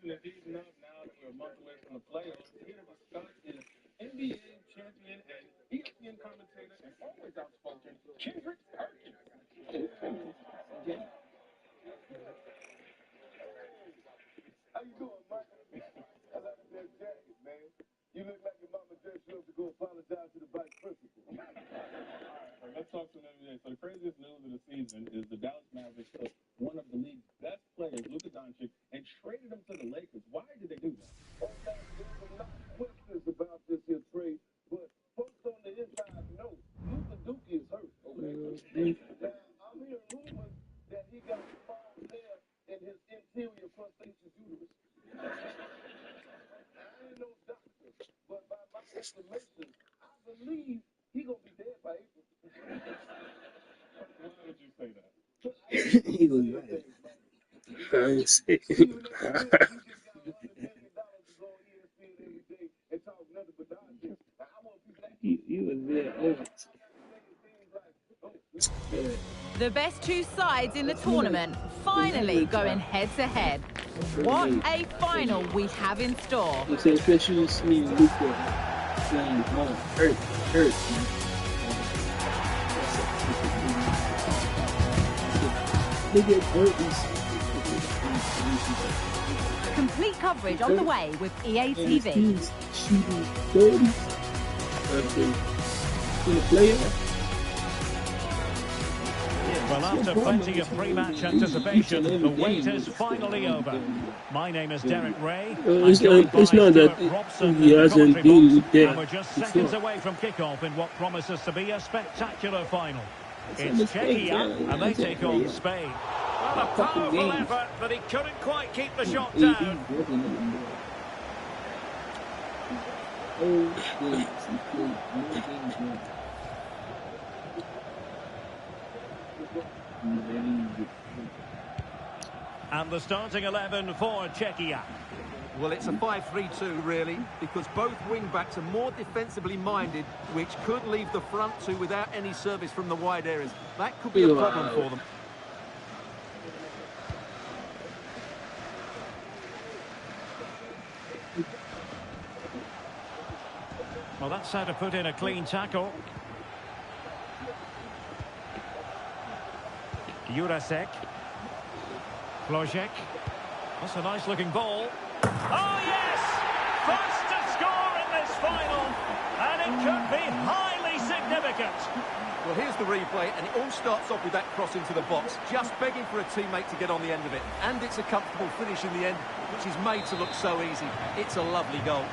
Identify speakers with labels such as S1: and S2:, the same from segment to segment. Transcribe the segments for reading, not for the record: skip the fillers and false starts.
S1: question is easing up now that we're a month away from the playoffs. Here to discuss is NBA champion and ESPN commentator and always outspoken Kendrick Perkins.
S2: How you doing, Mike? I like that jacket, man. You look like your mama dressed you up to go apologize to the vice principal.
S1: All right, let's talk some NBA. So the craziest news of the season is the Dallas Mavericks took one of the league's best players, Luka Doncic, and traded him to the Lakers. Why did they do that?
S2: Oh, now, there's a lot of questions about this here trade, but folks on the inside know Luka Dookie is hurt. Okay? Now, I'm hearing rumors that he got a small tear in his interior prostaceous uterus. I ain't no doctor, but by my estimation, I believe he gonna be dead by April.
S1: Why would you say that?
S3: He was right. I ain't say
S2: Even if you just got $100 million to go on ESPN every day and talk nothing but nonsense, I want people that
S3: he was there over.
S4: The best two sides in the tournament finally going head-to-head. What a final we have in store.
S3: You say especially seeing Luka playing home hurt, man. Nigga hurt.
S4: Complete coverage on the way with EA TV.
S3: He's shooting 30 in the playoff.
S5: Well, after plenty of pre-match anticipation, the wait is finally over. My name is Derek Ray.
S3: It's not that he hasn't been there.
S5: And we're just seconds away from kickoff in what promises to be a spectacular final. It's Czechia, and they take on Spain. Well, a powerful effort, but he couldn't quite keep the shot down. And the starting 11 for Czechia.
S6: Well, it's a 5-3-2, really, because both wing-backs are more defensively minded, which could leave the front two without any service from the wide areas. That could be a problem for them.
S5: Well, that's how to put in a clean tackle. Jurasek. Flojek. That's a nice-looking ball. Oh, yes! First to score in this final, and it could be highly significant.
S6: Well, here's the replay, and it all starts off with that cross into the box, just begging for a teammate to get on the end of it. And it's a comfortable finish in the end, which is made to look so easy. It's a lovely goal.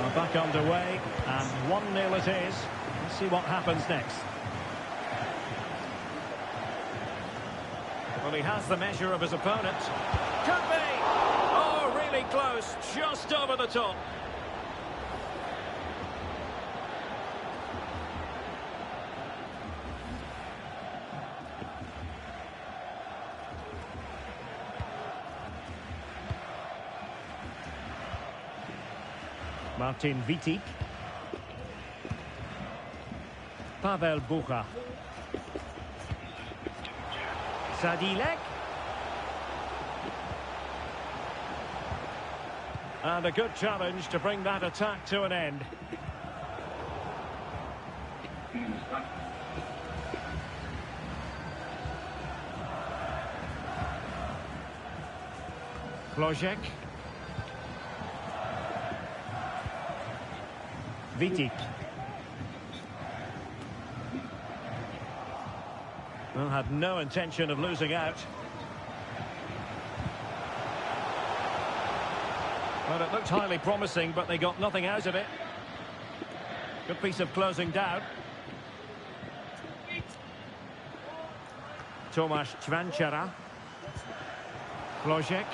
S5: We're back underway, and 1-0 it is. Let's see what happens next. Well, he has the measure of his opponent. Could be! Oh, really close, just over the top. Martin Vitic. Pavel Bucha. Sadilek. And a good challenge to bring that attack to an end. Flojek. Vitic. Well, had no intention of losing out. Well, it looked highly promising, but they got nothing out of it. Good piece of closing down. Tomasz Cvanchara. Flojek.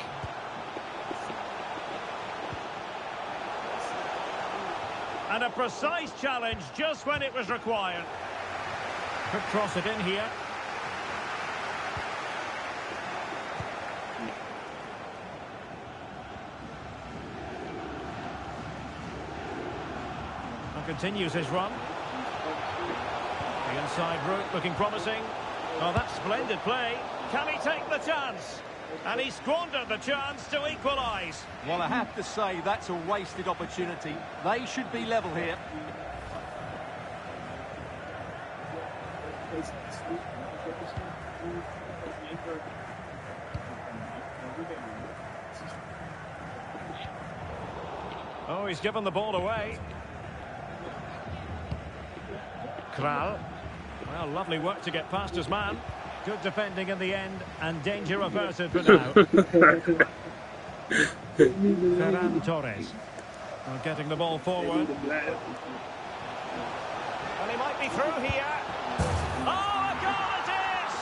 S5: And a precise challenge just when it was required. Could cross it in here. And continues his run. The inside route looking promising. Oh, that's splendid play. Can he take the chance? And he squandered the chance to equalise.
S6: Well, I have to say, that's a wasted opportunity. They should be level here.
S5: Oh, he's given the ball away. Kral. Well, lovely work to get past his man. Good defending in the end, and danger averted for now. Ferran Torres. Well, getting the ball forward. And he might be through here. Oh, a goal it is!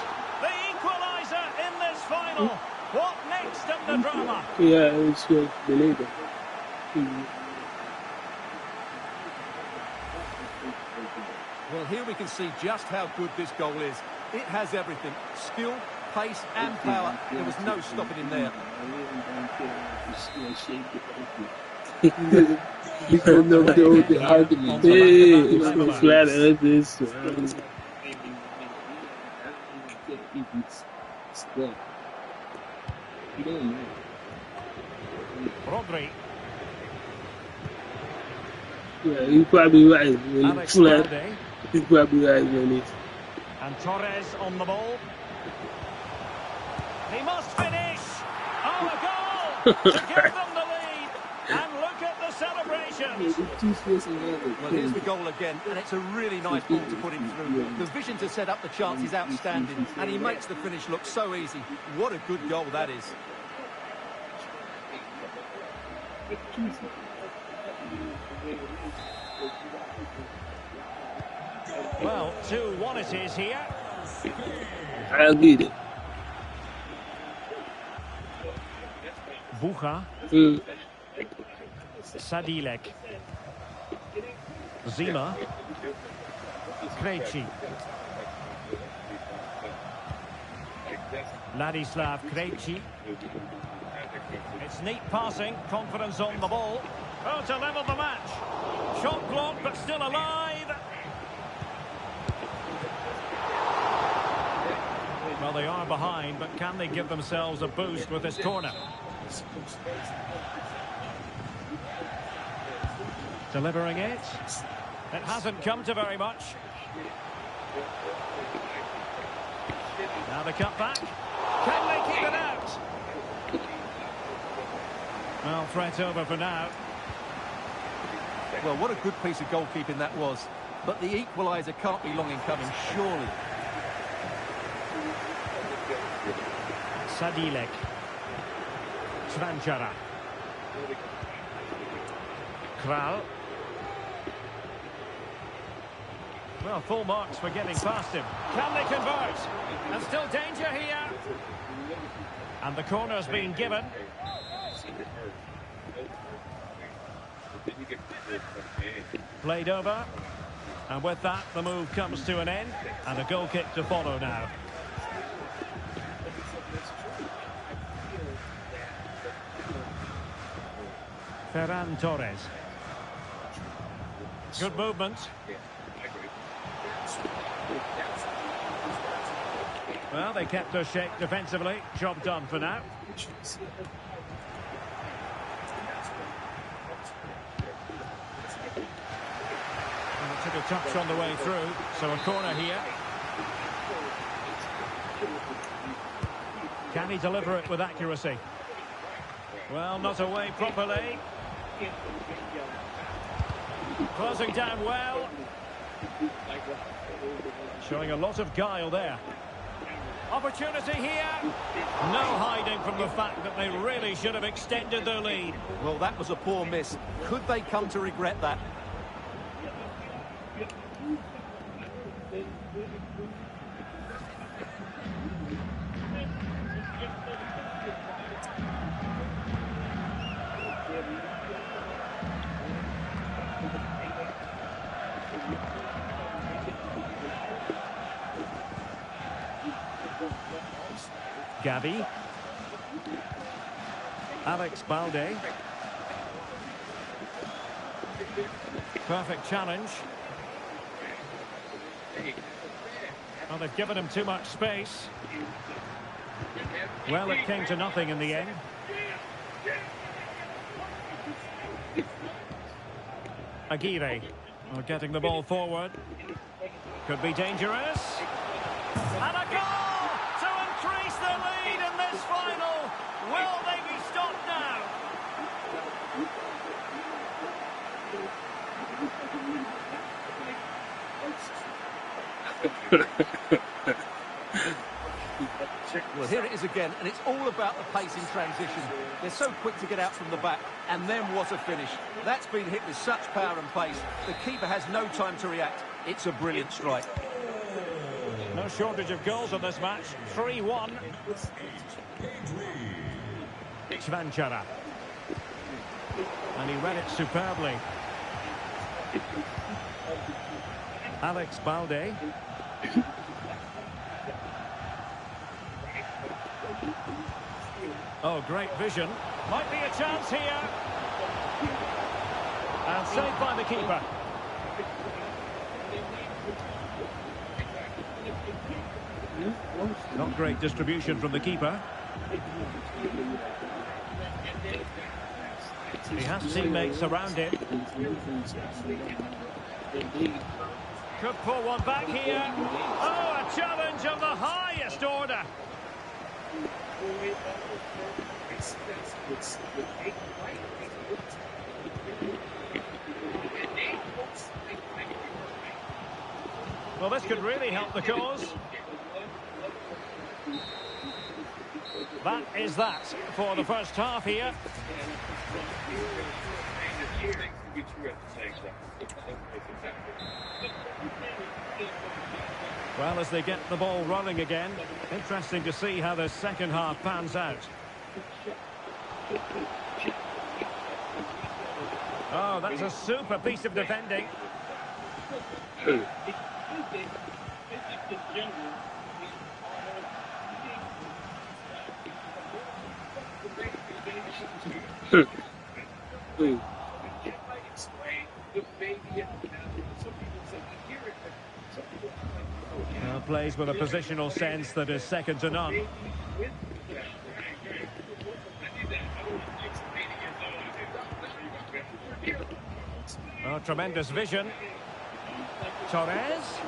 S5: The equaliser in this final. What next in the drama?
S3: Yeah, it's good. Believe it.
S6: Well, here we can see just how good this goal is. It has everything. Skill, pace and power. There was no stopping him there.
S3: Because of the argument. It's flat earth is.
S5: Rodri.
S3: Yeah, you're probably right.
S5: Alex
S3: Flat.
S5: Balde.
S3: He's probably right when it's.
S5: And Torres on the ball. He must finish. Oh, a goal to give them the lead. And look at the celebrations.
S6: Well, here's the goal again, and it's a really nice ball to put him through. The vision to set up the chance is outstanding, and he makes the finish look so easy. What a good goal that is.
S5: Well, 2-1 it is here.
S3: I'll get it.
S5: Bucha. Sadilek. Zima. Krejci. Ladislav Krejci. It's neat passing, confidence on the ball. Oh, to level the match. Shot blocked, but still alive. Well, they are behind, but can they give themselves a boost with this corner? Delivering it. It hasn't come to very much. Now the cut back. Can they keep it out? Well, threat over for now.
S6: Well, what a good piece of goalkeeping that was. But the equaliser can't be long in coming, surely.
S5: Sadilek. Svanchara. Kral. Well, full marks for getting past him. Can they convert? And still danger here. And the corner's been given. Played over. And with that, the move comes to an end. And a goal kick to follow now. Ferran Torres. Good movement. Well, they kept their shape defensively. Job done for now. And it took a touch on the way through, so a corner here. Can he deliver it with accuracy? Well, not away properly. Closing down well. Showing a lot of guile there. Opportunity here. No hiding from the fact that they really should have extended their lead.
S6: Well, that was a poor miss. Could they come to regret that?
S5: Gavi. Alex Balde. Perfect challenge. Well, they've given him too much space. Well, it came to nothing in the end. Aguirre getting the ball forward. Could be dangerous. And a goal to increase the lead in this final. Will they be stopped now?
S6: Well, here it is again, and it's all about the pace in transition. They're so quick to get out from the back, and then what a finish. That's been hit with such power and pace. The keeper has no time to react. It's a brilliant strike.
S5: No shortage of goals in this match. 3-1. Chvanchara. And he read it superbly. Alex Balde. Oh, great vision. Might be a chance here. And saved by the keeper. Not great distribution from the keeper. He has teammates around him. Could pull one back here. Oh, a challenge of the highest order. Well, this could really help the cause. That is that for the first half here. Well, as they get the ball running again, interesting to see how the second half pans out. Oh, that's a super piece of defending. Plays with a positional sense that is second to none. Oh, tremendous vision. Torres.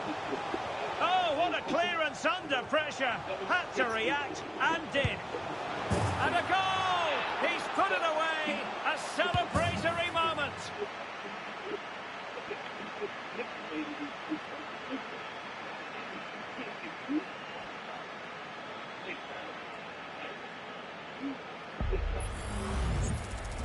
S5: Oh, what a clearance under pressure. Had to react and did. And a goal! He's put it away. A celebratory moment.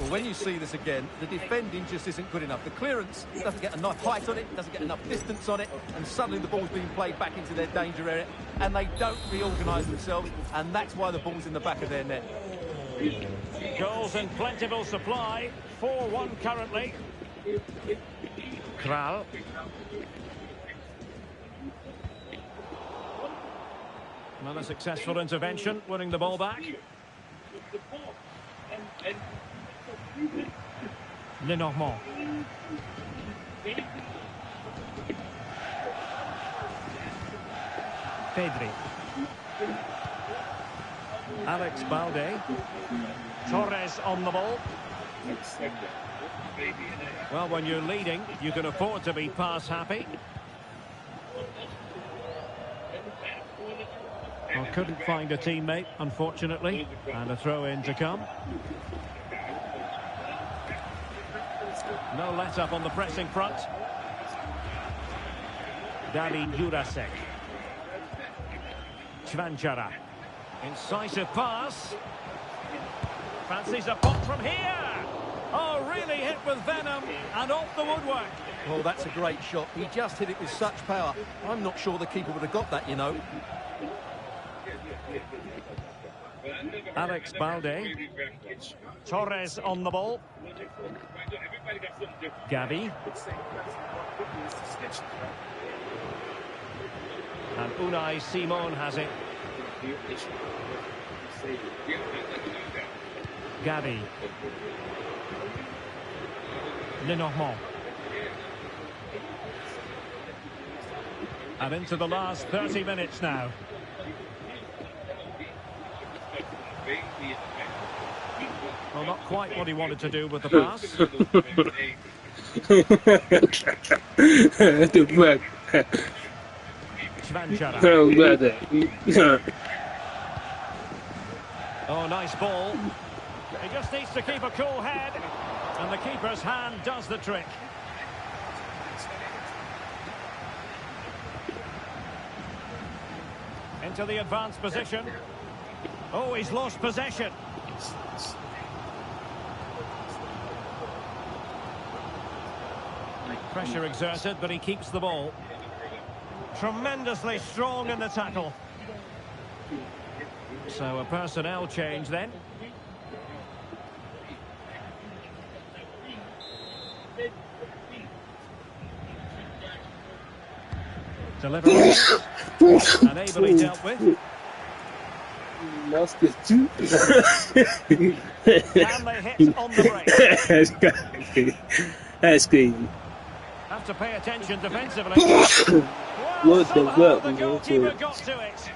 S6: Well, when you see this again, the defending just isn't good enough. The clearance doesn't get enough height on it, doesn't get enough distance on it, and suddenly the ball's being played back into their danger area, and they don't reorganise themselves, and that's why the ball's in the back of their net.
S5: Goals in plentiful supply. 4-1 currently. Kral. Another successful intervention, winning the ball back. Lenormand. Pedri. Alex Balde. Torres on the ball. Well, when you're leading, you can afford to be pass happy. Well, couldn't find a teammate, unfortunately, and a throw-in to come. No let-up on the pressing front. David Jurasek. Chvanchara. Incisive pass. Fancies a pop from here. Oh, really hit with venom and off the woodwork.
S6: Well, that's a great shot. He just hit it with such power. I'm not sure the keeper would have got that, you know.
S5: Alex Balde. Torres on the ball. Gavi. And Unai Simon has it. Gavi. Lenormand. And into the last 30 minutes now. Well, not quite what he wanted to do with the pass.
S3: What the fuck?
S5: Chvanchara. Oh, nice ball. He just needs to keep a cool head. And the keeper's hand does the trick. Into the advanced position. Oh, he's lost possession. Pressure exerted, but he keeps the ball. Tremendously strong in the tackle. So a personnel change then. Delivery. Unably dealt with.
S3: Lost his tooth.
S5: Can they hit on the break?
S3: That's crazy.
S5: Have to pay attention defensively.
S3: What the fuck,
S5: The
S3: man?
S5: goalkeeper got to it.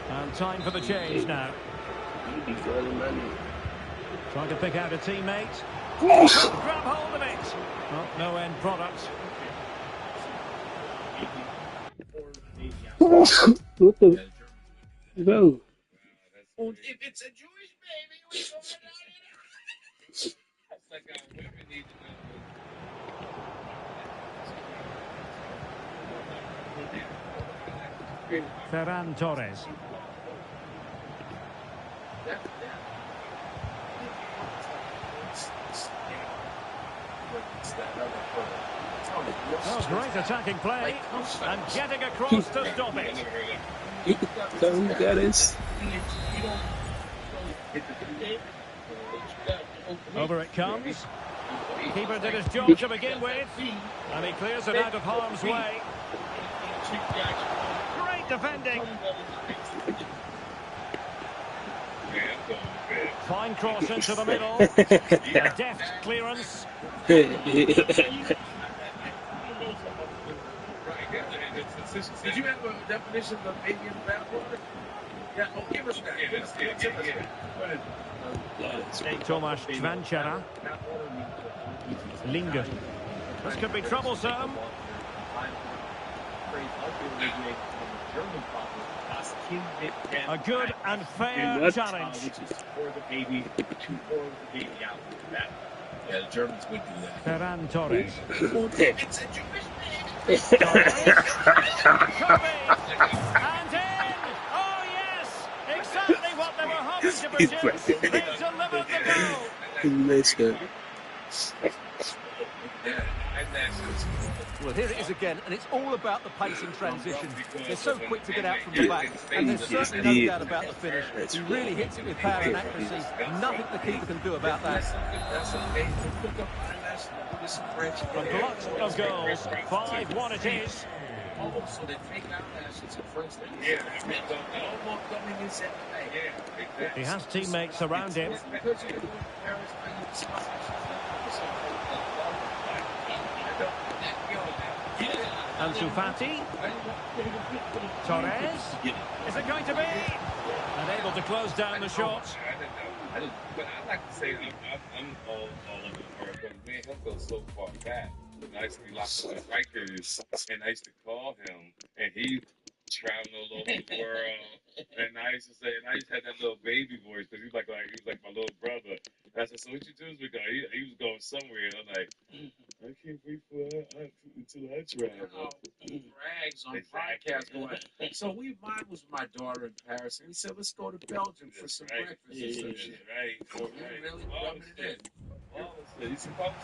S5: And time for the change now. Trying to pick out a teammate. Grab hold of it. Well, no end product.
S3: What the? Bro.
S2: If it's a Jewish baby, we go right out. That's like our women need to know.
S5: Ferran Torres. Oh, great attacking play. And getting across to stop it.
S3: So who got us?
S5: Over it comes. Keeper did his job to begin with. And he clears it out of harm's way. Great defending. Fine cross into the middle. A deft clearance.
S2: Did you have a definition of baby in the bathwater? Yeah, oh, give us that.
S5: Tomasz Chvanchara. Linger. This could be troublesome. A good and fair challenge.
S2: Yeah, the Germans would do that.
S5: Ferran Torres.
S2: It's a Jewish
S5: And in! Oh yes! Exactly what they were hoping to produce. They delivered the goal.
S3: Let's go.
S6: Well, here it is again, and it's all about the pace and transition. They're so quick to get out from the back, and there's certainly no doubt about the finish. He really hits it with power and accuracy. Nothing the keeper can do about that.
S5: A glut of goals. 5-1 it is.
S2: Oh, so they take out lashes at first. Yeah, almost coming in second. Yeah,
S5: He has teammates around him.
S2: because you're doing Paris,
S5: Ansu Fati. Torres. Is it going to be? Unable to close down the shot.
S1: But I like to say I'm all over the world, but me and him go so far back. I used to be locked in Rikers, and I used to call him, and he traveled all over the world. And I used to say, and I used to have that little baby voice because he was like my little brother. And I said, so what you do is we go. He was going somewhere, and I'm like, I can't wait until I travel.
S2: Rags on podcast going. So mine was my daughter in Paris, and he said, let's go to Belgium for some breakfast and some shit.
S1: Right.
S2: Really rubbing it in.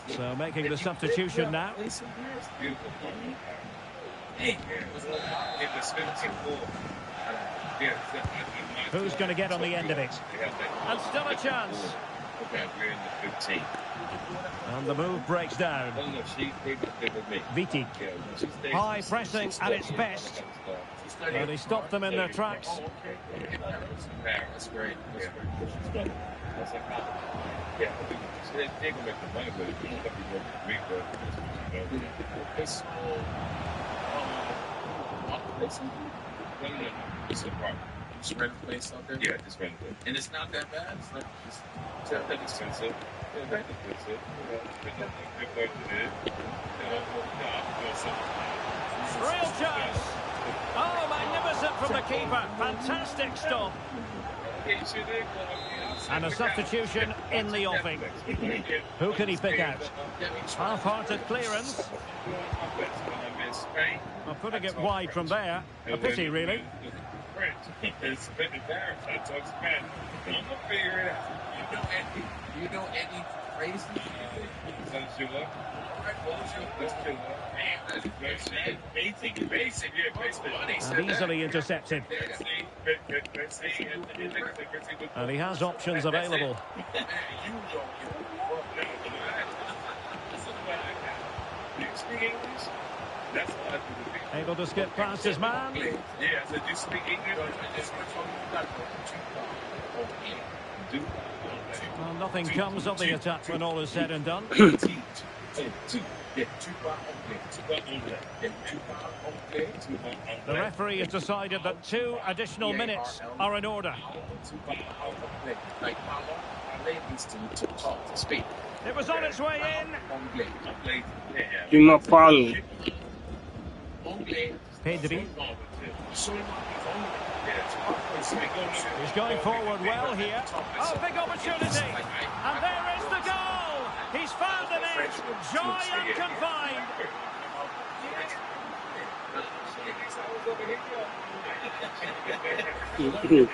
S5: So making the substitution now.
S1: Beautiful.
S5: Who's going to get on the end of it? And still a chance. And the move breaks down. Vitic. High pressing at its best. And he stopped them in their tracks.
S2: That's great.
S1: No. It's a park.
S2: Just rent a place out there?
S1: Yeah, just rent it.
S2: And it's not that bad? It's not
S1: that expensive. Yeah, that expensive. Depending on what your budget is.
S5: Real chance. Oh, magnificent from the keeper. Fantastic stop. And a substitution in the offing. Who can he pick out? Half-hearted clearance. Well, putting it wide from there. A pity, really.
S1: It's been embarrassed. I talk Spanish. I'm gonna figure it out.
S2: You know any phrases?
S1: Basic.
S5: And easily intercepted. And he has options available.
S1: Do you speak English? That's what I do.
S5: Able to skip past his man.
S1: Yeah, so do you speak English?
S5: Well, nothing comes of the attack when all is said and done. The referee has decided that 2 additional minutes are in order. It was on its way in.
S3: Prima Paulo.
S5: Pedri. He's going forward well here. Oh, big opportunity. And there is the goal. He's found an edge. Joy unconfined.
S6: Well, there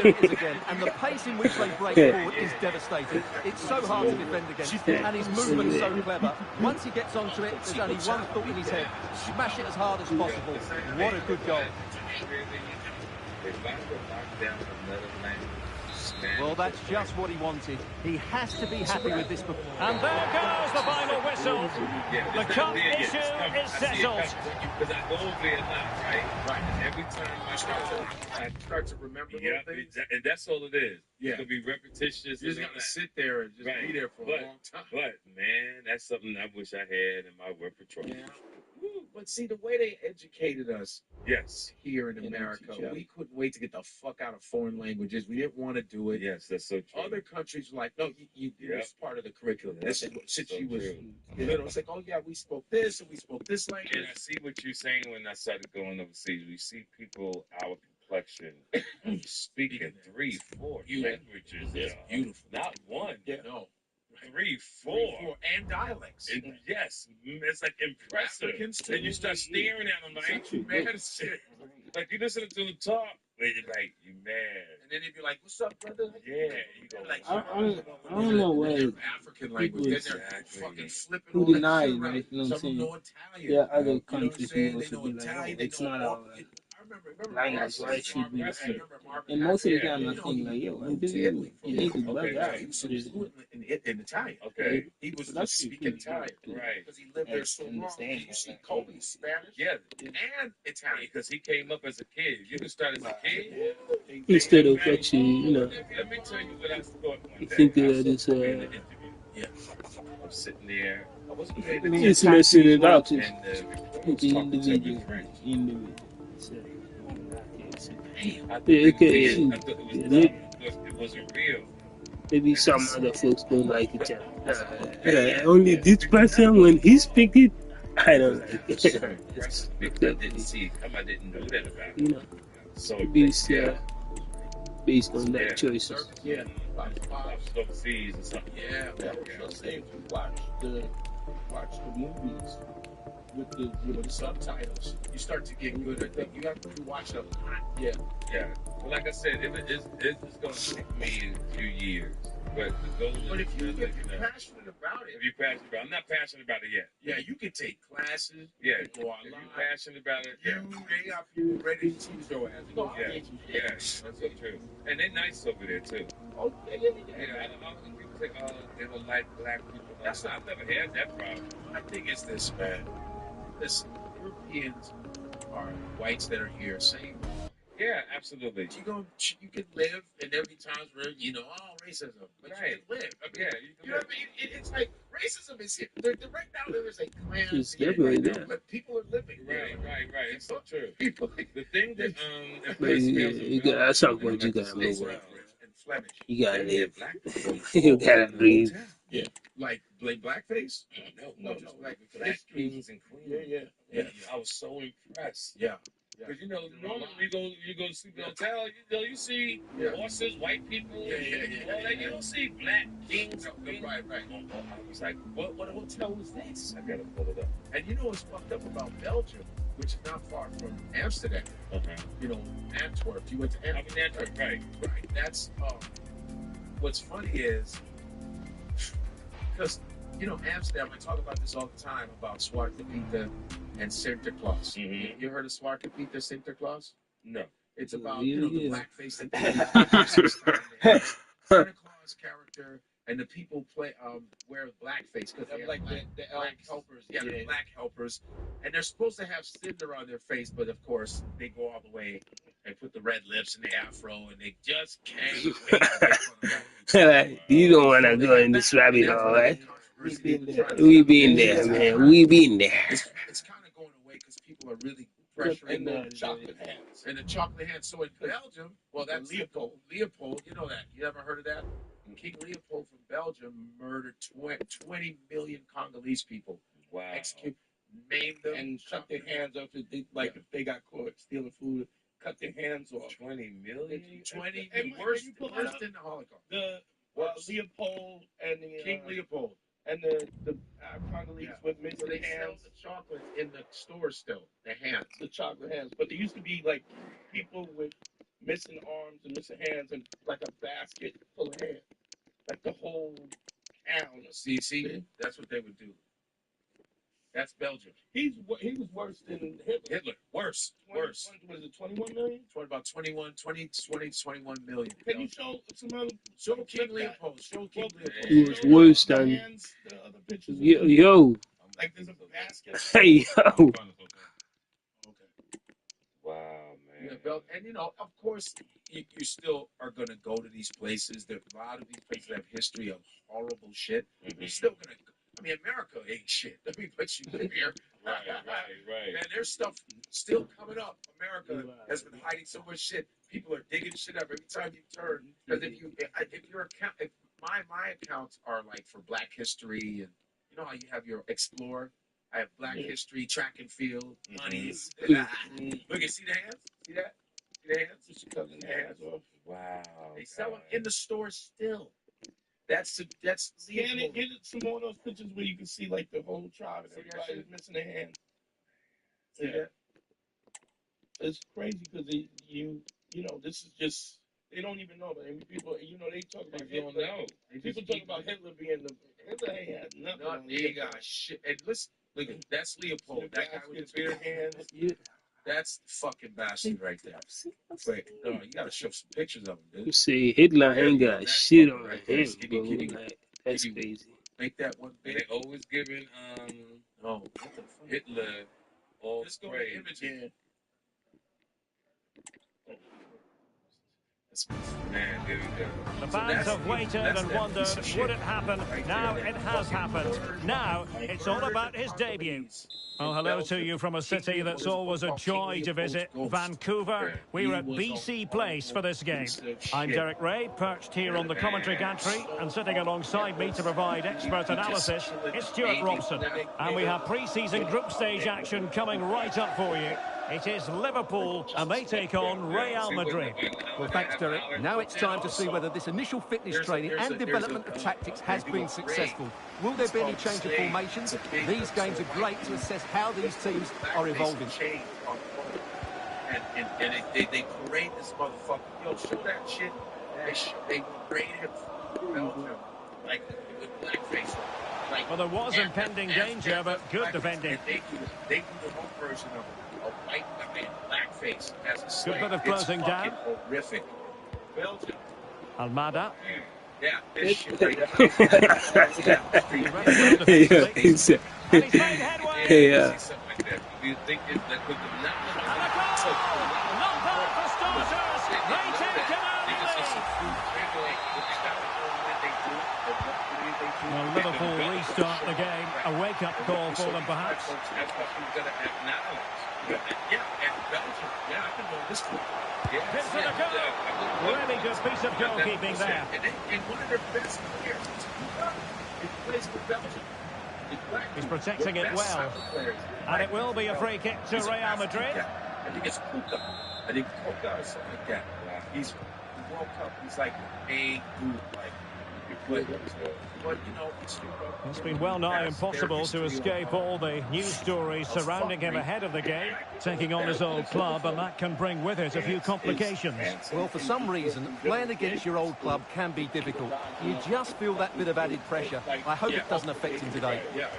S6: it is again, and the pace in which they break forward is devastating. It's so hard to defend against, and his movement's so clever. Once he gets onto it, there's only one thought in his head: smash it as hard as possible. What a good goal! Well, that's just what he wanted. He has to be happy with this performance.
S5: And there goes the final whistle. The cup issue is settled.
S1: Because I go over there a lot, right? And every time I
S2: start to remember little things.
S1: And that's all it is.
S2: Yeah.
S1: It's going to be repetitious.
S2: You just got to sit there and just be there for a long time.
S1: But, man, that's something I wish I had in my repertoire.
S2: Yeah. But see, the way they educated us here in America, we couldn't wait to get the fuck out of foreign languages. We didn't want to do it.
S1: Yes, that's so true.
S2: Other countries were like, no, it was part of the curriculum.
S1: That's
S2: since
S1: so
S2: you was
S1: true.
S2: little, it's like, oh yeah, we spoke this and we spoke this language.
S1: And I see what you're saying when I started going overseas. We see people, our complexion, speaking 3, 4 languages.
S2: It's beautiful.
S1: Not one.
S2: Yeah. No.
S1: 3, 4.
S2: And dialects.
S1: And yes, it's like impressive. And you start staring at them like, man, shit. Like you listen to the talk, and you're like, you mad.
S2: And then if you're like, what's up, brother?
S1: Yeah, you go
S2: like,
S3: I don't know why
S2: African language. Then they're fucking flipping
S3: who
S2: all
S3: deny
S2: that
S3: it,
S2: shit
S3: right? You know what I'm saying?
S2: know Italian.
S3: Yeah, other
S2: You
S3: countries
S2: know
S3: who also be like, oh, it's not our
S2: remember
S3: language, why it should be.
S2: Marvin
S3: And most of the
S2: Gaye,
S3: time I think like, yo, you need to bug out.
S2: He was fluent in Italian.
S1: Okay.
S2: He was
S3: That's
S2: speaking Italian.
S1: Right.
S2: Because he lived there so long. You see Kobe Spanish and Italian.
S1: Because he came up as a kid. You can start as a kid.
S3: Instead of actually, you know,
S1: Let me tell you what I thought one day.
S3: think that it's
S1: Yeah. I'm sitting there. I wasn't paying
S3: it's messing it up.
S1: and
S3: With the
S1: talking to
S3: individual.
S1: my friend.
S3: So,
S1: I thought
S3: yeah, okay.
S1: it wasn't real.
S3: Maybe some other folks don't like it. Only this person, when he speak it, I don't like it.
S1: Because I didn't see it come. I didn't know that about it.
S3: You know,
S1: So
S3: based on that choices.
S2: Yeah.
S1: Overseas or something.
S2: Yeah.
S7: Say if you watch the movies with the subtitles, you start to get good at that. You have to watch a lot.
S1: Yeah. Well, like I said, it's going to take me a few years. But the goal is.
S2: But if you're passionate about it.
S1: If you're passionate about it. I'm not passionate about it yet.
S2: Yeah, you can take classes.
S1: Yeah.
S2: You go
S1: If
S2: online.
S1: you're passionate about it.
S2: They have you ready to teach your ass.
S1: Yeah, that's so true. And they're nice over there, too.
S2: Oh, yeah.
S1: I don't think people say, oh, they don't like black people. I've never had that problem.
S2: I think it's this, man. Listen, Europeans are whites that are here saying,
S1: Yeah, absolutely.
S2: you can live in every times where, racism, but you can live. I mean,
S1: Yeah,
S2: you know what I mean? It's like
S7: racism is here. Right now there is a clan
S3: It's
S7: here
S3: definitely
S7: right now,
S3: there.
S7: but people are living there.
S1: Right. It's so true.
S7: People,
S1: The thing that
S3: But
S1: impressed me about
S3: at some
S1: Belgium, and
S3: point,
S1: I'm
S3: you
S1: at the
S3: gotta
S1: same
S3: move
S1: well,
S3: on.
S7: and Flemish.
S3: You gotta
S1: they had
S3: live.
S1: black people
S3: You gotta
S1: in the
S3: breathe.
S1: hotel.
S7: Yeah, like blackface. No, just black
S1: Kings and queens.
S7: Yeah.
S1: I was so impressed.
S7: Yeah.
S1: Because normally you go to sleep in a hotel, you see horses, white people, all that. You don't see black kings and queens.
S7: Right.
S1: I was like, what hotel was this? I gotta pull it up.
S7: And you know what's fucked up about Belgium, which is not far from Amsterdam. Antwerp. You went to Antwerp.
S1: I'm in Antwerp, right.
S7: That's what's funny is because Amsterdam. I talk about this all the time about Zwarte Piet and Sinterklaas. You heard of Zwarte Piet, Sinterklaas?
S1: No.
S7: It's about
S3: Really?
S7: the blackface that they Santa Claus character, and the people wear blackface because they have like the black helpers. Yeah, the black helpers, and they're supposed to have cinder on their face, but of course they go all the way and put the red lips and the afro, and they just can't wait to make fun of that.
S3: You don't want to go in this rabbit hole, right? We been there, man. We been there.
S7: It's kind of going away because people are really pressuring the chocolate hands. And the chocolate hands. So in Belgium, well, that's Leopold. Leopold, you know that. You ever heard of that? King Leopold from Belgium murdered 20 million Congolese people.
S1: Wow.
S7: Maimed them.
S2: And cut their hands off if they got caught stealing food. Cut their hands off.
S1: 20 million?
S7: 20 worse than the Holocaust.
S2: The Leopold and the
S7: King Leopold.
S2: And the Congolese with missing
S7: so they
S2: hands.
S7: sell the chocolate in the store still. The hands.
S2: The chocolate hands. But there used to be like people with missing arms and missing hands and like a basket full of hands. Like the whole town.
S7: See, that's what they would do. That's Belgium.
S2: He was worse than Hitler.
S7: Worse.
S2: Was it 21 million?
S7: About 21 million.
S2: Can you show some other?
S7: Show King Leopold. Leopold.
S3: It was worse than
S2: the other pictures.
S3: yo.
S2: Like there's a basket.
S3: Hey yo.
S1: Wow, man.
S7: Yeah, and of course, you still are going to go to these places. A lot of these places have history of horrible shit. You're still going to. I mean, America ain't shit. Let me put you in here.
S1: Right.
S7: And there's stuff still coming up. America has been hiding so much shit. People are digging shit up every time you turn. Because if my accounts are like for Black history, and you know how you have your Explore. I have Black history, track and field, honeys. Look, you see the hands? See that? See the hands? Just cutting the hands off.
S1: Wow.
S7: They sell them in the store still. That's
S2: Get some more of those pictures where you can see like the whole tribe and everybody's missing a hand.
S7: See that?
S2: It's crazy because this is just they don't even know. But I mean, people, they talk about Hitler.
S1: Don't know.
S2: People talk about Hitler being Hitler ain't had nothing.
S7: He got shit. And listen, look, that's Leopold. That guy with the bare hands. That's the fucking bastard right there. Wait, no, you gotta show some pictures of him, dude.
S3: You see, Hitler ain't got shit on him, bro. Like, that's crazy.
S7: Make that one
S1: They
S7: big.
S1: always giving Hitler all
S7: Let's go to
S1: praise.
S7: imaging.
S1: Man, there we go.
S5: The fans have waited and wondered, would it happen? Now it has happened. Now it's all about his debut. Well, hello to you from a city that's always a joy to visit, Vancouver. We're at BC Place for this game. I'm Derek Ray, perched here on the commentary gantry, and sitting alongside me to provide expert analysis is Stuart Robson. And we have pre-season group stage action coming right up for you. It is Liverpool, and they take on Real Madrid.
S6: Well, thanks, Derek. Now it's time to see whether this initial fitness training and development of tactics has been successful. Will there be any change of formations? These games are great to assess how these teams are evolving.
S7: And they parade this motherfucker. Yo, show that shit. They parade him Belgium like with blackface on. Like,
S5: Well, there was impending danger, but good defending.
S7: They do the whole version of it. A white man, blackface as a slave.
S5: Good bit of closing down.
S7: Horrific. Belgium.
S5: Almada.
S7: Yeah, this shit right
S5: And he's made headway.
S3: Yeah.
S1: Something like that. Do you think that could
S5: And a goal! Not bad for starters. They take an early lead. Well, Liverpool restart the game. A wake-up call for them, perhaps.
S1: That's what we're going to acknowledge. Yeah, and Belgium. Yeah, I can know this one. Yeah,
S5: Gives it a go. Really good piece of goalkeeping there.
S7: And one of their best players, he plays for Belgium.
S5: He's protecting it well. And it will be a free kick to Real Madrid.
S7: I think it's Kuka. I think Kuka or something like that. He's the World Cup. He's like a group, like. But you know,
S5: It's been well nigh impossible to escape all the news stories surrounding him ahead of the game, taking on his old club, and that can bring with it a few complications.
S6: Well, for some reason, playing against your old club can be difficult. You just feel that bit of added pressure. I hope it doesn't affect him today.
S2: Yeah,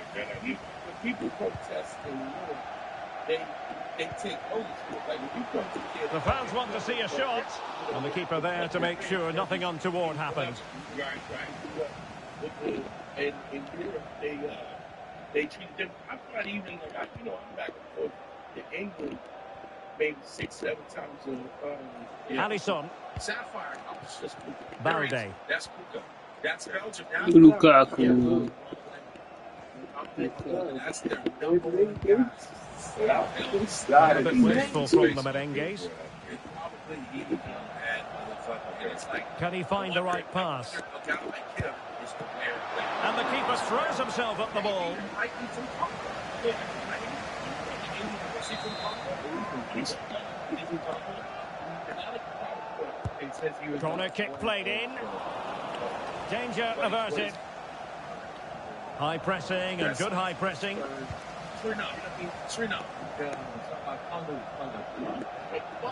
S2: people protest and they take ownership. Like if you come to
S5: the fans want to see a shot, and the keeper there to make sure nothing untoward happens.
S2: Right. And in Europe, they treat them. I'm not even like I'm back and forth to England maybe 6-7 times
S5: Alisson.
S7: Sapphire.
S5: Balde.
S7: That's Kuka. That's Belgium.
S3: Lukaku.
S7: That's their number one guys.
S5: A bit wasteful from the Merengues. Can he find the right pass? And the keeper throws himself at the ball. Corner kick played in. Danger averted. High pressing and good high pressing.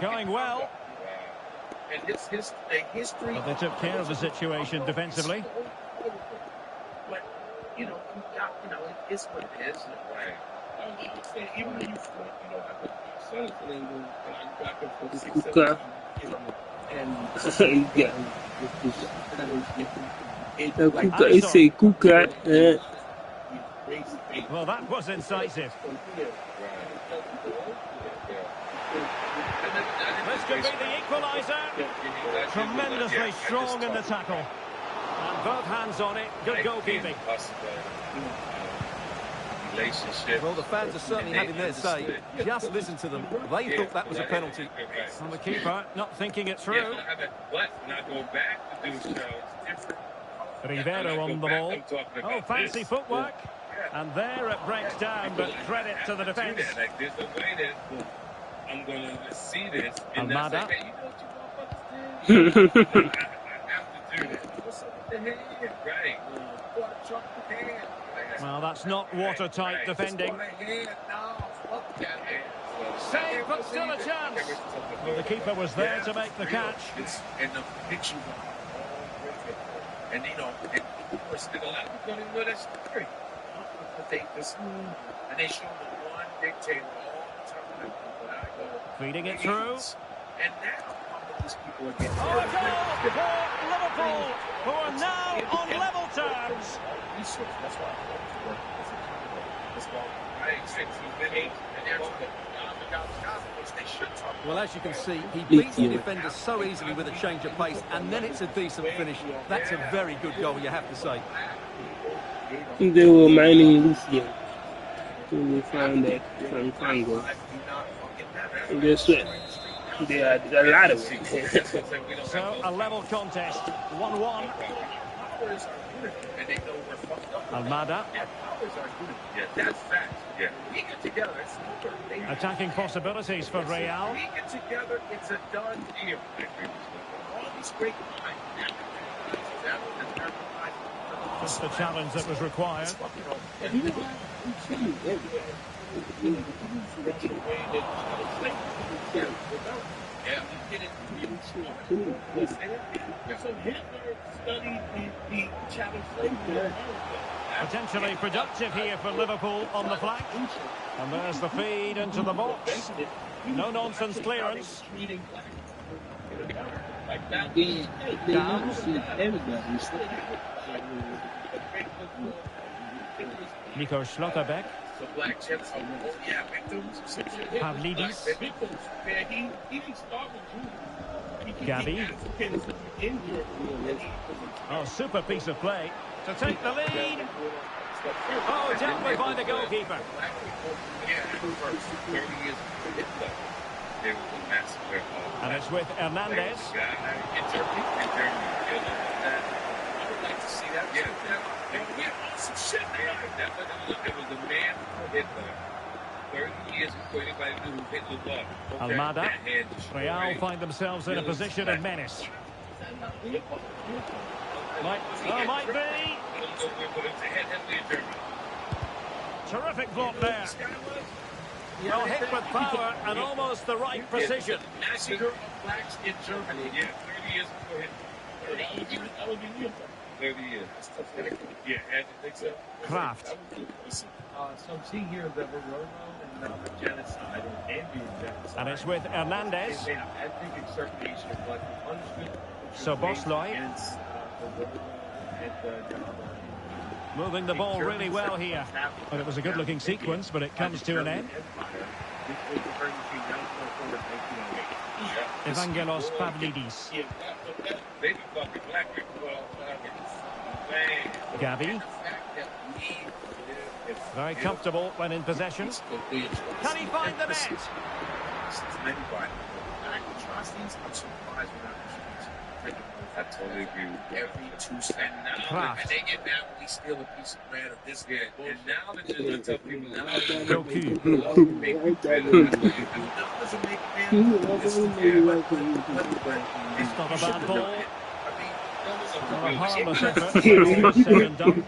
S5: Going well.
S7: And his history.
S5: But they took care of the situation defensively.
S7: But you know, it is what it is. Right.
S2: Even when you have a son in England, and I'm back and forth 6-7
S3: Kuka.
S2: and
S3: It's a Kuka.
S5: Well, that was incisive. This could be the equaliser. Tremendously strong in the tackle. And both hands on it. Good goalkeeping.
S6: Well, the fans are certainly having their say. Just listen to them. They thought that was a penalty.
S5: And the keeper not thinking it through.
S1: But not go back to do so. It's different.
S5: Rivero on the ball. Oh, fancy footwork. And there it breaks down, but credit to the defence.
S1: Like there's a way that I'm going to see this. And
S5: Almada.
S1: Say, hey, you know what you want to do? I have to do this. What's up with the hand? Right.
S5: Well, that's not watertight defending. Save, but still a chance. The keeper was there to make the catch.
S7: And the pictures are all and a lot of people don't even know that story. They just and they show the one dictator all the time.
S5: Feeding it through.
S7: And now these people are getting
S5: Oh, a goal for Liverpool, who are now on level terms.
S7: That's why
S6: Well, as you can see, he beats the defender so easily with a change of pace, and then it's a decent finish. That's a very good goal, you have to say.
S3: They were mining lithium. When they found that from Congo. And guess what? They had a lot of it.
S5: So, a level contest, 1-1. Almada.
S7: That's fact. Yeah. We get together.
S5: Attacking possibilities for Real.
S7: We get together. It's a done deal. All these great minds.
S5: Just the challenge that was required. Potentially productive here for Liverpool on the flank. And there's the feed into the box. No nonsense clearance. Downs. Nico Schlotterbeck.
S7: So Black Jets, oh yeah, victims or some shit.
S5: Pavlidis.
S2: Victims, man, he didn't start with Julius.
S5: Gabby.
S2: Africans in Europe.
S5: Oh, super piece of play to take the lead. Oh, dealt with by the goalkeeper.
S7: Black people, yeah, first 30 years
S1: There was a massacre of
S5: And it's with Hernandez.
S7: in Germany. I would like to see that.
S1: Yeah,
S7: We had awesome shit there.
S1: There was a man who hit Hitler 30 years before anybody knew who Hitler was.
S5: Almada.
S1: That head destroyed.
S5: Real find themselves in a position of menace. Might be. Terrific block there. Well hit with power and almost the right precision.
S7: Massacre of blacks in Germany.
S1: Yeah, 30 years before Hitler.
S2: That would be real.
S1: 30 years. Yeah, had to think so.
S5: Kraft.
S2: So I'm seeing here that we're and the genocide or ambient genocide.
S5: And it's with Hernandez.
S2: They made ethnic extermination of black punishment.
S5: So Bosley.
S2: Against
S5: Moving the ball really well here. But it was a good-looking sequence, but it comes to an end. Evangelos Pavlidis.
S1: They fucking black people.
S5: Gabby. Very comfortable when in possession. Can he find the net?
S7: I'm surprised we're not
S1: I totally agree with you.
S7: every 2 cents.
S5: Kraft.
S7: And they get mad when we steal a piece of bread or this.
S1: Yeah, and now that you're tell people now
S5: Goku.
S7: Doesn't make
S5: It's not a bad ball. Not a harmless
S7: I
S5: effort. Said and done.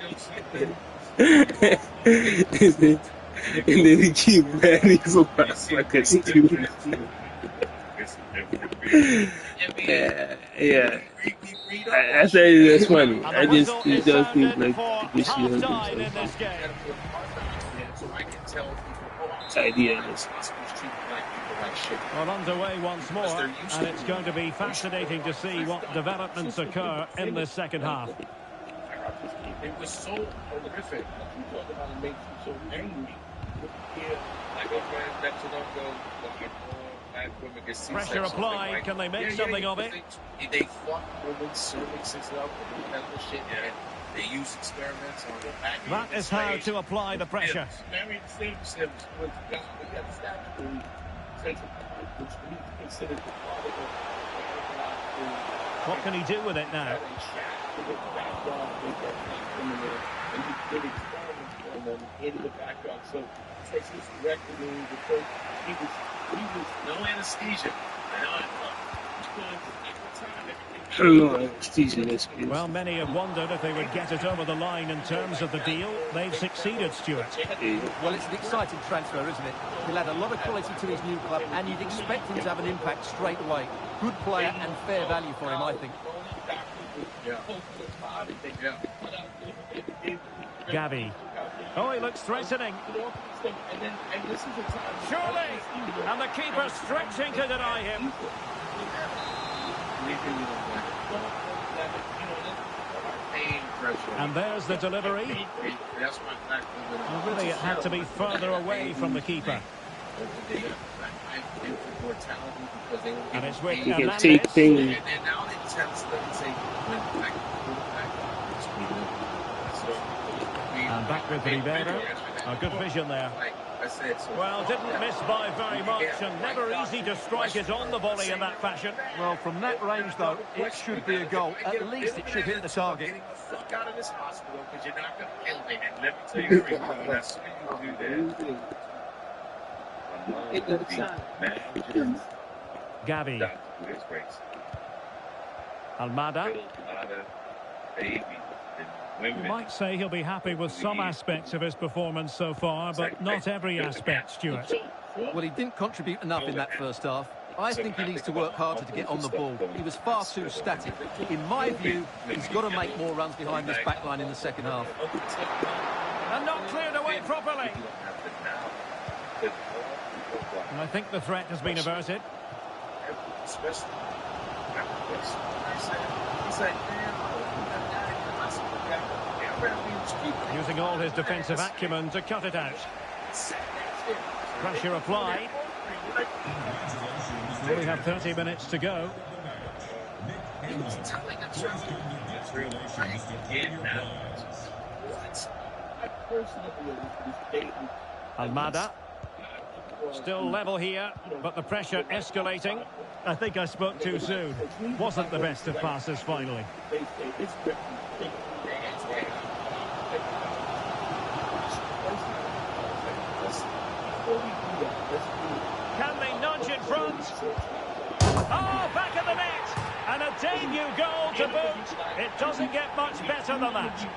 S3: And then he keep batting so much like a stupid. Yeah. I say that's funny. I just it does seem like this year has been
S5: Half-time in
S3: so
S5: this game.
S7: so I can tell people,
S3: idea is
S7: hospitals treat black people like shit.
S5: Well, underway once more, and it's going to be fascinating to see what developments occur in the second half.
S7: It was so horrific.
S2: You talk about it makes you so angry.
S1: like our friends that you don't go, black women get C-section.
S5: Pressure applied. Can they make something of it?
S7: They fuck women's cervixes up and that shit. And they use experiments on the back.
S5: That is how to apply the pressure.
S2: Married Sims was God, we got a statutory sense of which we consider the father of
S5: What can he do with it now?
S2: in the background. So Texas directed me because he was
S7: No anesthesia.
S3: I don't know anesthesia this kid.
S5: Well, many have wondered if they would get it over the line in terms of the deal. They've succeeded, Stuart.
S6: Well, it's an exciting transfer, isn't it? He'll add a lot of quality to his new club, and you'd expect him to have an impact straight away. Good player and fair value for him, I think.
S5: Gabby. Oh, he looks threatening. Surely! And the keeper stretching to deny him. And there's the delivery. And really, it had to be further away from the keeper. And it's with
S3: He can take
S5: Hernandez.
S3: things.
S5: And back with Rivera. A good vision there. Well, didn't miss by very much, and never easy to strike it on the volley in that fashion.
S6: Well, from that range, though, it should be a goal. At least it should hit the target.
S7: Getting the fuck out of this hospital because you're not going to kill me.
S1: And let me tell you, Rico, as soon as you do that, man,
S5: Gabby.
S1: this race.
S5: Almada.
S1: Baby.
S5: You might say he'll be happy with some aspects of his performance so far, but not every aspect, Stuart.
S6: Well, he didn't contribute enough in that first half. I think he needs to work harder to get on the ball. He was far too static. In my view, he's got to make more runs behind this back line in the second half.
S5: And not cleared away properly. And I think the threat has been averted. Using all his defensive acumen to cut it out. Pressure applied. We only have 30 minutes to go. Almada. Still level here, but the pressure escalating. I think I spoke too soon. Wasn't the best of passes finally. Can they nudge in front? Oh, back of the net! And a debut goal to boot. It doesn't get much better than that.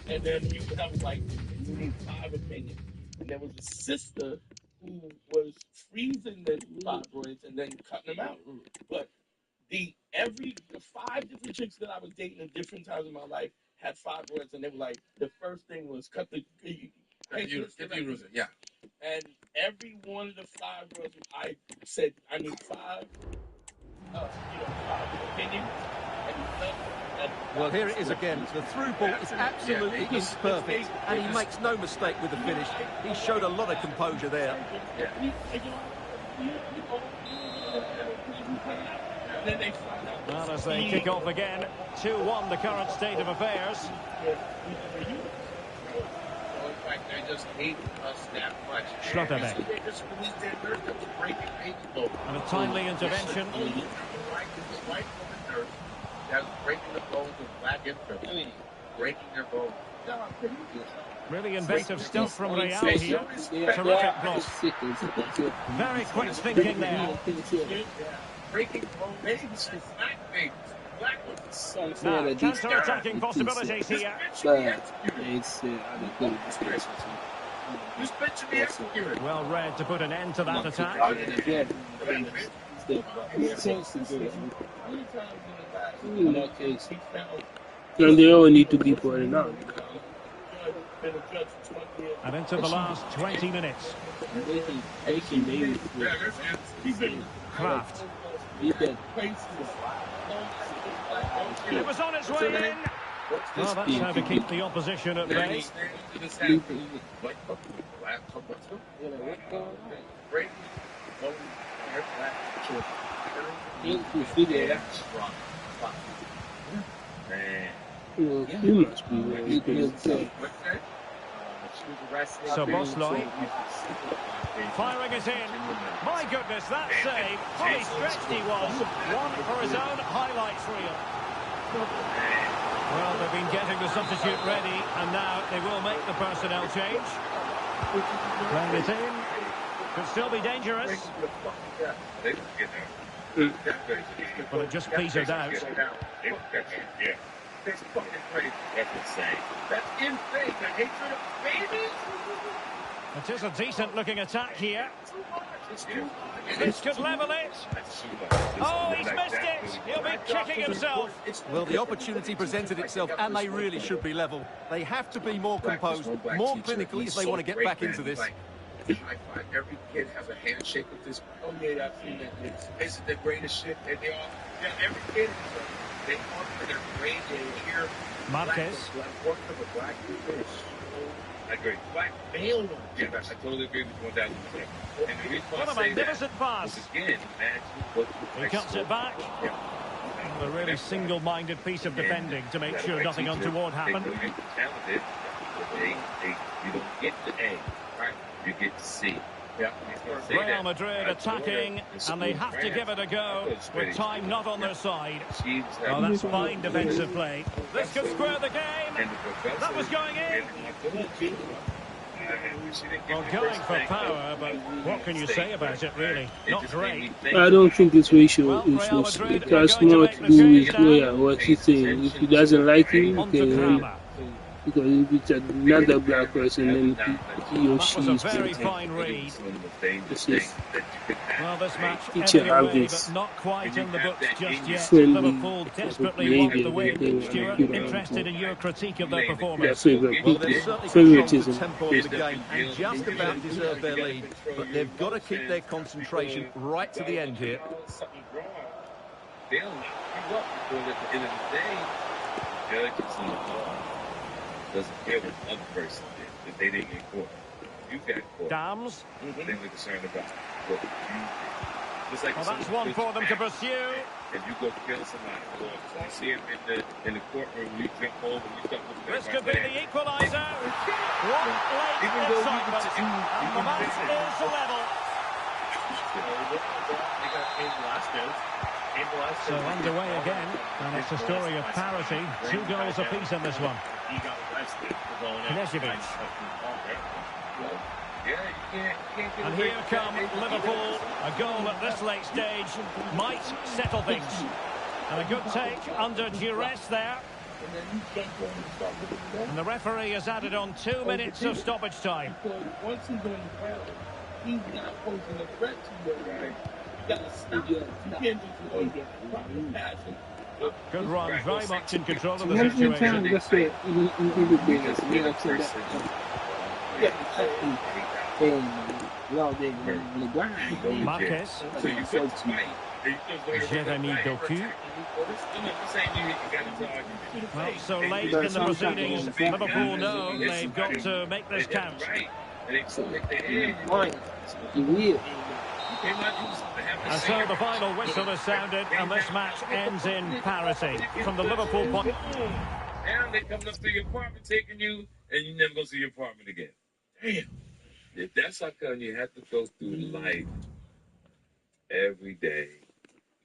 S2: And then you have like you need 5 opinions. And there was a sister who was freezing the fibroids and then cutting them out. But the 5 different chicks that I was dating at different times in my life had fibroids, and they were like, the first thing was cut the uterus.
S7: Yeah.
S2: And every one of the 5 girls, I said, I need 5, 5 opinions.
S6: Well, here it is again. The through ball is absolutely imperfect, and he makes no mistake with the finish. He showed a lot of composure there.
S5: Well, as they kick off again, 2-1 the current state of affairs.
S7: They just hate us that much.
S5: Schlotterbeck.
S7: They just released their nurse that was breaking baby.
S5: And a timely intervention.
S7: That was breaking the bones of black infants. Breaking their bones.
S5: Really inventive stuff from Real here. Terrific block. Very quick thinking there.
S7: Breaking bones. Babies, black babies.
S5: Now, counter-attacking possibilities here. Well read to put an end to that attack.
S3: And they all need to be pointed out.
S5: And into the last 20 minutes. Kraft. It was on its way in. Well, that's how to keep the opposition at bay.
S3: You must be very good.
S5: So Bosloy firing it in. My goodness, that save. Fully stretched he was. One for his own highlights reel. Well, they've been getting the substitute ready, and now they will make the personnel change. Playing it in. Could still be dangerous. But it just petered out.
S1: That's fucking crazy. That's insane.
S7: That's insane. The hatred of babies.
S5: It is a decent-looking attack here. This could level it. Oh, he's missed it. He'll be kicking himself.
S6: Well, the opportunity presented itself, and they really should be level. They have to be more composed, more clinical if they want to get back into this.
S7: Every kid has a handshake with this. Oh, yeah, I've seen that. It's the greatest shit. And they all, every kid they offer their brain to hear
S5: Marquez.
S7: Black of a black fish.
S1: I agree. Black male. Yeah, I totally agree with 1,000%. And the reason why
S5: What a
S1: I say
S5: magnificent
S1: that
S5: pass.
S1: is, again, imagine what
S5: He cuts it back. A really single-minded piece of defending to make sure nothing untoward happened.
S1: They're talented, but you don't get the A, right? You get the C. Yeah,
S5: Real Madrid attacking, and they have to give it a go with time not on their side. Oh, that's fine defensive play. This could square the game. That was going in. Well, going for power, but what can you say about it, really? Not great.
S3: I don't think this ratio is it has more to do with what he's saying. If he doesn't like it, okay, because if it's another black person, then he or she
S5: That was
S3: is
S5: a very
S3: better.
S5: fine read. Well, this match
S3: Each have
S5: anyway,
S3: this
S5: but not quite in the books just yet.
S3: friendly
S5: Liverpool desperately want
S3: behavior
S5: the win.
S3: that they
S5: Stuart,
S3: want to
S5: interested in your critique of their
S3: their
S5: performance.
S3: favorite
S6: Well,
S3: people,
S6: they've certainly controlled the
S3: favoritism.
S6: tempo of the game and just about deserved their lead. But they've got to keep their concentration right to the end here.
S1: They'll knock you up because at the end of the day, judges in the law doesn't care what the other person did, that they didn't get caught. you got caught.
S5: Dams.
S1: They were concerned about what you did. Just like
S5: Well, that's one for them to pursue.
S1: if you go kill somebody, or you see him in the courtroom, you jump over, you start looking
S5: This
S1: at
S5: could be the equaliser. What late excitement. And the match is level. So underway again, and it's a story of parity. 2 goals apiece in this one. Knežević. And here come Liverpool. A goal at this late stage might settle things. And a good take under duress there. And the referee has added on 2 minutes of stoppage time.
S2: Once he's on the ground, he's not posing a threat to you. You got to stop. You can't just proper passion.
S5: Good run, very much in control of the
S3: Most of the time,
S5: situation.
S3: that's it. Everybody else, we have said that.
S5: Marquez. Jeremy Doku. Well, so late in the proceedings, Liverpool know they've got to make this count. And so the final whistle is sounded, and this match ends in parity. From the Liverpool point.
S1: Now they coming up to your apartment, taking you, and you never go see your apartment again. Damn. If that's how come you have to go through life every day,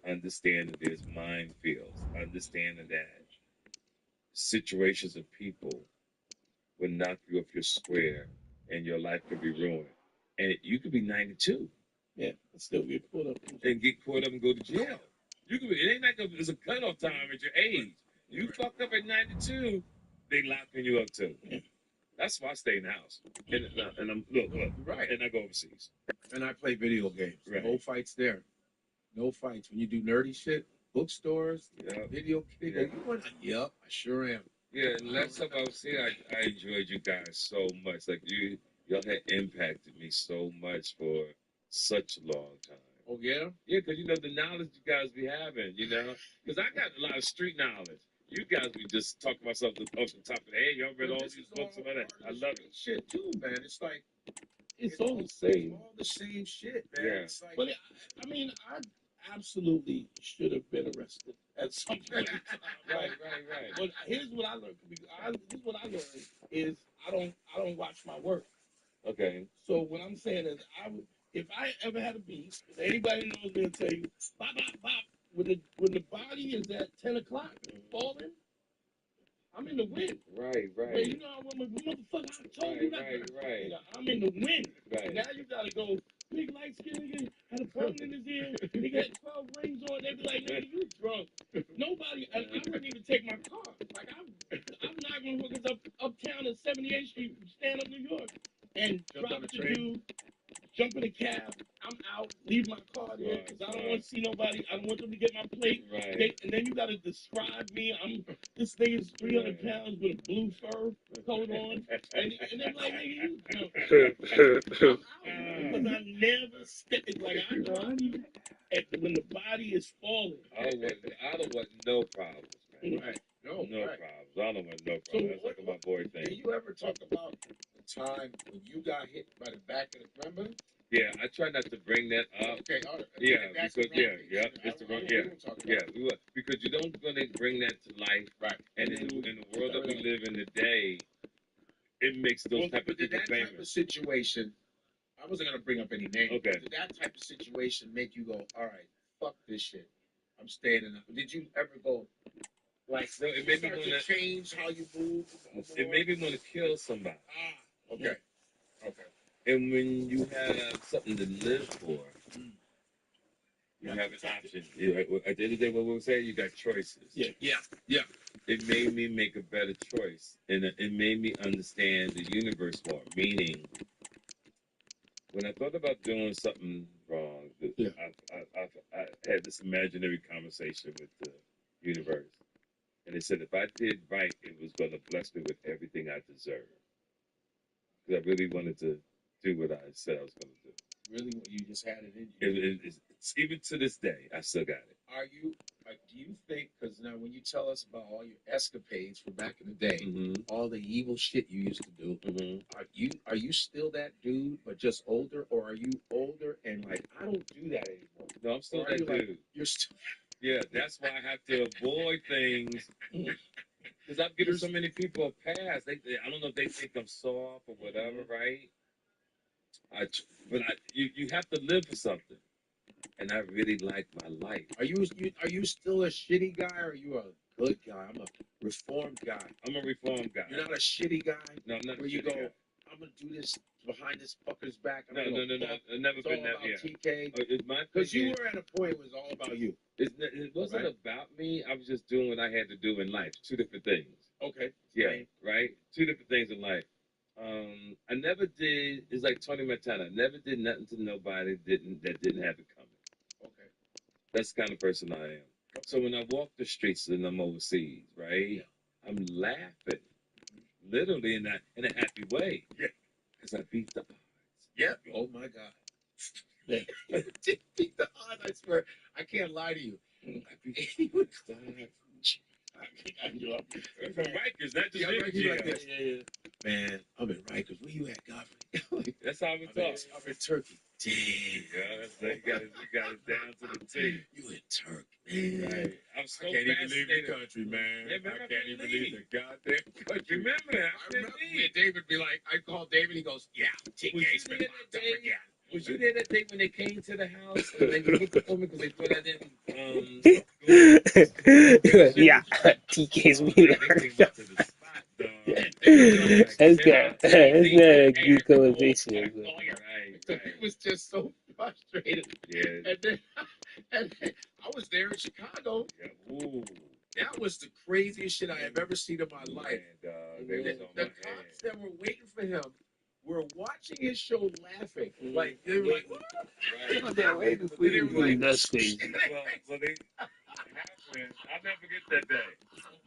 S1: understanding there's minefields, understanding that situations of people will knock you off your square, and your life could be ruined. And you could be 92.
S2: Yeah, and still get caught up.
S1: And get caught up and go to jail. You could be, it ain't like there's a cutoff time at your age. You fucked up at 92, they locking you up too. That's why I stay in the house. And I'm look,
S7: Right.
S1: and I go overseas.
S7: And I play video games.
S1: Right.
S7: No fights there. No fights. When you do nerdy shit, bookstores, video games.
S1: Yeah.
S7: You want to? Yep, I sure am.
S1: Yeah, and last time I was here, I enjoyed you guys so much. Like y'all had impacted me so much for such a long time.
S7: Oh yeah?
S1: Yeah, because the knowledge you guys be having, because I got a lot of street knowledge. You guys be just talking about something off the top of the head. Y'all read all these books and all that. I love it.
S7: Shit too, man. It's like
S2: It's all the same.
S7: all the same shit, man.
S1: Yeah.
S7: It's like,
S2: But I mean, I absolutely should have been arrested at some point in time, right?
S1: Right.
S2: But here's what I learned. Here's what I learned is I don't watch my work.
S1: Okay.
S2: So what I'm saying is, if I ever had a beef, if anybody knows me, will tell you, bop, bop, bop. When the body is at 10 o'clock falling, I'm in the wind.
S1: Right.
S2: But you know, motherfucker, I told you that.
S1: Right.
S2: I'm in the wind.
S1: Right.
S2: Now you gotta go. Big light skin nigga had a phone in his ear. He got 12 rings on. They be like, nigga, you drunk. Nobody. And I wouldn't even take my car. Like I'm not gonna hook us up uptown at 78th Street, stand up New York, and drop the dude. Jump in a cab, I'm out, leave my car there, because I don't want to see nobody. I don't want them to get my plate.
S1: Right.
S2: And then you got to describe me. This thing is 300 pounds with a blue fur coat on. And they're like, nigga, you know. I'm out. Because I never step it. Like, I know when the body is falling.
S1: I don't want no problems, man.
S7: right. No
S1: problems. I don't want no problems.
S7: So
S1: That's like my boy thing.
S7: Did you ever talk about the time when you got hit by the back of the remember?
S1: Yeah, I try not to bring that up.
S7: Okay, all right.
S1: Yeah,
S7: That's
S1: because it's the wrong.
S7: we will.
S1: Because you don't gonna bring that to life,
S7: right?
S1: And in the world that we live in today, it makes those type of people famous.
S7: Type of situation, I wasn't gonna bring up any names.
S1: Okay.
S7: Did that type of situation make you go, all right, fuck this shit, I'm staying in? Did you ever go? Like,
S1: no, it made me want to
S7: change how you move.
S1: It made me want to kill somebody.
S7: Okay.
S1: And when you have something to live for, you have an option. At the end of the day, what we were saying, you got choices.
S7: Yeah.
S1: It made me make a better choice, and it made me understand the universe more. Meaning, when I thought about doing something wrong, I had this imaginary conversation with the universe. And they said if I did right, it was going to bless me with everything I deserve. Because I really wanted to do what I said I was going to do.
S7: really what you just had it in you?
S1: It's even to this day, I still got it.
S7: Do you think, because now when you tell us about all your escapades from back in the day, all the evil shit you used to do, are you still that dude, but just older, or are you older and like, I don't do that anymore?
S1: No, I'm still
S7: Or are
S1: that
S7: you
S1: dude.
S7: like, you're still,
S1: Yeah, that's why I have to avoid things. Because I've given so many people a pass. I don't know if they think I'm soft or whatever, right? But you have to live for something. And I really like my life.
S7: are you still a shitty guy, or are you a good guy? I'm a reformed guy.
S1: I'm a reformed guy.
S7: You're not a shitty guy?
S1: No, I'm not
S7: where
S1: a
S7: you
S1: shitty
S7: go,
S1: guy.
S7: I'm going to do this behind this fucker's back.
S1: No. I've never
S7: It's
S1: been
S7: all
S1: that,
S7: about
S1: yeah.
S7: TK. Because you were at a point where it was all about you.
S1: It wasn't about me. I was just doing what I had to do in life. Two different things.
S7: Okay.
S1: Yeah,
S7: Same.
S1: right? Two different things in life. I never did, it's like Tony Montana. I never did nothing to nobody that didn't have it coming.
S7: Okay.
S1: That's the kind of person I am. So when I walk the streets and I'm overseas, right? I'm laughing, literally in a happy way. Yeah. Because I beat the odds.
S7: Yeah. Oh my God. You beat the odds, I swear. I can't lie to you. I beat the odds.
S1: You're from Rikers, not just
S7: yeah. Man, I'm in Rikers. Where you at, Godfrey?
S1: That's how we talk.
S7: I'm in Turkey. Damn.
S1: Yeah, so you got it down to the T.
S7: You in Turkey, man.
S1: Right. I'm so
S7: I can't even leave the country, man.
S1: Yeah,
S7: I can't even leave the goddamn country.
S1: Remember that?
S7: I remember when David be like, I call David, he goes, yeah, TK's been locked up again.
S1: Was you there that day when they came to the house and they were looking for me because they thought I didn't
S3: Yeah, TK's me. That's not a good conversation.
S7: He was just so frustrated.
S1: Yeah.
S7: And then I was there in Chicago.
S1: Yeah. Ooh.
S7: That was the craziest shit I have ever seen in my life. The cops that were waiting for him were watching his show laughing. Like, they were like, what?
S1: Right.
S7: They're waiting for you.
S3: That's crazy.
S1: Well, they happened. I'll never forget that day.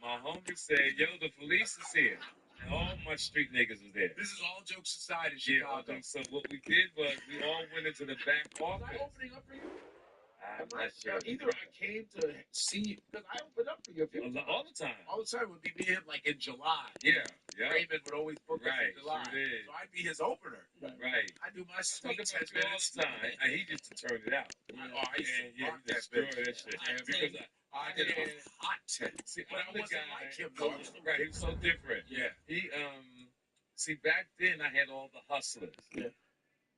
S1: My homie said, yo, the police is here. And all my street niggas was there.
S7: This is all jokes aside in
S1: Yeah,
S7: Chicago.
S1: so what we did was we all went into the back office.
S7: Was I opening up for you?
S1: I'm not sure.
S7: Either I came to see you, because I opened up for you
S1: all the time.
S7: All the time would be me and him, like in July.
S1: Yeah.
S7: Raymond would always book us in July.
S1: Sure did.
S7: So I'd be his opener.
S1: Right.
S7: I do my sweet 10
S1: all
S7: minutes.
S1: the time. And he used to turn it out.
S7: I used to rock that
S1: destroy
S7: bitch.
S1: that shit.
S7: Because I did a hot 10.
S1: See,
S7: But I
S1: I'm the
S7: wasn't
S1: guy.
S7: like him.
S1: Right, he was so different.
S7: Yeah.
S1: He, see, back then I had all the hustlers.
S7: Yeah.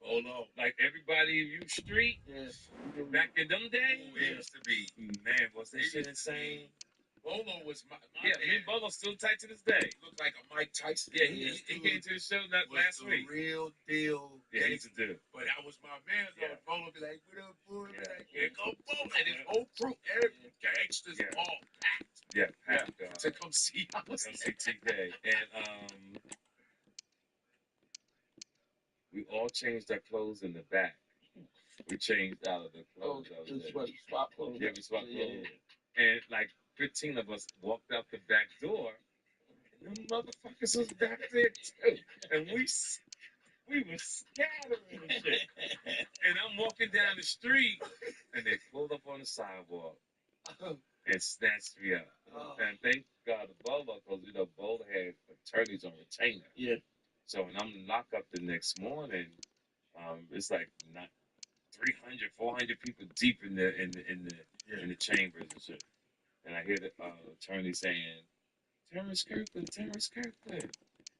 S7: Oh, no.
S1: Like everybody in U Street, back in them days,
S7: It used to be.
S1: Man, was that shit insane?
S7: Bolo was my
S1: me and Bolo still tight to this day.
S7: He looked like a Mike Tyson.
S1: Yeah, he came to the show last week.
S7: Real deal.
S1: Yeah, he's a dude.
S7: But that was my man. So Bolo be like, what up, boy?
S1: Yeah.
S7: Like, here go Bolo. And his whole crew, every gangsters all packed.
S1: Yeah, packed.
S7: To come see us.
S1: Come see TK. And we all changed our clothes in the back. We changed out of the clothes.
S7: Swap clothes.
S1: Yeah, we swapped clothes. And like 15 of us walked out the back door, and them motherfuckers was back there too. And we were scattering and shit. And I'm walking down the street, and they pulled up on the sidewalk and snatched me up. And thank God the Bolo, because Bolo had attorneys on retainer.
S7: Yeah.
S1: So when I'm locked up the next morning, it's like not 300, 400 people deep in the chambers and shit. And I hear the attorney saying, Terrence Kirkland.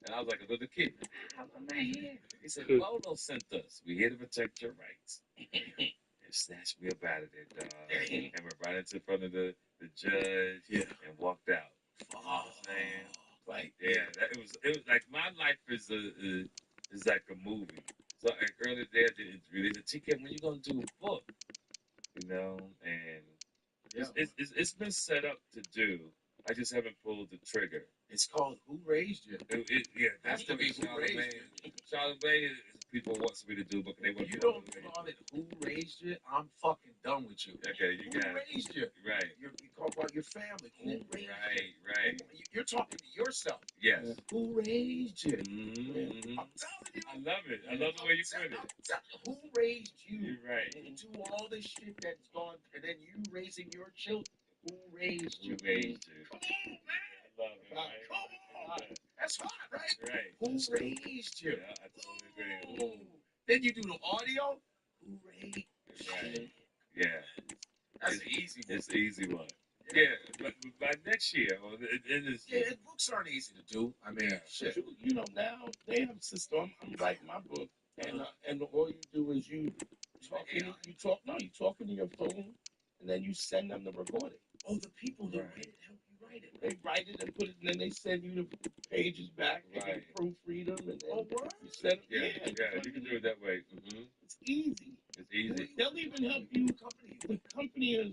S1: And I was like a little kid. How am I here? He said, Bolo sent us. We're here to protect your rights. And snatched me up out of there, dog. And went right into front of the judge and walked out. You know what I'm saying? Like, it was like my life is like a movie. So like, earlier there, it's really the TK, when you gonna do a book? And it's been set up to do. I just haven't pulled the trigger.
S7: It's called Who Raised You?
S1: That's to be Who Raised You. Charlotte Bay is a people wants me to do, but they want
S7: You don't call it Who Raised You? I'm fucking done with you.
S1: Okay, you
S7: Who
S1: got it.
S7: raised you?
S1: Right.
S7: You talk about your family. Who raised you?
S1: Right.
S7: You're talking to yourself.
S1: Yes.
S7: Who raised you?
S1: Mm-hmm.
S7: I'm telling you.
S1: I love it. I love the way you put it.
S7: Who raised you?
S1: You're right.
S7: To do all this shit that's gone, and then you raising your children. Who raised you?
S1: Who raised you?
S7: Come on, man.
S1: I love it. Right?
S7: Come on. That's hot, right?
S1: Right.
S7: Who raised you?
S1: Yeah, I totally agree.
S7: Ooh. Then you do the audio. Who raised you?
S1: Right. Yeah.
S7: That's an easy one.
S1: It's an easy one. Yeah, but by next year, it is.
S7: Yeah, books aren't easy to do. I mean, shit.
S2: You know, now they have a system. I'm writing my book, and all you do is you talking to your phone, and then you send them the recording.
S7: Oh, the people that write it help you write it.
S2: They write it and put it, and then they send you the pages back. They
S1: Right.
S2: can proofread them, and then
S7: word?
S2: you send them.
S1: Yeah, you can do it that way. Mm-hmm.
S2: It's easy.
S1: It's easy.
S2: They'll even help you. The company is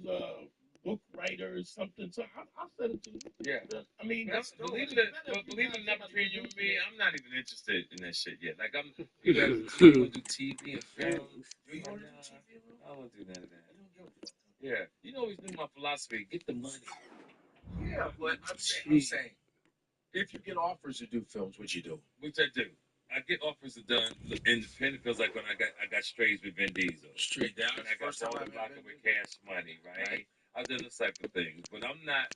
S2: book writers, something. So I'll send it to you.
S1: Yeah.
S2: I mean,
S1: Believe it not between you and me, I'm not even interested in that shit yet. Like you guys want to do TV and film.
S7: Do you want to do TV?
S1: I don't want to do none of that.
S7: You don't give a fuck.
S1: Yeah, you always knew my philosophy: get the money.
S7: Yeah, but I'm saying, if you get offers to do films, what you do?
S1: Which I do. I get offers to done independent films, like when I got Strays with Vin Diesel.
S7: Straight down.
S1: And I got all the blocking with Cash Money, right? I've done those type of things, but I'm not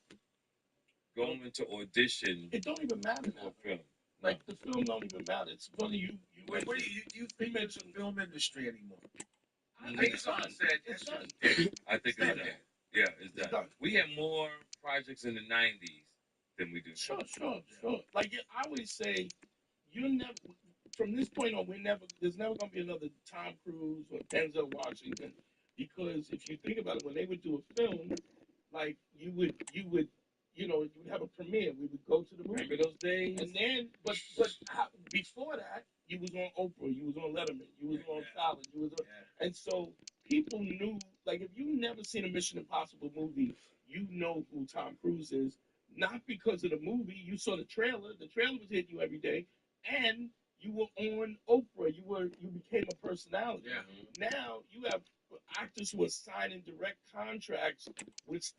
S1: going to audition.
S2: It don't even matter
S1: for a film.
S2: Like the film don't even matter. It's funny you
S7: Wait, what do you think it's the film industry anymore?
S2: I think it's done. It's done.
S1: I think it's done. Yeah, it's done. We had more projects in the '90s than we do now.
S2: Sure. Like I always say, you never. From this point on, there's never gonna be another Tom Cruise or Denzel Washington, because if you think about it, when they would do a film, like you would have a premiere. We would go to the movie.
S1: Remember those days?
S2: And then, but before that, you was on Oprah, you was on Letterman, you was on Fallon, and so people knew. Like if you never seen a Mission Impossible movie, you know who Tom Cruise is, not because of the movie. You saw the trailer. The trailer was hitting you every day, and you were on Oprah. You became a personality.
S7: Yeah.
S2: Now you have actors who are signing direct contracts with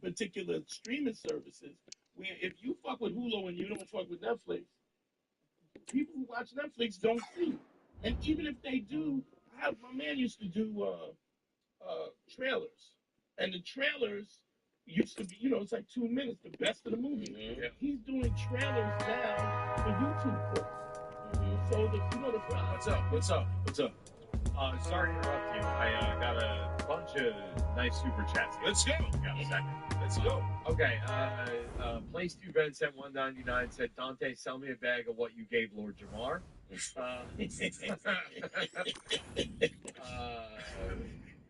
S2: particular streaming services. Where if you fuck with Hulu and you don't fuck with Netflix, people who watch Netflix don't see. And even if they do, my man used to do trailers, and the trailers used to be, it's like 2 minutes, the best of the movie.
S1: Mm-hmm.
S2: He's doing trailers now for YouTube clips. So
S7: What's up?
S5: Sorry to interrupt you. I got a bunch of nice super chats here.
S7: Let's go.
S5: Got a second.
S7: Let's go.
S5: Okay. Place 2 Ben said 199 said Dante, sell me a bag of what you gave Lord Jamar.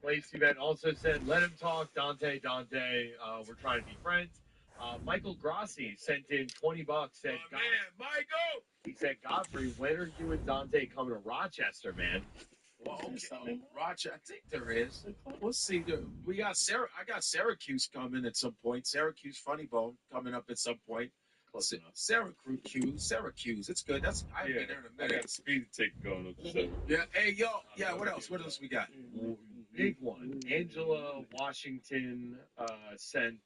S5: Place 2 Ben also said let him talk. Dante. We're trying to be friends. Michael Grassi sent in $20. Said,
S7: man, Michael.
S5: He said, Godfrey, when are you and Dante coming to Rochester, man?
S7: Well, okay. Rochester, I think there is. We'll see. I got Syracuse coming at some point. Syracuse Funny Bone coming up at some point.
S5: Close enough.
S7: Syracuse. It's good. I haven't been there in a
S1: I
S7: minute.
S1: got a speeding ticket going up. So.
S7: Yeah. Hey, yo. Yeah. What else? What else we got?
S5: Big one. Angela Washington sent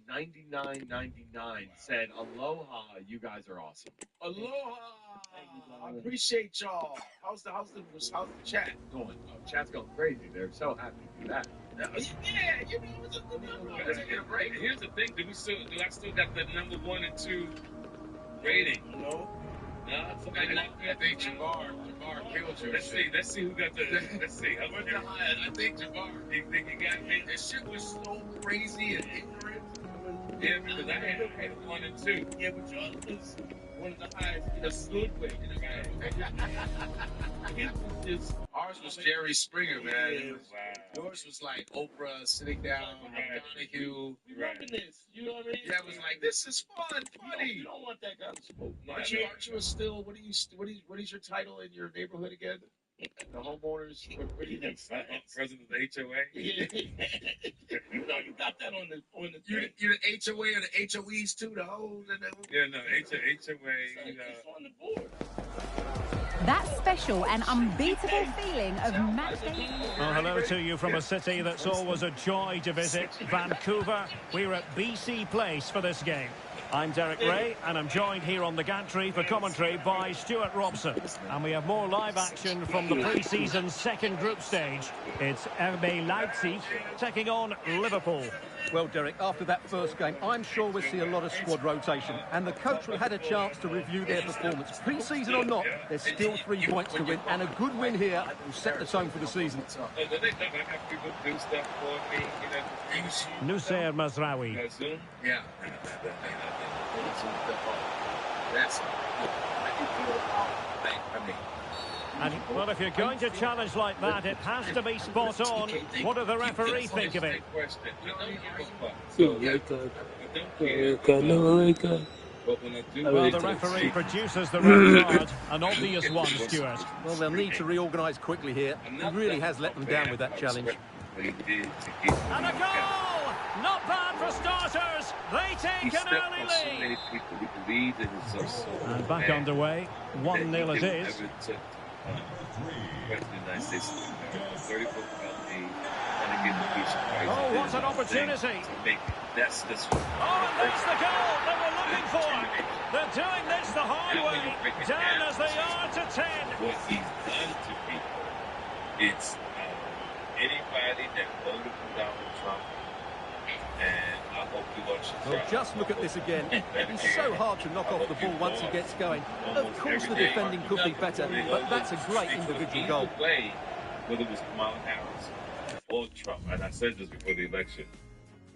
S5: $99.99. Said, aloha, you guys are awesome.
S7: Aloha. I appreciate y'all. How's the chat going?
S5: Oh, chat's going crazy. They're so happy to do that.
S7: Yeah, you know, it was a good number. Taking a break.
S1: Here's the thing: do I still got the number 1 and 2 rating?
S2: No.
S1: I
S7: think Jabbar killed you.
S1: Let's see who got the. Let's see.
S7: I think Jabbar.
S1: You think he got me?
S7: That shit was so crazy and ignorant.
S1: Yeah, because I had 1 and 2.
S2: Yeah, but yours was one of the highest in a good way.
S7: Ours was Jerry Springer, man.
S1: Wow.
S7: Yours was like Oprah sitting down, Donahue.
S2: Remember this? You know what I mean?
S7: Yeah, it was like, this is fun, funny.
S2: You don't want that kind of smoke.
S7: Aren't you still? What is your title in your neighborhood again? The homeowners.
S1: President of the HOA.
S2: You know you got that on the.
S7: You're the HOA or the HOEs too, the hoes and the.
S1: Yeah, no, HOA.
S2: It's on the board.
S4: That special and unbeatable feeling of match day.
S5: Well, hello to you from a city that's always a joy to visit, Vancouver. We're at BC Place for this game. I'm Derek Ray, and I'm joined here on the gantry for commentary by Stuart Robson. And we have more live action from the pre-season second group stage. It's RB Leipzig taking on Liverpool.
S6: Well, Derek, after that first game, I'm sure we'll see a lot of squad rotation. And the coach will have had a chance to review their performance. Pre-season or not, there's still 3 points to win. And a good win here will set the tone for the season.
S5: Nusayr Mazraoui.
S7: Yeah. That's
S5: And, well, if you're going to challenge like that, it has to be spot on. What do the referee think of it? Well, the referee produces the red card, an obvious one, Stuart.
S6: Well, they'll need to reorganise quickly here. He really has let them down with that challenge.
S5: And a goal! Not bad for starters. They take an early lead. And back underway. 1-0 it is. Oh, what an opportunity. Oh, and that's the goal that we're looking for. They're doing this the hard way. Down as they are to 10.
S1: What he's done to people, it's anybody that voted for Donald Trump, and I hope you watch the
S6: Well, just look at this again. It's so hard to knock off the ball once he gets going. Of course the defending could be better, but that's a great individual goal.
S1: Whether it was Kamala Harris or Trump, and I said this before the election,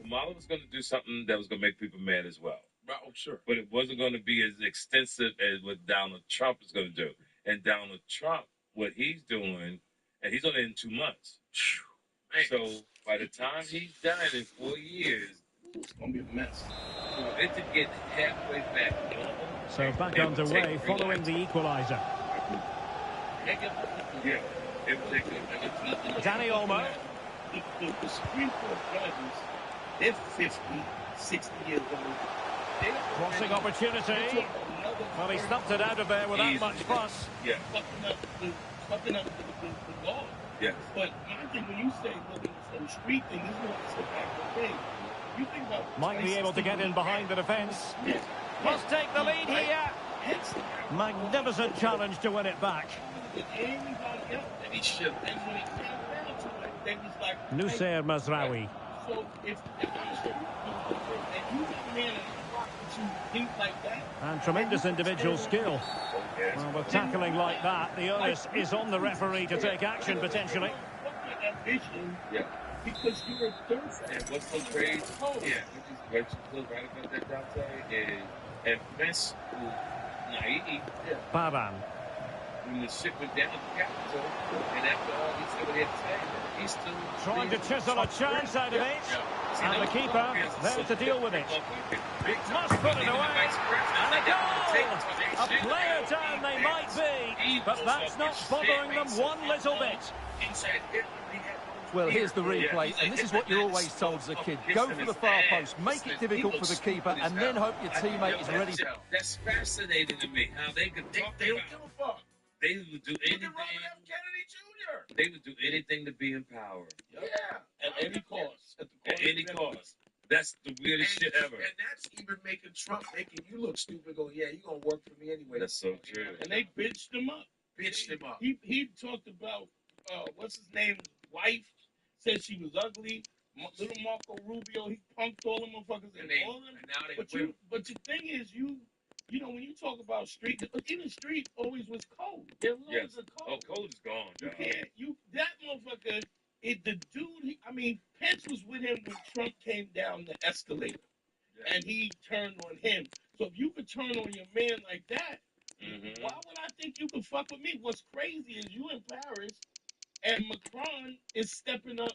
S1: Kamala was going to do something that was going to make people mad as well.
S7: Oh, sure.
S1: But it wasn't going to be as extensive as what Donald Trump is going to do. And Donald Trump, what he's doing, and he's only in 2 months. So by the time he's done in 4 years, it's going to be a mess. So it to get halfway back.
S5: So back underway following the equaliser.
S1: Yeah.
S5: Danny Olmo.
S2: The Supreme Court judges, they're 50, 60 years old.
S5: Crossing opportunity. Well, he stumped it out of there without much fuss.
S1: Yeah.
S2: Fucking up the law.
S1: Yes.
S2: But my thing, when you say looking at some street thing, this is what it's back in the day. You think about
S5: Might be able to get in behind the defence.
S2: Yes.
S5: Must take the lead here.
S2: Hence,
S5: Magnificent challenge to win it back.
S2: everybody else, and he should. And when it came down to it, they was like,
S5: Nusayr Mazraoui.
S2: So if I'm sure and you got a man in the block that you think like that.
S5: And tremendous individual skill. Well, with tackling like that, the onus is on the referee to take action potentially.
S1: Yeah.
S2: Because you're a third.
S1: And what's so crazy? Yeah, which is right about that, Dante, is and Vince, naive,
S5: Pavan.
S1: when the shit went down to the Capitol, and after all he said what he had to say, he's still
S5: Trying to chisel a chance out of it. And the keeper there to deal with it. Must put it away. And a goal! A player down they might be, but that's not bothering them one little bit.
S6: Well, here's the replay, and this is what you're always told as a kid. Go for the far post, make it difficult for the keeper, and then hope your teammate is ready.
S1: That's fascinating to me, how they could talk
S7: They don't
S1: about
S7: give a fuck.
S1: They would do
S7: Look
S1: anything.
S7: at Robert F. Kennedy Jr.
S1: They would do anything to be in power.
S7: Yeah.
S2: At any cost.
S1: At any cost. That's the weirdest shit ever.
S7: And that's even making Trump making you look stupid. Go, yeah, you gonna work for me anyway.
S1: That's so true.
S2: And they bitched him up.
S7: Bitched him up.
S2: He talked about what's his name, wife said she was ugly. Little Marco Rubio, he punked all them motherfuckers and all of them.
S7: And now they
S2: But the thing is, you know, when you talk about street, even street always was cold. There was always a cold.
S1: Oh, cold is gone,
S2: You
S1: dog.
S2: can't. That motherfucker. The dude. Pence was with him when Trump came down the escalator, and he turned on him. So if you could turn on your man like that, why would I think you could fuck with me? What's crazy is you in Paris, and Macron is stepping up.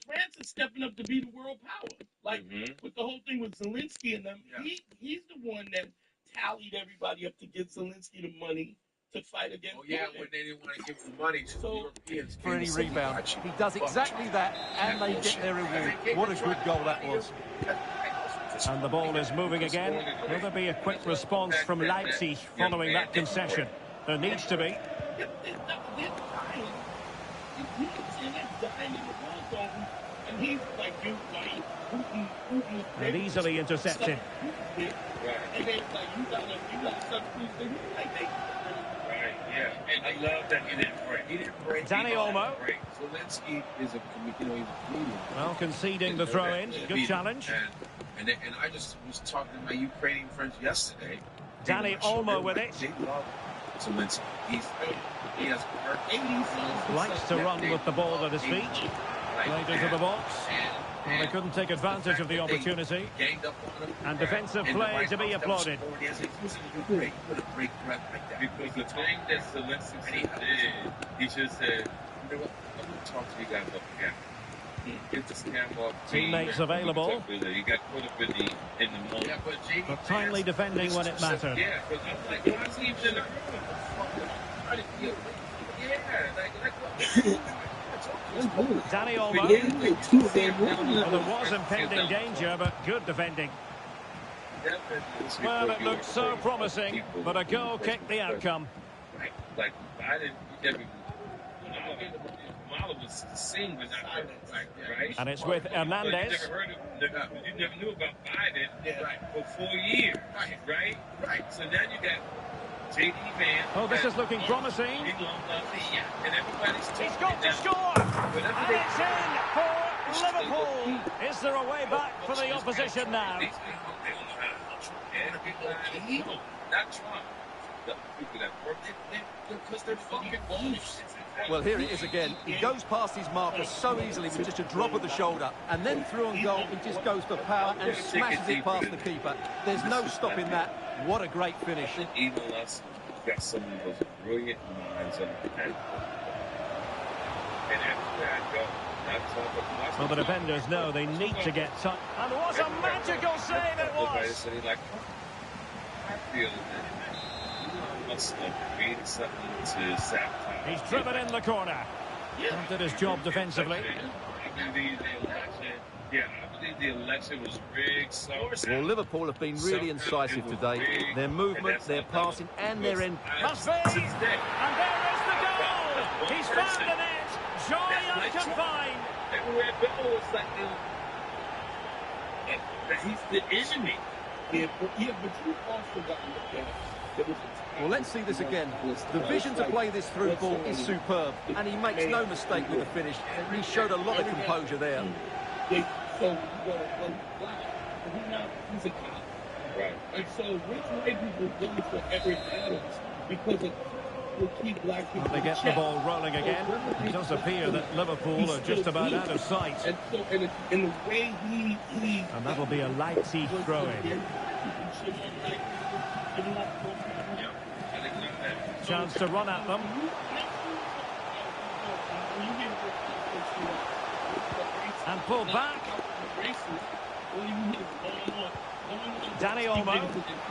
S2: France is stepping up to be the world power. Like with the whole thing with Zelensky and them, he's the one that tallied everybody up to get Zelensky the money to fight against.
S7: Oh yeah, when they didn't want to give him money to the Europeans
S6: For any rebound. He does exactly that, and they get their reward. What a good goal that was.
S5: And the ball is moving again. Will there be a quick response from Leipzig following that concession? There needs to be.
S2: They're dying. They're dying in the ball zone, and he's like, you like,
S5: And easily intercepted.
S2: Right. And then like you got substitutes like they.
S1: Right, yeah. And I love that he didn't break.
S7: He didn't break.
S5: Danny Olmo.
S7: Zelensky is a comedian.
S5: Well, conceding the throw-in. Good challenge.
S7: And I just was talking to my Ukrainian friends yesterday.
S5: Danny Olmo with it.
S7: They love Zelensky. He has heart.
S5: Likes to run with the ball at his feet. Played into the box. Well, they couldn't take advantage of the opportunity. And defensive play to be applauded.
S1: Because the thing that Zelensky did, he just said, you know what, I'm going to talk to you guys up again. Get this camera off.
S5: Teammates available.
S1: He got caught up in the moment.
S5: But timely defending when it mattered.
S1: Yeah, because I'm like, why is he even in the room?
S5: Danny Olmo. Well, there was impending danger, but good defending. Well, it looked so promising, but a goal kicked the outcome.
S1: Like, I didn't never. Kamala was seen, but not heard, right?
S5: And it's with Hernandez.
S1: You never knew about Biden for 4 years, right? So now you got JD Van.
S5: Oh, this is looking promising.
S1: And everybody's
S5: He's got to score! And it's in for Liverpool. Is there a way back for the opposition now?
S1: Not Trump. The people that work because they're fucking bullshit.
S6: Well, here it is again. He goes past his marker so easily with just a drop of the shoulder. And then through on goal, he just goes for power and smashes it past the keeper. There's no stopping that. What a great finish.
S1: Even us got some of those brilliant minds on the pen. And after that, go.
S5: Well, the defenders know they need to get touch. And what a magical save it was!
S1: I feel that he must have created something to sabotage.
S5: He's driven in the corner. And did his job defensively.
S1: I believe the election was rigged. So
S6: well, Liverpool have been really incisive today. Their movement, their passing, and their end.
S5: Must be! And there is the goal! He's found the net! Joy unconfined!
S1: Everywhere Bill was like, he's the enemy.
S2: Yeah, but you also got to look at it.
S6: Well, let's see this again. The vision to play this through ball is superb, and he makes no mistake with the finish. He showed a lot of composure there.
S2: So you go he's a cop.
S1: Right.
S2: And so which way people go for every Adams because of black people.
S5: Well, they get the ball rolling again. It does appear that Liverpool are just about out of sight.
S2: And so in the way he
S5: and that'll be a Leipzig throw-in. Chance to run at them. And pull back. Danny Olmo.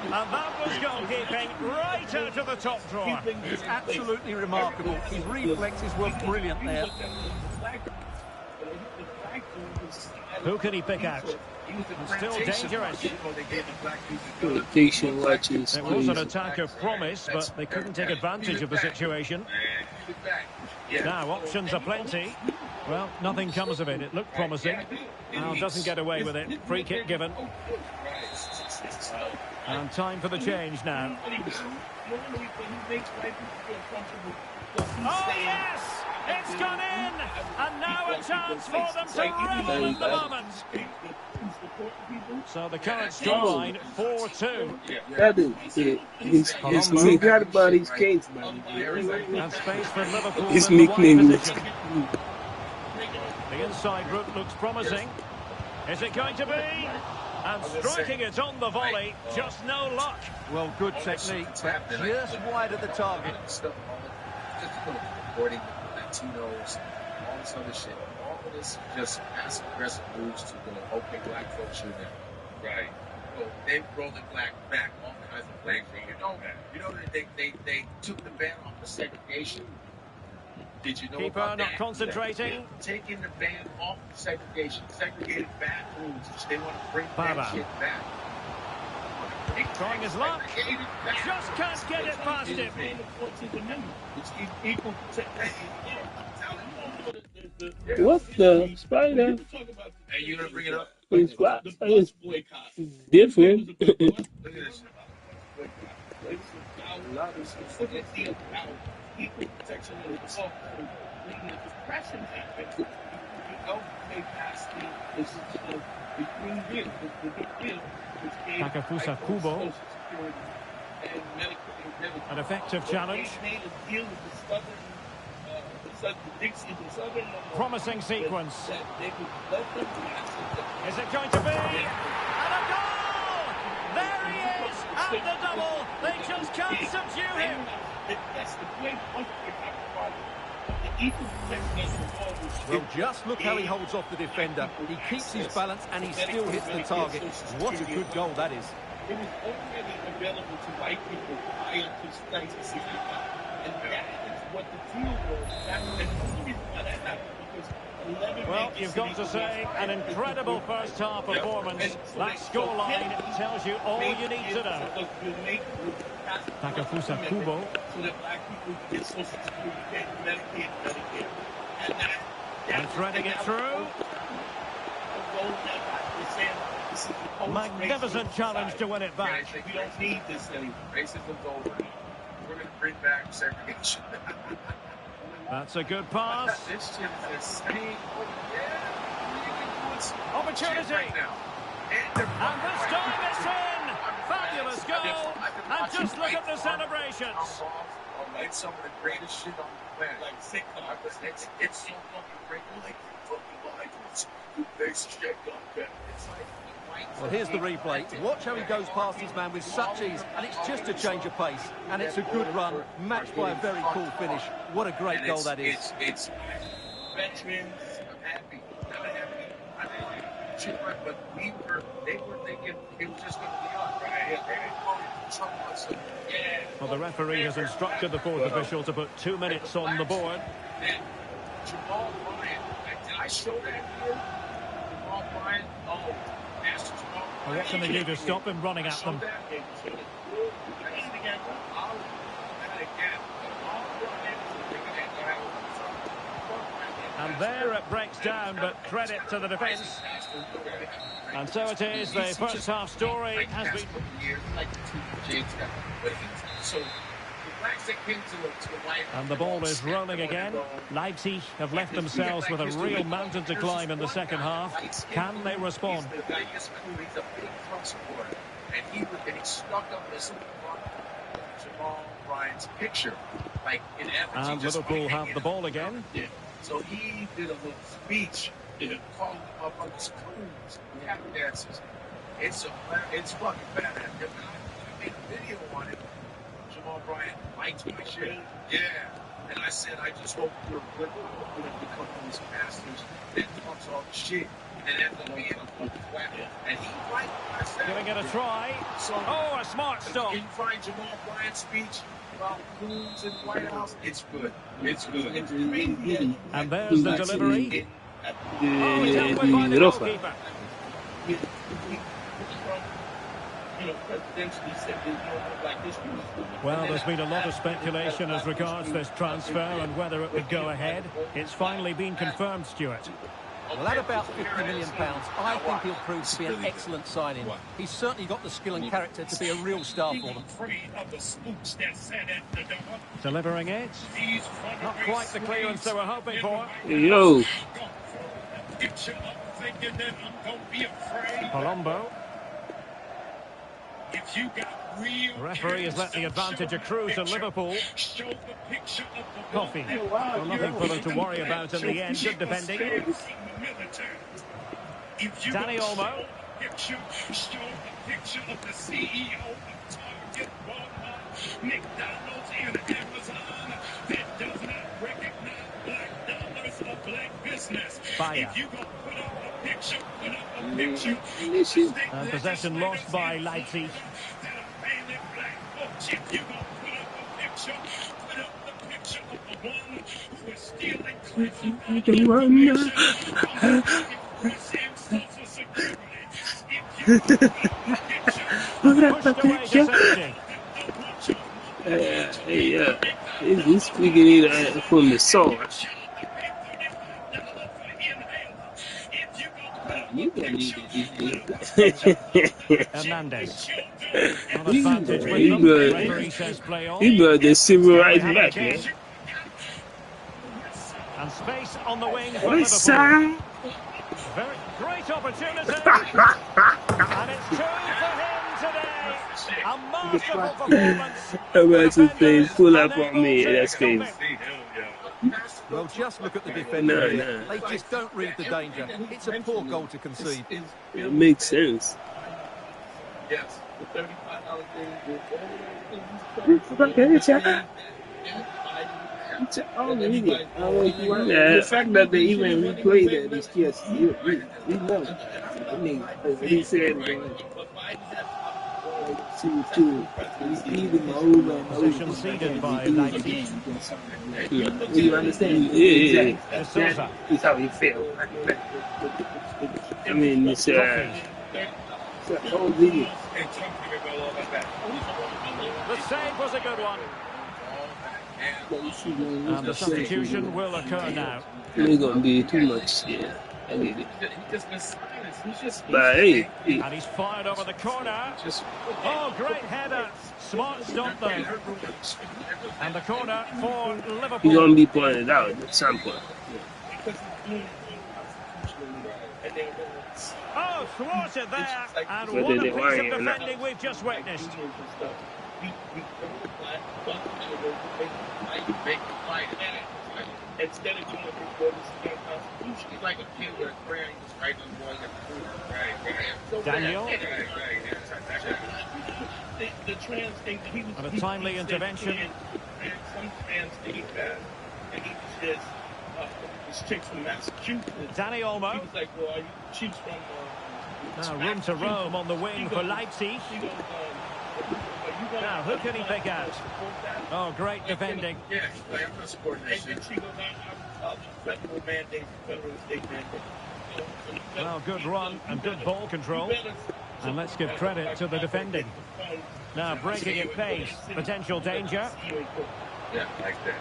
S5: And that was goalkeeping right out of the top drawer.
S6: It's absolutely remarkable. His reflexes were brilliant there.
S5: Who can he pick out? And still dangerous. It was an attack of promise, but they couldn't take advantage of the situation. Now, options are plenty. Well, nothing comes of it. It looked promising. Now doesn't get away with it. Free kick given. And time for the change now. Oh, yes! It's gone in! And now a chance for them to revel in the moment. So the current scoreline, 4-2.
S3: That is he got about his case, man.
S5: And space for Liverpool.
S3: His
S5: in the
S3: nickname
S5: wide
S3: is.
S5: position. The inside route looks promising. Is it going to be? And striking it on the volley, just no luck.
S6: Well, good technique, but just wide of the target.
S7: Just recording Latinos, all this other shit. All of this is just passive aggressive moves to go, okay, black folks are there.
S1: Right.
S7: So they rolled the black back, all kinds of things. You know that they took the ban off the segregation. Did you know
S5: Keeper
S7: about
S5: not
S7: that?
S5: concentrating.
S7: Taking the ban off the segregation, segregated bathrooms, which they want to bring
S5: Baba.
S7: that shit back.
S5: Trying his luck. Just can't get it past him.
S3: What the spider?
S7: Hey, you gonna bring it up?
S3: It's different.
S7: Look at this.
S2: Equal protection of the talk. When the depression happens, you help make fasting the green bill, the big bill, which gave
S5: Takafusa Kubo.
S2: Social Security and medical indemnity.
S5: An effective challenge.
S2: They made a deal with the Southern
S5: Promising sequence.
S2: that they could let them pass
S5: Is it going to be? And a goal! There he is at the double. They just can't subdue him.
S2: That's the great point we're talking about. The equal protection of the ball was
S6: Well, just look how he holds off the defender. He keeps his balance and he still hits the target. What a good goal that is.
S2: It was already available to white people prior to 1965. And that is what the deal was. That's the only reason why that happened.
S5: Well, you've got to say, an incredible first half performance. That scoreline tells you all you need to know. Takafusa Kubo.
S2: So that black people get Social Security, get Medicaid.
S5: And threading it through. Magnificent challenge to win it back.
S2: We don't need this anymore.
S7: Racism's over. We're going to bring back segregation.
S5: That's a good pass.
S7: This shit is insane.
S5: Opportunity.
S7: Right now.
S5: And this time it's in. Fabulous goal. And just look at the celebrations.
S7: It's some of the greatest shit on the planet. Like sitcom. It's so fucking great. Like fucking lives. They shit like that. It's like.
S6: Well, here's the replay. Watch how he goes past his man with such ease, and it's just a change of pace. And it's a good run, matched by a very cool finish. What a great goal that is.
S7: It's veterans. I'm happy. I'm happy. I didn't shit right, but they were thinking it was just going to be on, right? They didn't call it Trump or something. Yeah.
S5: Well, the referee has instructed the fourth official to put 2 minutes on the board.
S7: Then Jamal Bryant. Did I show that here? Jamal Bryant. Oh.
S5: Well, what can they do to stop him running at them? And there it breaks down, but credit to the defence. And so it is, the first half story has been... And the ball is rolling again. Leipzig have left themselves with a real mountain to climb in the second half. Can they respond?
S7: He's a big front supporter. And he stuck up this Jamal Bryant's picture. Like in Evans,
S5: and Liverpool have the ball again.
S7: Yeah. So he did a little speech, calling them up on the schools, tap dances. It's fucking badass. I made a video on it. Jamal Bryant liked my shit. Yeah. And I said, I just hope you're going to become these masters that talks all the shit. And end up being a fucking weapon. And he liked what I said.
S5: Giving it a try.
S7: So,
S5: a smart stop.
S7: Can you find Jamal Bryant's speech about Coons in the White House? It's good. It's good. It's crazy.
S5: And there's the delivery. He's dealt with by the goalkeeper. Well, there's been a lot of speculation as regards this transfer and whether it would go ahead. It's finally been confirmed, Stuart.
S6: Well, at about £50 million, I think he'll prove to be an excellent signing. He's certainly got the skill and character to be a real star for them.
S5: Delivering it. Not quite the clearance they were hoping for.
S3: Yo.
S5: Palombo. The referee has let the advantage accrue to Liverpool. Coffee. Well, nothing for them to worry about in the end. Good defending. Danny Olmo. Bayer. And possession lost by Leipzig.
S3: Look at that
S5: Pushed away to
S3: protection.
S5: safety.
S3: He's speaking it from the source. You don't need it.
S5: Hernandez. On advantage with
S3: He
S5: them. Referee says play on.
S3: brought the civil
S5: Can we
S3: rights
S5: have it
S3: back, man.
S5: again? And space on the wing for
S3: What
S5: Liverpool.
S3: side?
S5: Very great opportunity. And it's 2 for him today. A masterful performance.
S3: How about you say
S5: Defenders
S3: pull up
S5: unable
S3: on me?
S5: to
S3: That's
S5: stop
S3: crazy.
S5: it.
S1: See him, yo.
S6: Well, just look at the defending
S3: No,
S6: here.
S3: no.
S6: They just don't read the danger. It's a poor goal to concede.
S3: It makes sense.
S1: Yes.
S3: The fact that they even replayed that is just, we know. He said, he's even over and
S5: Possession
S3: over.
S5: ceded by Leipzig.
S3: You understand? Yeah.
S5: De Souza.
S3: That is how he felt. I mean, it's a whole video.
S5: The save was a good one. And the substitution will occur now.
S3: It ain't gonna be too much, yeah. I get it. But hey,
S5: And he's fired over the corner. Oh, great header. Smart stop though. And the corner for
S3: he's
S5: Liverpool.
S3: gonna be pointed out at some point.
S5: Oh, thwarted there. And
S3: But
S5: what a
S3: they
S5: piece of
S3: weren't enough.
S5: defending we've just witnessed.
S2: Instead of doing what is constitution, he's like a kid with a crayon, he's just writing on the
S5: Daniel.
S2: The trans thing, he was
S5: And a timely intervention.
S2: And some fans think that, and he was just this chick from Massachusetts.
S5: Danny
S2: He
S5: Olmo.
S2: was like, well, she's from.
S5: Now room to roam on the wing for Leipzig.
S2: She goes,
S5: Now, who can he pick out? Oh, great defending.
S2: Yeah, like, I'm not supporting that shit. And she goes, I'll federal mandate, federal state mandate.
S5: Well, good run and good ball control. And let's give credit to the defending. Now breaking at pace. Potential danger.
S1: Yeah, like that.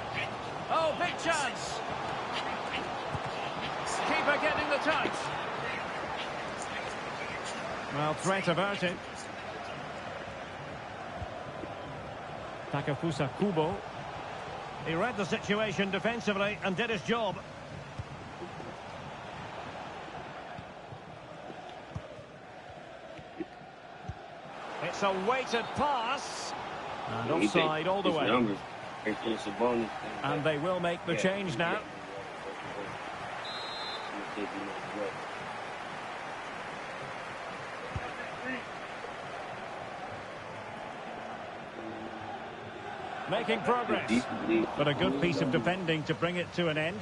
S5: Oh, big chance. Keeper getting the touch. Well, threat averted. Takafusa Kubo. He read the situation defensively and did his job. It's a weighted pass. And offside all the way. And they will make the change now. Making progress, but a good piece of defending to bring it to an end.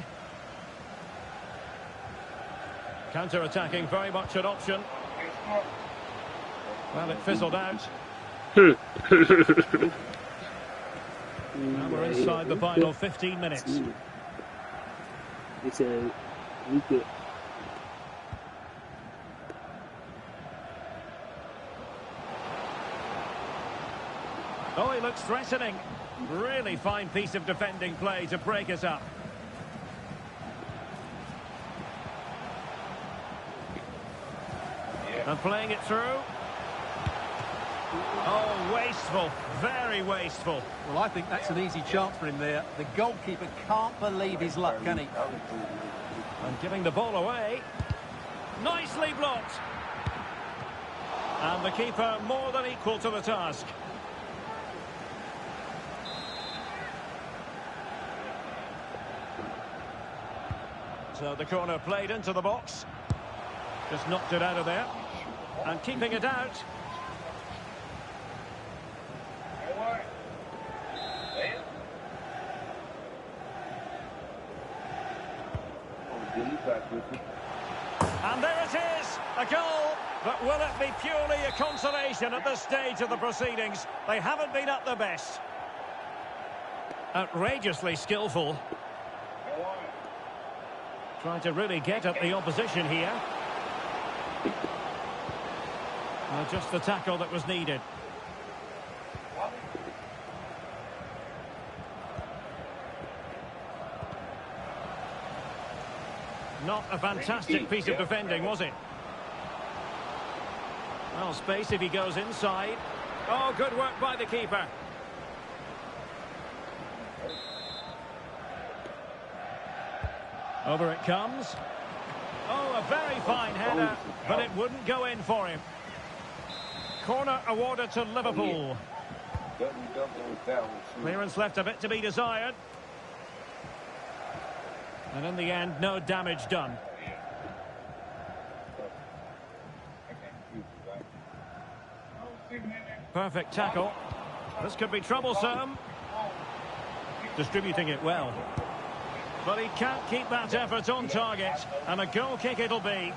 S5: Counter-attacking very much an option. Well, it fizzled out. Now we're inside the final 15 minutes.
S3: It's a week.
S5: Oh, he looks threatening. Really fine piece of defending play to break us up. And playing it through. Oh, wasteful. Very wasteful.
S6: Well, I think that's an easy chance for him there. The goalkeeper can't believe his luck, can he?
S5: And giving the ball away. Nicely blocked. And the keeper more than equal to the task. So the corner played into the box. Just knocked it out of there. And keeping it out. And there it is, a goal. But will it be purely a consolation at this stage of the proceedings? They haven't been at their best. Outrageously skillful. Trying to really get at the opposition here. Just the tackle that was needed. Not a fantastic piece of defending, was it? Well, space if he goes inside. Oh, good work by the keeper. Over it comes. Oh, a very fine header, but it wouldn't go in for him. Corner awarded to Liverpool. Clearance left a bit to be desired. And in the end, no damage done. Perfect tackle. This could be troublesome. Distributing it well. But he can't keep that effort on target. And a goal kick it'll be.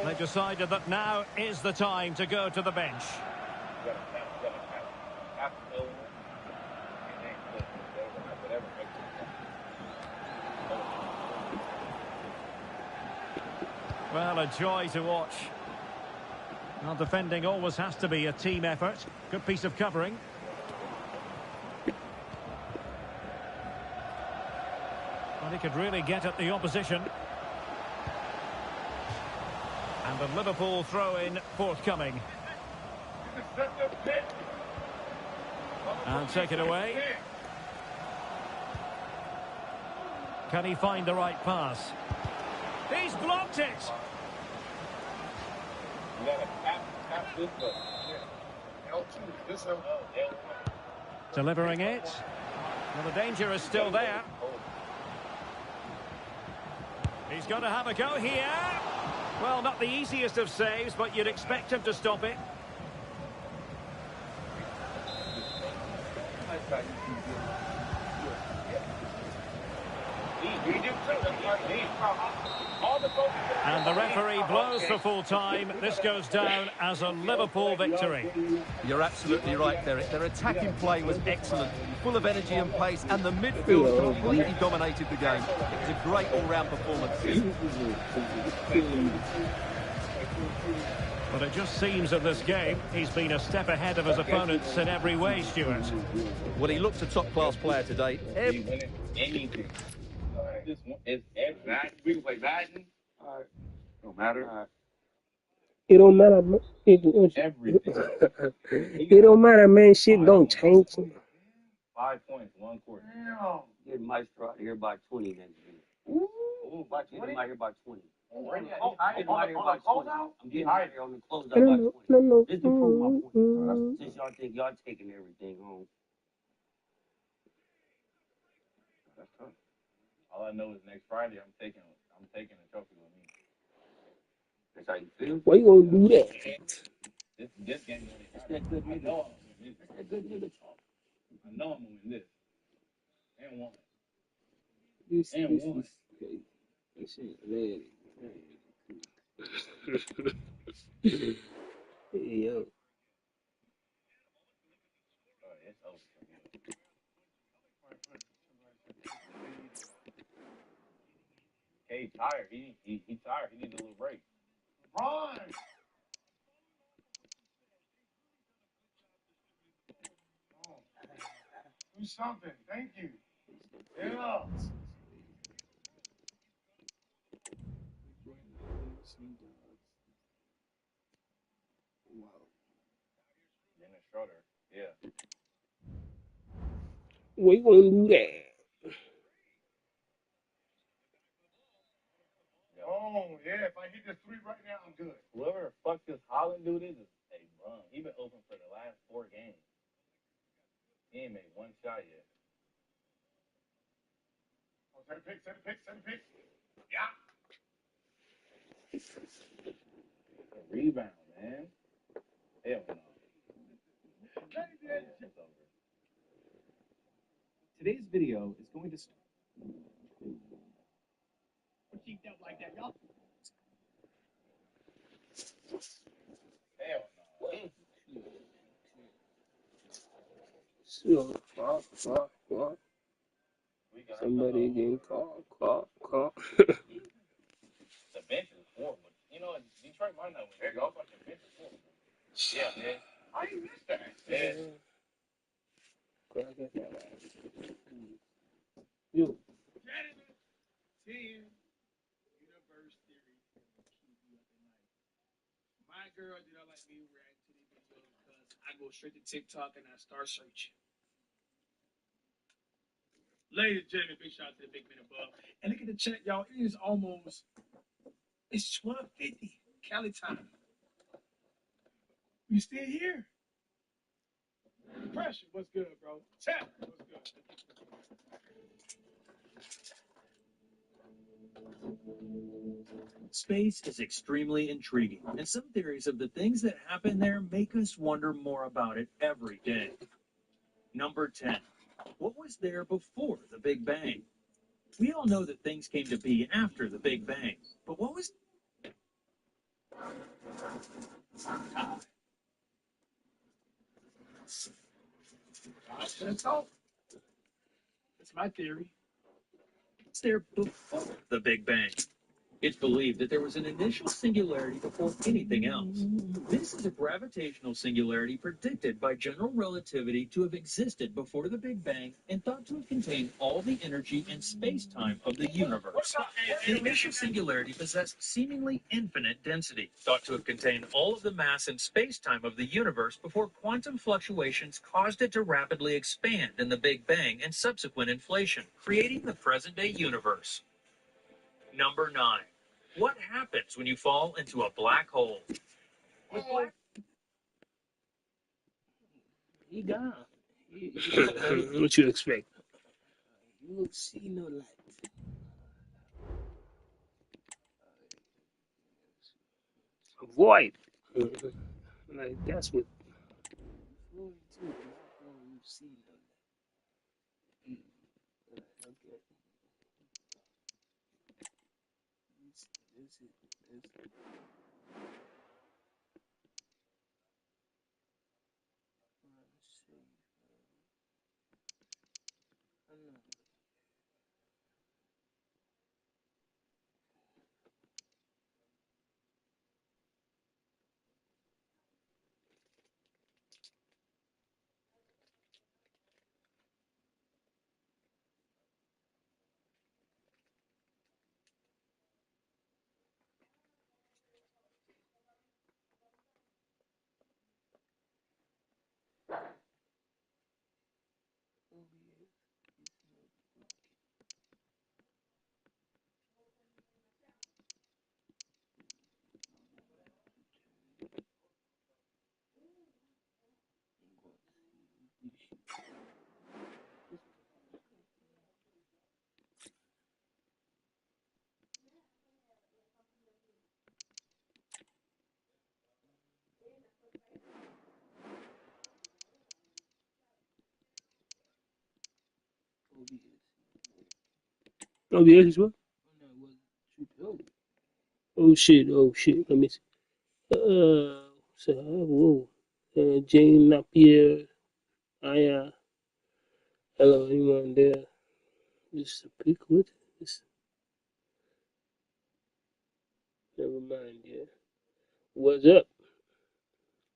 S5: They decided that now is the time to go to the bench. Well, a joy to watch. Now, defending always has to be a team effort. Good piece of covering. And he could really get at the opposition. And the Liverpool throw-in forthcoming. And take it away. Can he find the right pass? He's blocked it. Delivering it. Well, the danger is still there. He's got to have a go here. Well, not the easiest of saves, but you'd expect him to stop it. And the referee blows for full time. This goes down as a Liverpool victory.
S6: You're absolutely right, Derek. Their attacking play was excellent, full of energy and pace, and the midfield completely dominated the game. It was a great all-round performance.
S5: But it just seems in this game he's been a step ahead of his opponents in every way, Stuart.
S6: Well, he looks a top-class player today.
S1: Anything. It's we can play Madden. No matter.
S3: It don't matter.
S1: Everything.
S3: It don't matter, man. Shit don't change.
S1: 5 points, 1 quarter.
S8: Get Maestro out here by 20 next week. Ooh, get him out here by 20. Get him out here by 20. I'm getting out here on the closeout by 20. Just to prove my point. Since y'all think y'all taking everything home.
S1: That's tough. All I know is next Friday I'm taking a trophy with me.
S8: That's how you feel?
S3: Why you gonna do that?
S1: This game only
S8: That's that good nigga. That's that good nigga talk.
S1: I know I'm gonna win this. And one.
S3: This
S1: And one.
S3: This ain't man. Yo.
S1: It's over. Hey, tired. He tired. He needs a little break.
S2: Run! Do something. Thank you. Yeah.
S1: Dennis Schroeder. Yeah.
S3: Why you gonna do that?
S2: Oh, yeah. If I hit this 3 right now, I'm good.
S1: Whoever the fuck this Holland dude is a bum. He been open for the last 4 games. He ain't made 1 shot yet.
S2: Oh, set a pick. Yeah.
S1: A rebound, man. Hell no. It's over.
S9: Today's video is going to start. Cheeked out like that, y'all.
S1: Hell no.
S3: Fuck. Somebody getting caught.
S9: girl do not like me reacting to these videos because I go straight to TikTok and I start searching. Ladies and gentlemen, big shout out to the big man above. And look at the chat, y'all. It is almost, it's 12:50 Cali time. You still here? Pressure, what's good, bro? Chat, what's good?
S5: Space is extremely intriguing, and some theories of the things that happen there make us wonder more about it every day. Number 10. What was there before the Big Bang? We all know that things came to be after the Big Bang, but what was...
S9: That's all. That's my theory.
S5: there before the Big Bang? It's believed that there was an initial singularity before anything else. This is a gravitational singularity predicted by general relativity to have existed before the Big Bang and thought to have contained all the energy and space-time of the universe. The initial singularity possessed seemingly infinite density, thought to have contained all of the mass and space-time of the universe before quantum fluctuations caused it to rapidly expand in the Big Bang and subsequent inflation, creating the present-day universe. Number 9. What happens when you fall into a black hole?
S3: He gone. What you expect? You won't see no light. Void. Like that's what. You see no light. Okay. This is. OBS is what? Oh shit! Oh shit! Let me see. So whoa. Jane Napier. Hello, anyone there? Just a pick with this. Never mind. Yeah. What's up?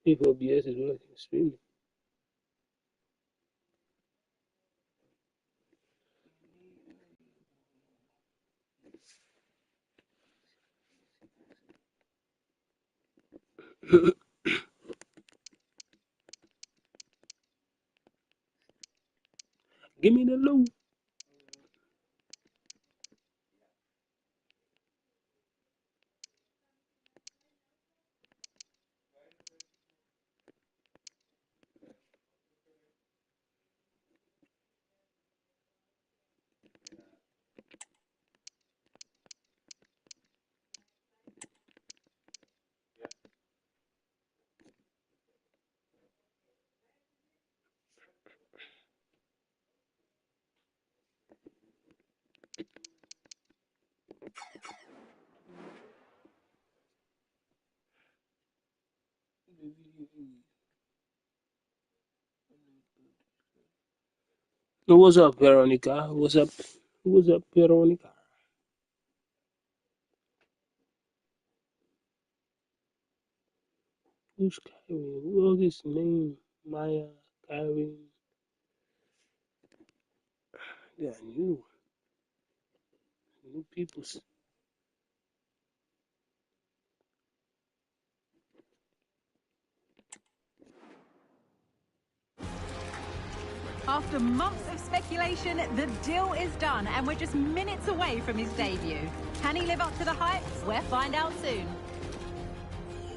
S3: If OBS is working, streaming. Give me the loot. What's up, Veronica? What's up? What's up, Veronica? Who's Kyrie? What's his name? Maya, Kyrie. Yeah, new people.
S4: After months of speculation, the deal is done, and we're just minutes away from his debut. Can he live up to the hype? We'll find out soon.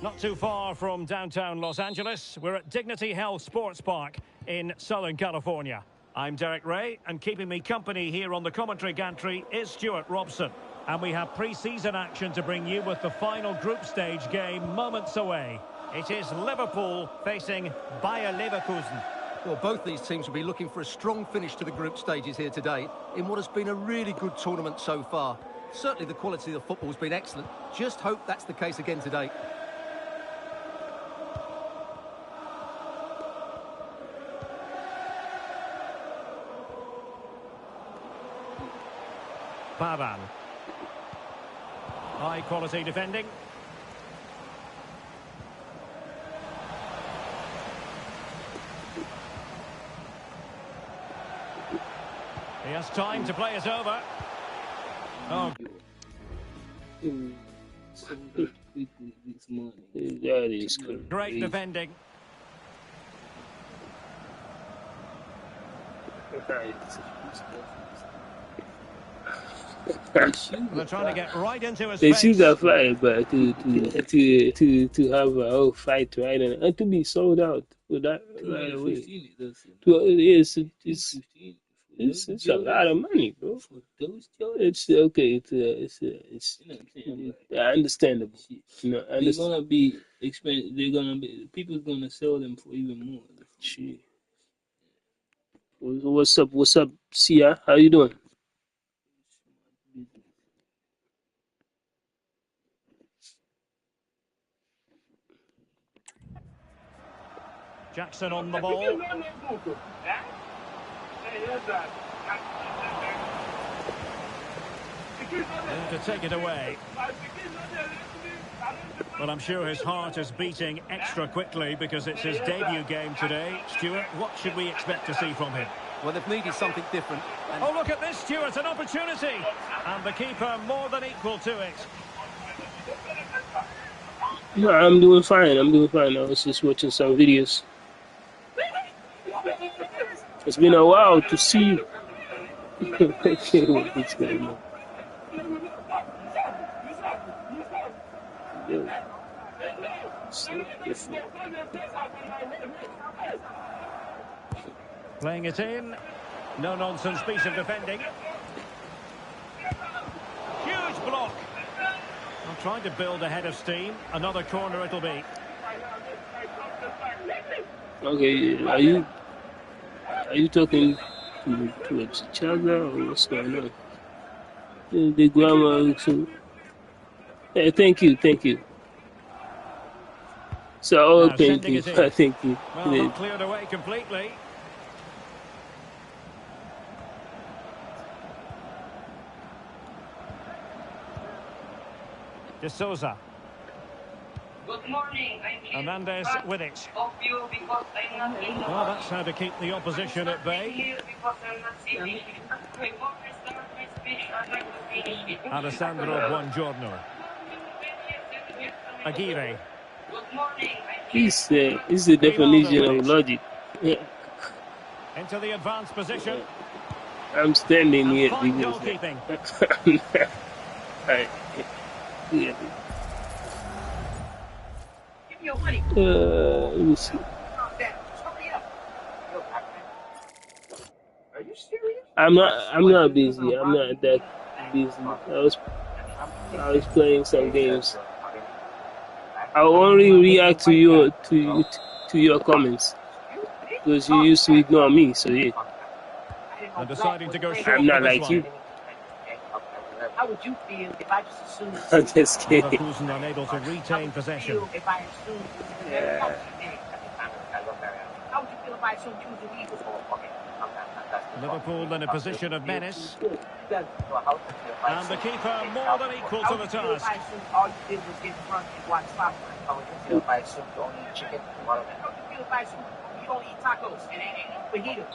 S5: Not too far from downtown Los Angeles, we're at Dignity Health Sports Park in Southern California. I'm Derek Ray, and keeping me company here on the commentary gantry is Stuart Robson. And we have pre-season action to bring you with the final group stage game moments away. It is Liverpool facing Bayer Leverkusen.
S6: Well, both these teams will be looking for a strong finish to the group stages here today in what has been a really good tournament so far. Certainly the quality of the football has been excellent. Just hope that's the case again today.
S5: Pavan. High quality defending. He has time to play it over. Oh.
S3: That is good.
S5: Great defending. They're trying to get right into his
S3: They
S5: face.
S3: should have fight, but to have a whole fight right and to be sold out for that right away. It's a lot of money, bro. It's okay. It's understandable. You know,
S2: They're gonna be expensive. People's gonna sell them for even more.
S3: Shit. What's up? What's up, Sia? How you doing?
S5: Jackson on the ball. To take it away. Well, I'm sure his heart is beating extra quickly because it's his debut game today. Stuart, what should we expect to see from him?
S6: Well, they've needed something different.
S5: Oh, look at this, Stuart, an opportunity. And the keeper more than equal to it.
S3: No, I'm doing fine. I was just watching some videos. It's been a while to see you. What's going on?
S5: Playing it in. No nonsense piece of defending. Huge block. I'm trying to build ahead of steam. Another corner it'll be.
S3: Okay, are you talking towards each other or what's going on? The grammar looks. Yeah, thank you. So, thank you. Thank you.
S5: Well, not cleared away completely. De Souza.
S10: Good morning.
S5: Hernandez with it.
S10: Of you because I'm not in the
S5: Well, that's how to keep the opposition at bay.
S10: here because I'm not sitting. Before I start my speech, I'd like to finish it.
S5: Alessandro Buongiorno. Aguirre.
S10: Good morning.
S3: He's the definition of logic. Yeah.
S5: Into the advanced position.
S3: I'm standing
S5: And
S3: here
S5: fine
S3: because
S5: goalkeeping.
S10: Give me your money.
S3: let me see.
S10: Hurry up. Are you serious?
S3: I'm not busy. I'm not that busy. I was playing some games. I'll only react to your comments because you used to ignore me. So yeah,
S5: And deciding to go short.
S3: I'm not
S5: with this
S3: like
S5: one.
S3: you.
S10: How would you feel if I just assumed?
S3: I'm just kidding.
S5: Leverkusen unable to retain possession.
S10: If I assumed?
S3: Yeah.
S10: How would you feel if I assumed you was a leader?
S5: Liverpool in a position of menace. And the keeper more than equal to the task.
S10: I assumed all you did was get drunk and watch soccer. How would you feel if I assumed you only eat chicken? How would you feel if I assumed you don't eat tacos and fajitas?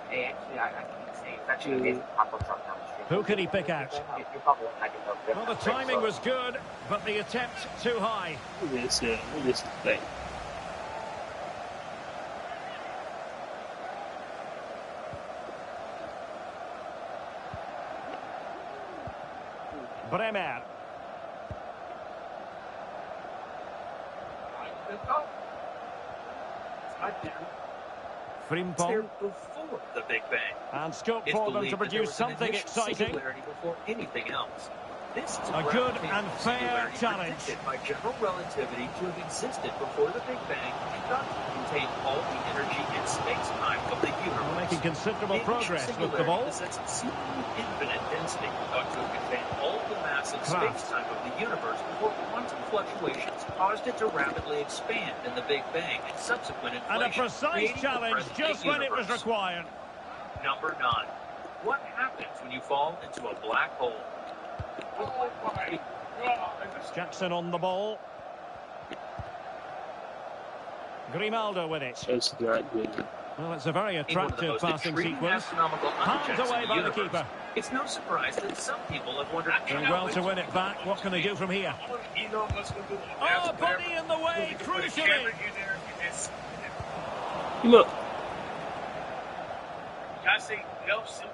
S10: Hey, actually, I can't say it's actually tacos sometimes.
S5: Who can he pick out? Well, the timing was good, but the attempt too high.
S3: This play.
S5: Bremer. Frimpong.
S11: There before the Big Bang.
S5: And scope
S11: It's
S5: for them to
S11: believed that there
S5: produce
S11: was an
S5: something
S11: initial
S5: exciting.
S11: singularity before anything else. This is
S5: A good and fair challenge.
S11: predicted by general relativity to have existed before the Big Bang and thus contain all the energy and space-time of the universe.
S5: Making considerable
S11: The
S5: progress
S11: initial
S5: with the ball.
S11: singularity possessed seemingly infinite density, thought to have contained all the mass and
S5: Kraft.
S11: space-time of the universe before quantum fluctuations caused it to rapidly expand in the Big Bang and subsequent inflation.
S5: And a precise
S11: creating the
S5: challenge
S11: present-day
S5: just when it was
S11: universe.
S5: required.
S11: Number 9. What happens when you fall into a black hole?
S9: Oh my God.
S5: Jackson on the ball. Grimaldo with it.
S3: It's not good.
S5: Well, it's a very
S11: In one of the
S5: attractive
S11: most
S5: passing
S11: intriguing
S5: sequence.
S11: astronomical
S5: Hands
S11: objects
S5: away
S11: in
S5: by the
S11: universe.
S5: keeper.
S11: It's no surprise that some people have wondered.
S5: Doing well to win it back. What can they do from here? Oh, body in the way, crucially.
S3: Come on.
S9: I say help some.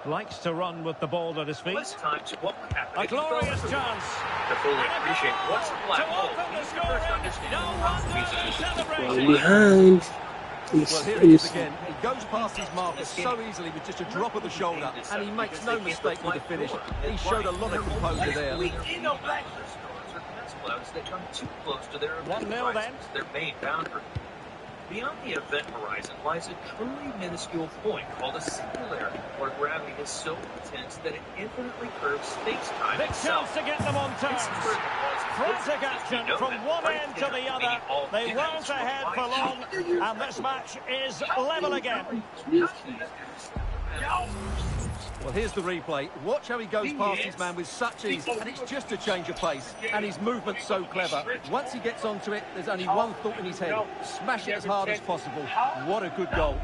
S5: Likes to run with the ball at his feet.
S11: Less times, what would happen
S5: A
S11: if you fell
S5: glorious
S11: into
S5: chance.
S11: To fully appreciate what's a black
S5: To
S11: hole,
S5: open
S11: you
S5: the
S11: need to first
S5: scoring.
S11: understand
S5: No
S11: how
S5: wonder
S11: pieces
S5: they're
S11: of
S3: Well,
S5: celebrating.
S3: behind.
S6: Well, here he is again. He goes past his marker so easily with just a drop of the shoulder, and he makes no mistake with the finish. He showed a lot of composure there.
S11: Clouds that come too close to their
S5: 1-0
S11: horizons,
S5: then.
S11: their main boundary. Beyond the event horizon lies a truly minuscule point called a singularity, where gravity is so intense that it infinitely curves space-time
S5: Big
S11: itself.
S5: chance to get them on
S11: This
S5: terms.
S11: is where the laws of
S5: Frantic
S11: physics, as we
S5: action
S11: know
S5: from
S11: them,
S5: one
S11: break
S5: end to
S11: down,
S5: the
S11: meaning
S5: other.
S11: all
S5: They
S11: atoms
S5: weren't
S11: from
S5: ahead for
S11: light
S5: long, and this match is level again.
S6: Well, here's the replay. Watch how he goes past his man with such ease, and it's just a change of pace. And his movement's so clever. Once he gets onto it, there's only one thought in his head. Smash it as hard as possible. What a good goal.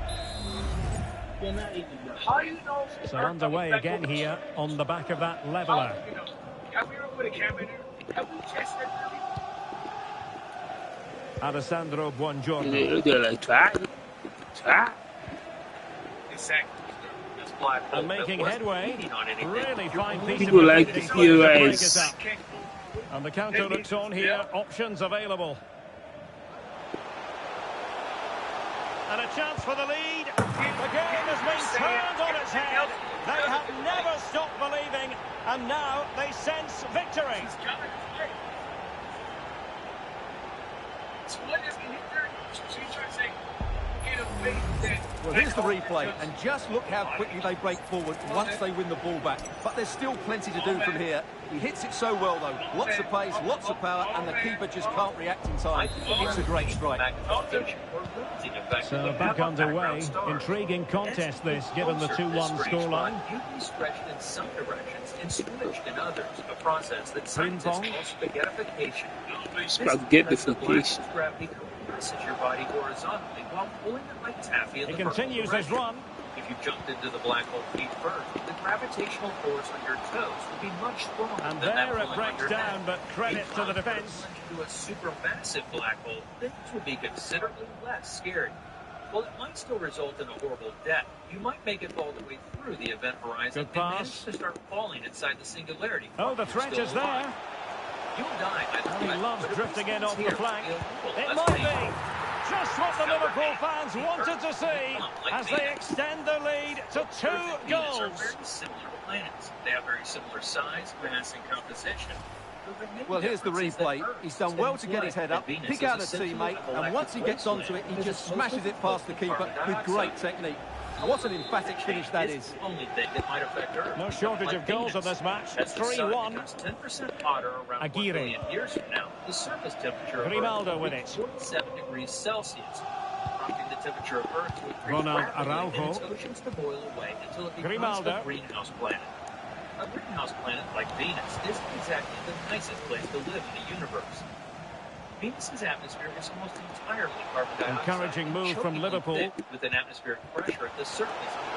S5: So underway again here on the back of that leveller.
S9: Have we ever put a camera in there? Have we tested really?
S5: Alessandro Buongiorno.
S3: They're like, try.
S9: Exactly.
S11: This black hole
S5: And making
S11: that wasn't
S5: headway.
S11: leaning on anything.
S5: Really fine piece
S3: People
S5: of
S3: like to
S5: defending to break
S3: theorize.
S5: it up. And the counter looks on here. Options available. And a chance for the lead. The game has been turned on its head. They have never stopped believing, and now they sense victory.
S9: So what is in there? She's trying to say, in a way that.
S6: Well, here's the replay, and just look how quickly they break forward once they win the ball back. But there's still plenty to do from here. He hits it so well, though. Lots of pace, lots of power, and the keeper just can't react in time. It's a great strike.
S5: So back underway. Intriguing contest this, given the 2-1 scoreline.
S11: Beauty stretched in some directions and switched in others, a process that scientists call spaghettification.
S3: Spaghettification.
S11: Gravity compresses your body horizontally while pulling it like taffy in
S5: He
S11: the
S5: continues his run.
S11: If you jumped into the black hole feet first, the gravitational force on your toes would be much stronger
S5: And
S11: than that
S5: there it
S11: pulling on
S5: breaks
S11: your
S5: down,
S11: neck.
S5: but credit
S11: If
S5: to the
S11: God were
S5: defence.
S11: plunge into a supermassive black hole, things would be considerably less scary. While it might still result in a horrible death, you might make it all the way through the event horizon
S5: Good
S11: and
S5: pass.
S11: manage to start falling inside the singularity.
S5: Oh, the
S11: You're
S5: threat
S11: still
S5: is there.
S11: alive. You'll die.
S5: He loves drifting in off the flank. It
S11: Let's
S5: might
S11: think.
S5: be just what the Liverpool fans wanted to see as they extend the lead to 2
S11: Earth and Venus are
S5: goals.
S11: very similar planets. They have very similar size, mass, and composition.
S6: Well, here's the replay. He's done well to get his head up, pick out a teammate, and once he gets onto it, he just smashes it past the keeper with great technique. What an emphatic finish that is.
S5: No shortage of goals in this match. 3-1.
S11: 10% hotter around 1
S5: Aguirre.
S11: billion years from now. The surface temperature of
S5: Grimaldo
S11: Earth will
S5: with
S11: be
S5: it.
S11: 47 degrees Celsius, prompting the temperature of Earth to increase
S5: Ronald
S11: rapidly
S5: Araujo.
S11: and its oceans to boil away until it becomes
S5: Grimaldo.
S11: a greenhouse planet. A greenhouse planet like Venus isn't exactly the nicest place to live in the universe. Venus's atmosphere is almost entirely carbon dioxide.
S5: Encouraging move from
S11: chokingly
S5: Liverpool.
S11: thick with an atmospheric pressure at the surface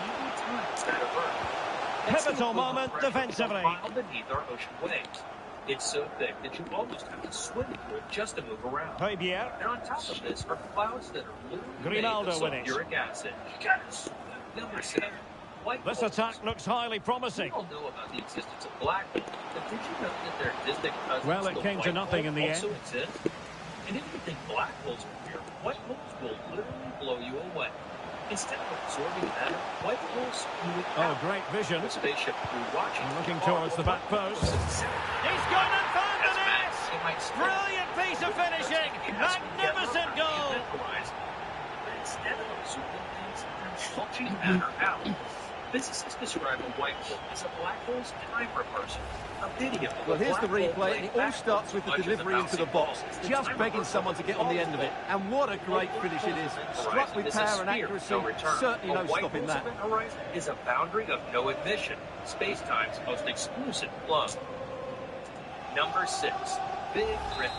S11: 90 times that of Earth.
S5: Pivotal moment defensively.
S11: Mile beneath our ocean waves. It's so thick that you almost have to swim through it just to move around.
S5: Fabier.
S11: And on top of this are clouds that are literally
S5: Grimaldo
S11: made of
S5: with it.
S11: sulfuric acid. You gotta swim. Number 7. White
S5: This
S11: holes.
S5: attack looks highly promising.
S11: We all know about the existence of black holes, but did you know that their distant cousins,
S5: Well, it
S11: the
S5: came to
S11: white
S5: nothing
S11: hole,
S5: in the
S11: also
S5: end.
S11: exist? And if you think black holes are real, white holes will literally blow you away. Instead of absorbing matter, white holes spew it
S5: Oh,
S11: out.
S5: great vision.
S11: The spaceship crew watching.
S5: Looking towards the back post. He's gone and found the net! Brilliant piece of finishing! Magnificent goal!
S11: But instead of absorbing things, they're flushing matter out. Physicists describe a white hole as a black hole's time reversal. A video of
S6: Well,
S11: a
S6: here's the
S11: black hole
S6: replay, and it all starts with the delivery into the box. Just begging someone to get on the end of it. And what a great finish it is. Struck with power and accuracy, certainly no stopping that.
S11: A white horizon is a boundary of no admission, space-time's most exclusive club. Number 6, Big Rip.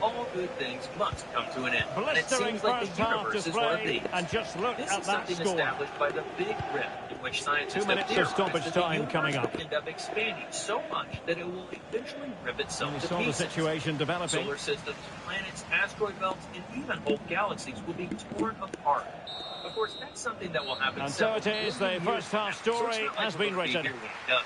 S11: All good things must come to an end. And it
S5: Blistering
S11: seems like
S5: first
S11: the
S5: half
S11: universe is one of
S5: display,
S11: these.
S5: and just look
S11: This
S5: at
S11: is
S5: that
S11: something
S5: score.
S11: established by the Big Rip, in which scientists
S5: 2 minutes
S11: have
S5: of stoppage
S11: theorized that
S5: time
S11: the
S5: coming
S11: universe
S5: up.
S11: will end up expanding so much that it will eventually rip itself
S5: We
S11: to
S5: saw the
S11: pieces.
S5: situation developing.
S11: Solar systems, planets, asteroid belts, and even whole galaxies will be torn apart. Of course, that's something that will happen.
S5: And so it is, the
S11: billion
S5: first half
S11: years from now. So it's
S5: story
S11: not like
S5: has
S11: we're
S5: been
S11: gonna be
S5: written.
S11: here when it does.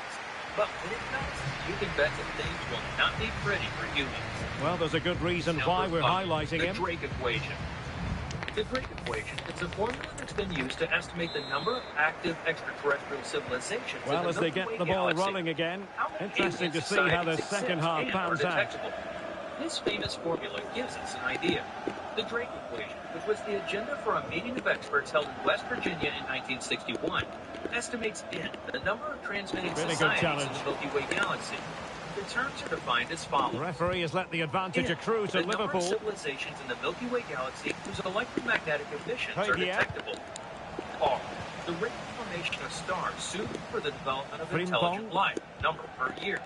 S11: But when it does, you can bet that things will not be pretty for humans.
S5: Well, there's a good reason why we're highlighting
S11: the
S5: him.
S11: Drake equation. The Drake equation is a formula that's been used to estimate the number of active extraterrestrial civilizations.
S5: Well,
S11: in the
S5: as they
S11: Milky
S5: get
S11: Way
S5: the ball
S11: galaxy.
S5: rolling again,
S11: How many
S5: interesting
S11: alien
S5: to see how the
S11: societies
S5: second
S11: exist
S5: half
S11: and are
S5: pans out.
S11: detectable? This famous formula gives us an idea. The Drake equation, which was the agenda for a meeting of experts held in West Virginia in 1961, estimates in the number of transmitting
S5: Really good
S11: societies
S5: challenge.
S11: in the Milky Way galaxy. The terms are defined as follows.
S5: The referee has let the advantage accrue to
S11: the number of
S5: Liverpool.
S11: civilizations in the Milky Way galaxy whose electromagnetic emissions are
S5: Pierre.
S11: detectable. R, the rate of formation of stars suitable for the development of
S5: Frimpong.
S11: intelligent life, number per year.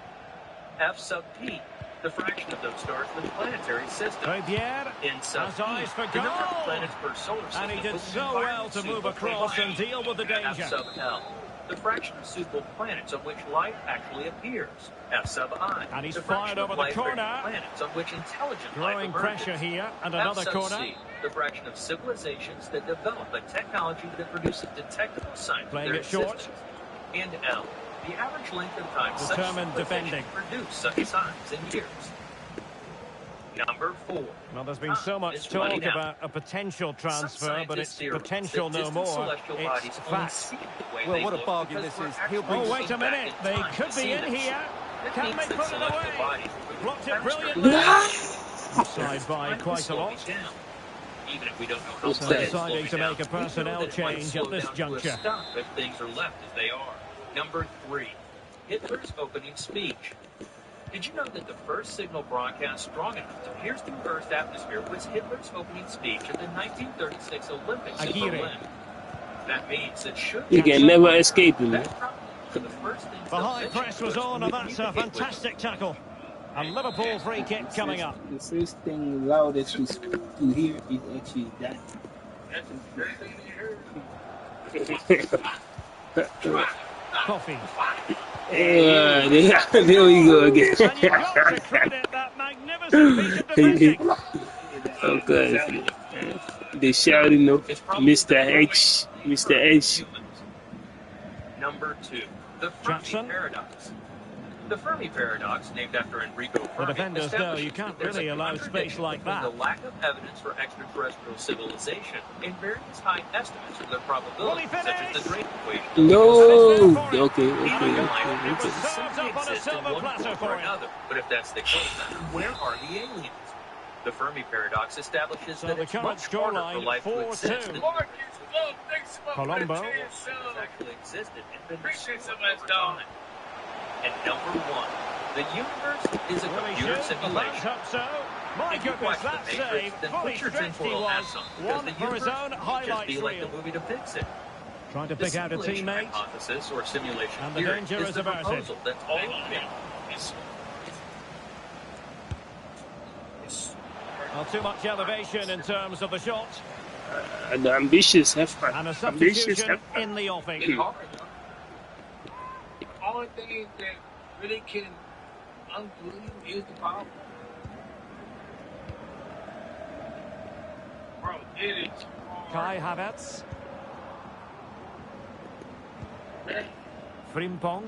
S11: F sub P, the fraction of those stars with planetary systems.
S5: Pierre
S11: N sub
S5: has
S11: P,
S5: eyes for
S11: the number of
S5: goal.
S11: planets per solar system.
S5: And he did
S11: with an
S5: so well
S11: environment
S5: to move
S11: suitable for
S5: across
S11: life.
S5: and deal with the danger.
S11: F sub L, the fraction of suitable planets on which life actually appears. F sub I,
S5: And he's
S11: the
S5: fired
S11: fraction of
S5: over the
S11: life-bearing
S5: corner.
S11: planets on which intelligent
S5: Growing
S11: life emerges.
S5: pressure here, and
S11: F
S5: another
S11: sub
S5: corner.
S11: C, the fraction of civilizations that develop a technology that produces detectable signs
S5: Playing
S11: of their
S5: it short.
S11: existence. And L, the average length of time
S5: Determined
S11: such
S5: defending.
S11: civilizations produce such signs in years. Number 4.
S5: Well, there's been so much
S11: It's running
S5: talk
S11: out.
S5: about a potential
S11: Some
S5: transfer, but it's
S11: scientists theorize
S5: potential
S11: that
S5: no
S11: distant
S5: more.
S11: celestial bodies
S5: It's
S11: only
S5: fact.
S11: seem the way
S6: Well,
S11: they
S6: what a
S11: look
S6: bargain
S11: because
S6: this
S11: we're
S6: is.
S11: actually
S6: He'll bring
S5: Oh,
S11: looking
S5: wait a
S11: back
S5: minute.
S11: in
S5: They
S11: time
S5: could
S11: to
S5: be
S11: see
S5: in
S11: this.
S5: here.
S11: That
S5: Can
S11: means
S5: they
S11: that
S5: put it
S11: celestial
S5: away?
S11: bodies
S5: Blocked it
S11: faster
S5: brilliantly.
S11: than
S5: Offside by
S11: Time will
S5: quite a
S11: slow
S5: lot.
S11: me down. Even if we don't know how
S3: Offside.
S11: fast it will slow
S5: Deciding
S11: me
S5: to
S11: down,
S5: make a
S11: we know
S5: personnel
S11: that it might
S5: change
S11: slow
S5: at this
S11: down to a
S5: juncture.
S11: stop if things are left as they are. Number 3. Hitler's opening speech. Did you know that the first signal broadcast strong enough to pierce through Earth's atmosphere was Hitler's opening speech at the 1936 Olympics in
S5: Aguirre.
S11: Berlin? That means that should
S3: You can never escape him.
S11: that's probably one of the first things
S5: The
S11: they'll
S5: high
S11: mention
S5: press
S11: to
S5: was
S11: us
S5: on,
S11: when
S5: and
S11: we
S5: that's a
S11: communicate with them.
S5: fantastic tackle. A Liverpool free kick coming up.
S12: The first thing loudest to hear is actually that.
S9: That's the first thing they heard.
S5: Coffee.
S3: There we go again.
S5: And you've got to credit that magnificent piece of defending.
S3: Okay. They shouting of Mr. H. Mr. H.
S11: Number 2, the Fermi
S5: Jackson.
S11: paradox. The Fermi paradox, named after Enrico Fermi,
S5: The defenders know
S11: establishes
S5: you can't
S11: that there's
S5: really
S11: a
S5: allow
S11: contradiction
S5: space like
S11: between
S5: that.
S11: the lack of evidence for extraterrestrial civilization and various high estimates of their
S5: Will
S11: probability,
S5: he
S11: such as
S5: finish?
S11: the Drake equation.
S3: No. Okay.
S5: And a goal. It was
S11: Some
S5: served up on a
S11: exist in
S5: silver
S11: one
S5: platter
S11: form
S5: for
S11: or
S5: him.
S11: another, but if that's the case, where are the aliens? The Fermi paradox establishes
S5: So
S11: that
S5: the
S11: it's
S5: current
S11: much harder for
S5: scoreline,
S11: life to
S5: 4-2.
S11: exist than
S9: Marcus, look, thanks for
S5: Colombo.
S9: the chance,
S11: has actually existed and been
S9: Appreciate
S11: discovered
S9: so much,
S11: over
S9: dog.
S11: time. And number 1, the universe is a
S5: Will he
S11: computer
S5: shoot? The fans
S11: simulation.
S5: hope so. My
S11: If you
S5: goodness,
S11: watch
S5: that
S11: The Matrix,
S5: save,
S11: then
S5: fully
S11: put your
S5: stretched he
S11: tinfoil hat
S5: was.
S11: on, because
S5: One
S11: the
S5: for his
S11: universe
S5: own
S11: will just
S5: highlights
S11: be like the
S5: reel.
S11: movie depicts it.
S5: Trying to
S11: The
S5: pick out a
S11: simulation
S5: teammate.
S11: hypothesis or simulation
S5: And the
S11: theory
S5: danger
S11: is
S5: is
S11: the
S5: averted.
S11: proposal that's all about.
S5: Well, too much elevation in terms of the shot.
S3: And the ambitious have fun.
S5: And a
S3: Ambitious
S5: substitution
S3: have fun.
S5: in the offing.
S9: It's hard, though. The only thing that really can undo you is the power. Bro, it is hard.
S5: Kai Havertz. Frimpong.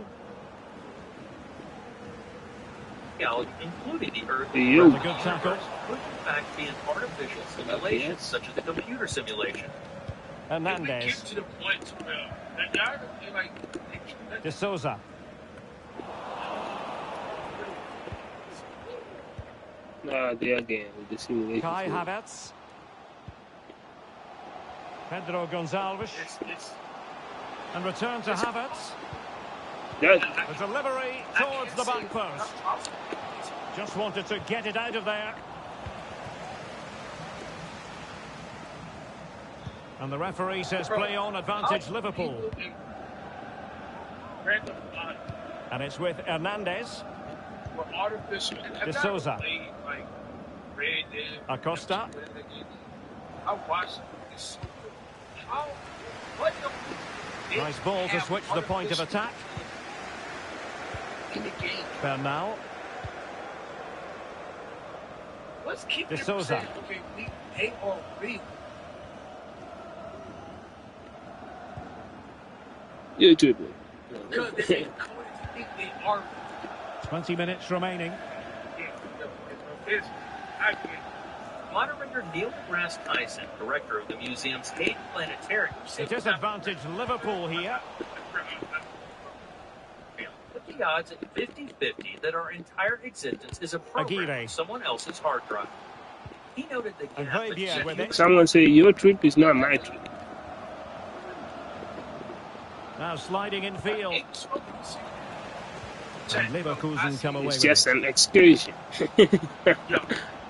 S11: Including the Earth.
S3: Yo.
S5: That's a good tackle.
S11: Could in fact be an artificial simulation, such as a computer simulation.
S5: Hernandez.
S9: Get to the point where that guy, like,
S5: De Souza.
S3: There again with the simulation.
S5: Kai Havertz. Pedro Gonçalves. And return to Havertz.
S3: That,
S5: The delivery towards the back post. Just wanted to get it out of there. And the referee says play on, advantage Liverpool. And it's with Hernandez. De Souza. Acosta. Nice ball to switch the point of attack. Bernal.
S9: Let's keep
S5: De Souza.
S9: okay, we A or B.
S3: you're tripping.
S9: Because they are.
S5: 20 minutes remaining.
S11: Moderator Neil deGrasse Tyson, director of the museum's Hague Planetarium,
S5: It is advantage Liverpool here.
S11: put the odds at 50-50 that our entire existence is a program
S5: Aguirre.
S11: on someone else's hard drive. He noted the
S5: And
S11: gap
S5: Fabian with it.
S3: Someone say your trip is not my trip.
S5: Now sliding in field. And Leverkusen come away
S3: It's
S5: with
S3: just
S5: it.
S3: an excursion.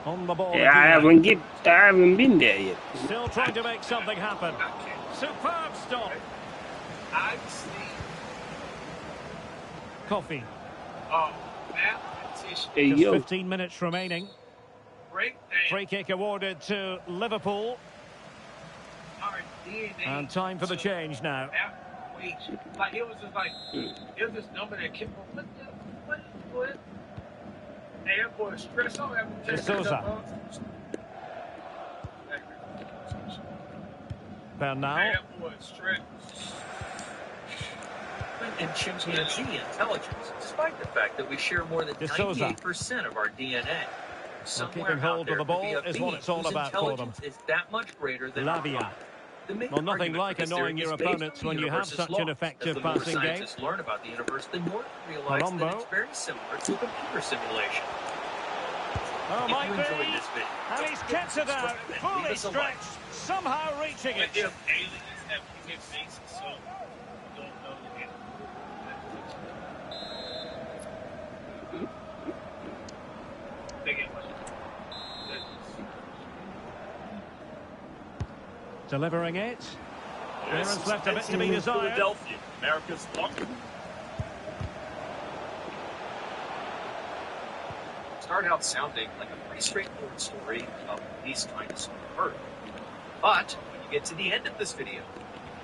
S5: On the ball.
S3: Yeah, I
S5: Aguirre.
S3: haven't been there yet.
S5: Still trying to make something happen. Superb stop.
S9: I've seen
S5: Coffee.
S9: mathematicians
S3: Hey
S5: Just
S3: yo,
S5: 15 minutes remaining.
S9: break
S5: Free kick awarded to Liverpool.
S9: our DNA.
S5: And time for the change now.
S9: Like it was just like it was this number that kept on what? Hey, that boy is stressed out after
S5: De Souza. Bernal.
S9: That boy is stressed.
S11: and chimpanzee intelligence, despite the fact that we share more than
S5: De Souza.
S11: 98% of our DNA. Somewhere
S5: keeping hold
S11: out
S5: of
S11: there
S5: the
S11: could
S5: ball
S11: be a
S5: is what
S11: being
S5: it's all
S11: whose
S5: about for them.
S11: intelligence is that much greater than our
S5: Lavia.
S11: own. The main
S5: Well, nothing
S11: argument
S5: like
S11: for this
S5: annoying
S11: theory
S5: your
S11: is based
S5: opponents
S11: on the
S5: when you have
S11: universe's
S5: such
S11: laws.
S5: an effective
S11: As the more
S5: passing game.
S11: scientists learn about the universe, the more they realize
S5: Colombo.
S11: that it's very similar to a computer simulation.
S5: Oh,
S11: If
S5: might
S11: you
S5: be.
S11: enjoyed this video,
S5: And he's kept it out, fully stretched, somehow reaching it.
S9: If aliens have human faces, so you don't know that.
S5: Delivering it. Clearance left a bit to be desired.
S9: Philadelphia, America's luck.
S11: started out sounding like a pretty straightforward story of police trying to solve a murder. But when you get to the end of this video,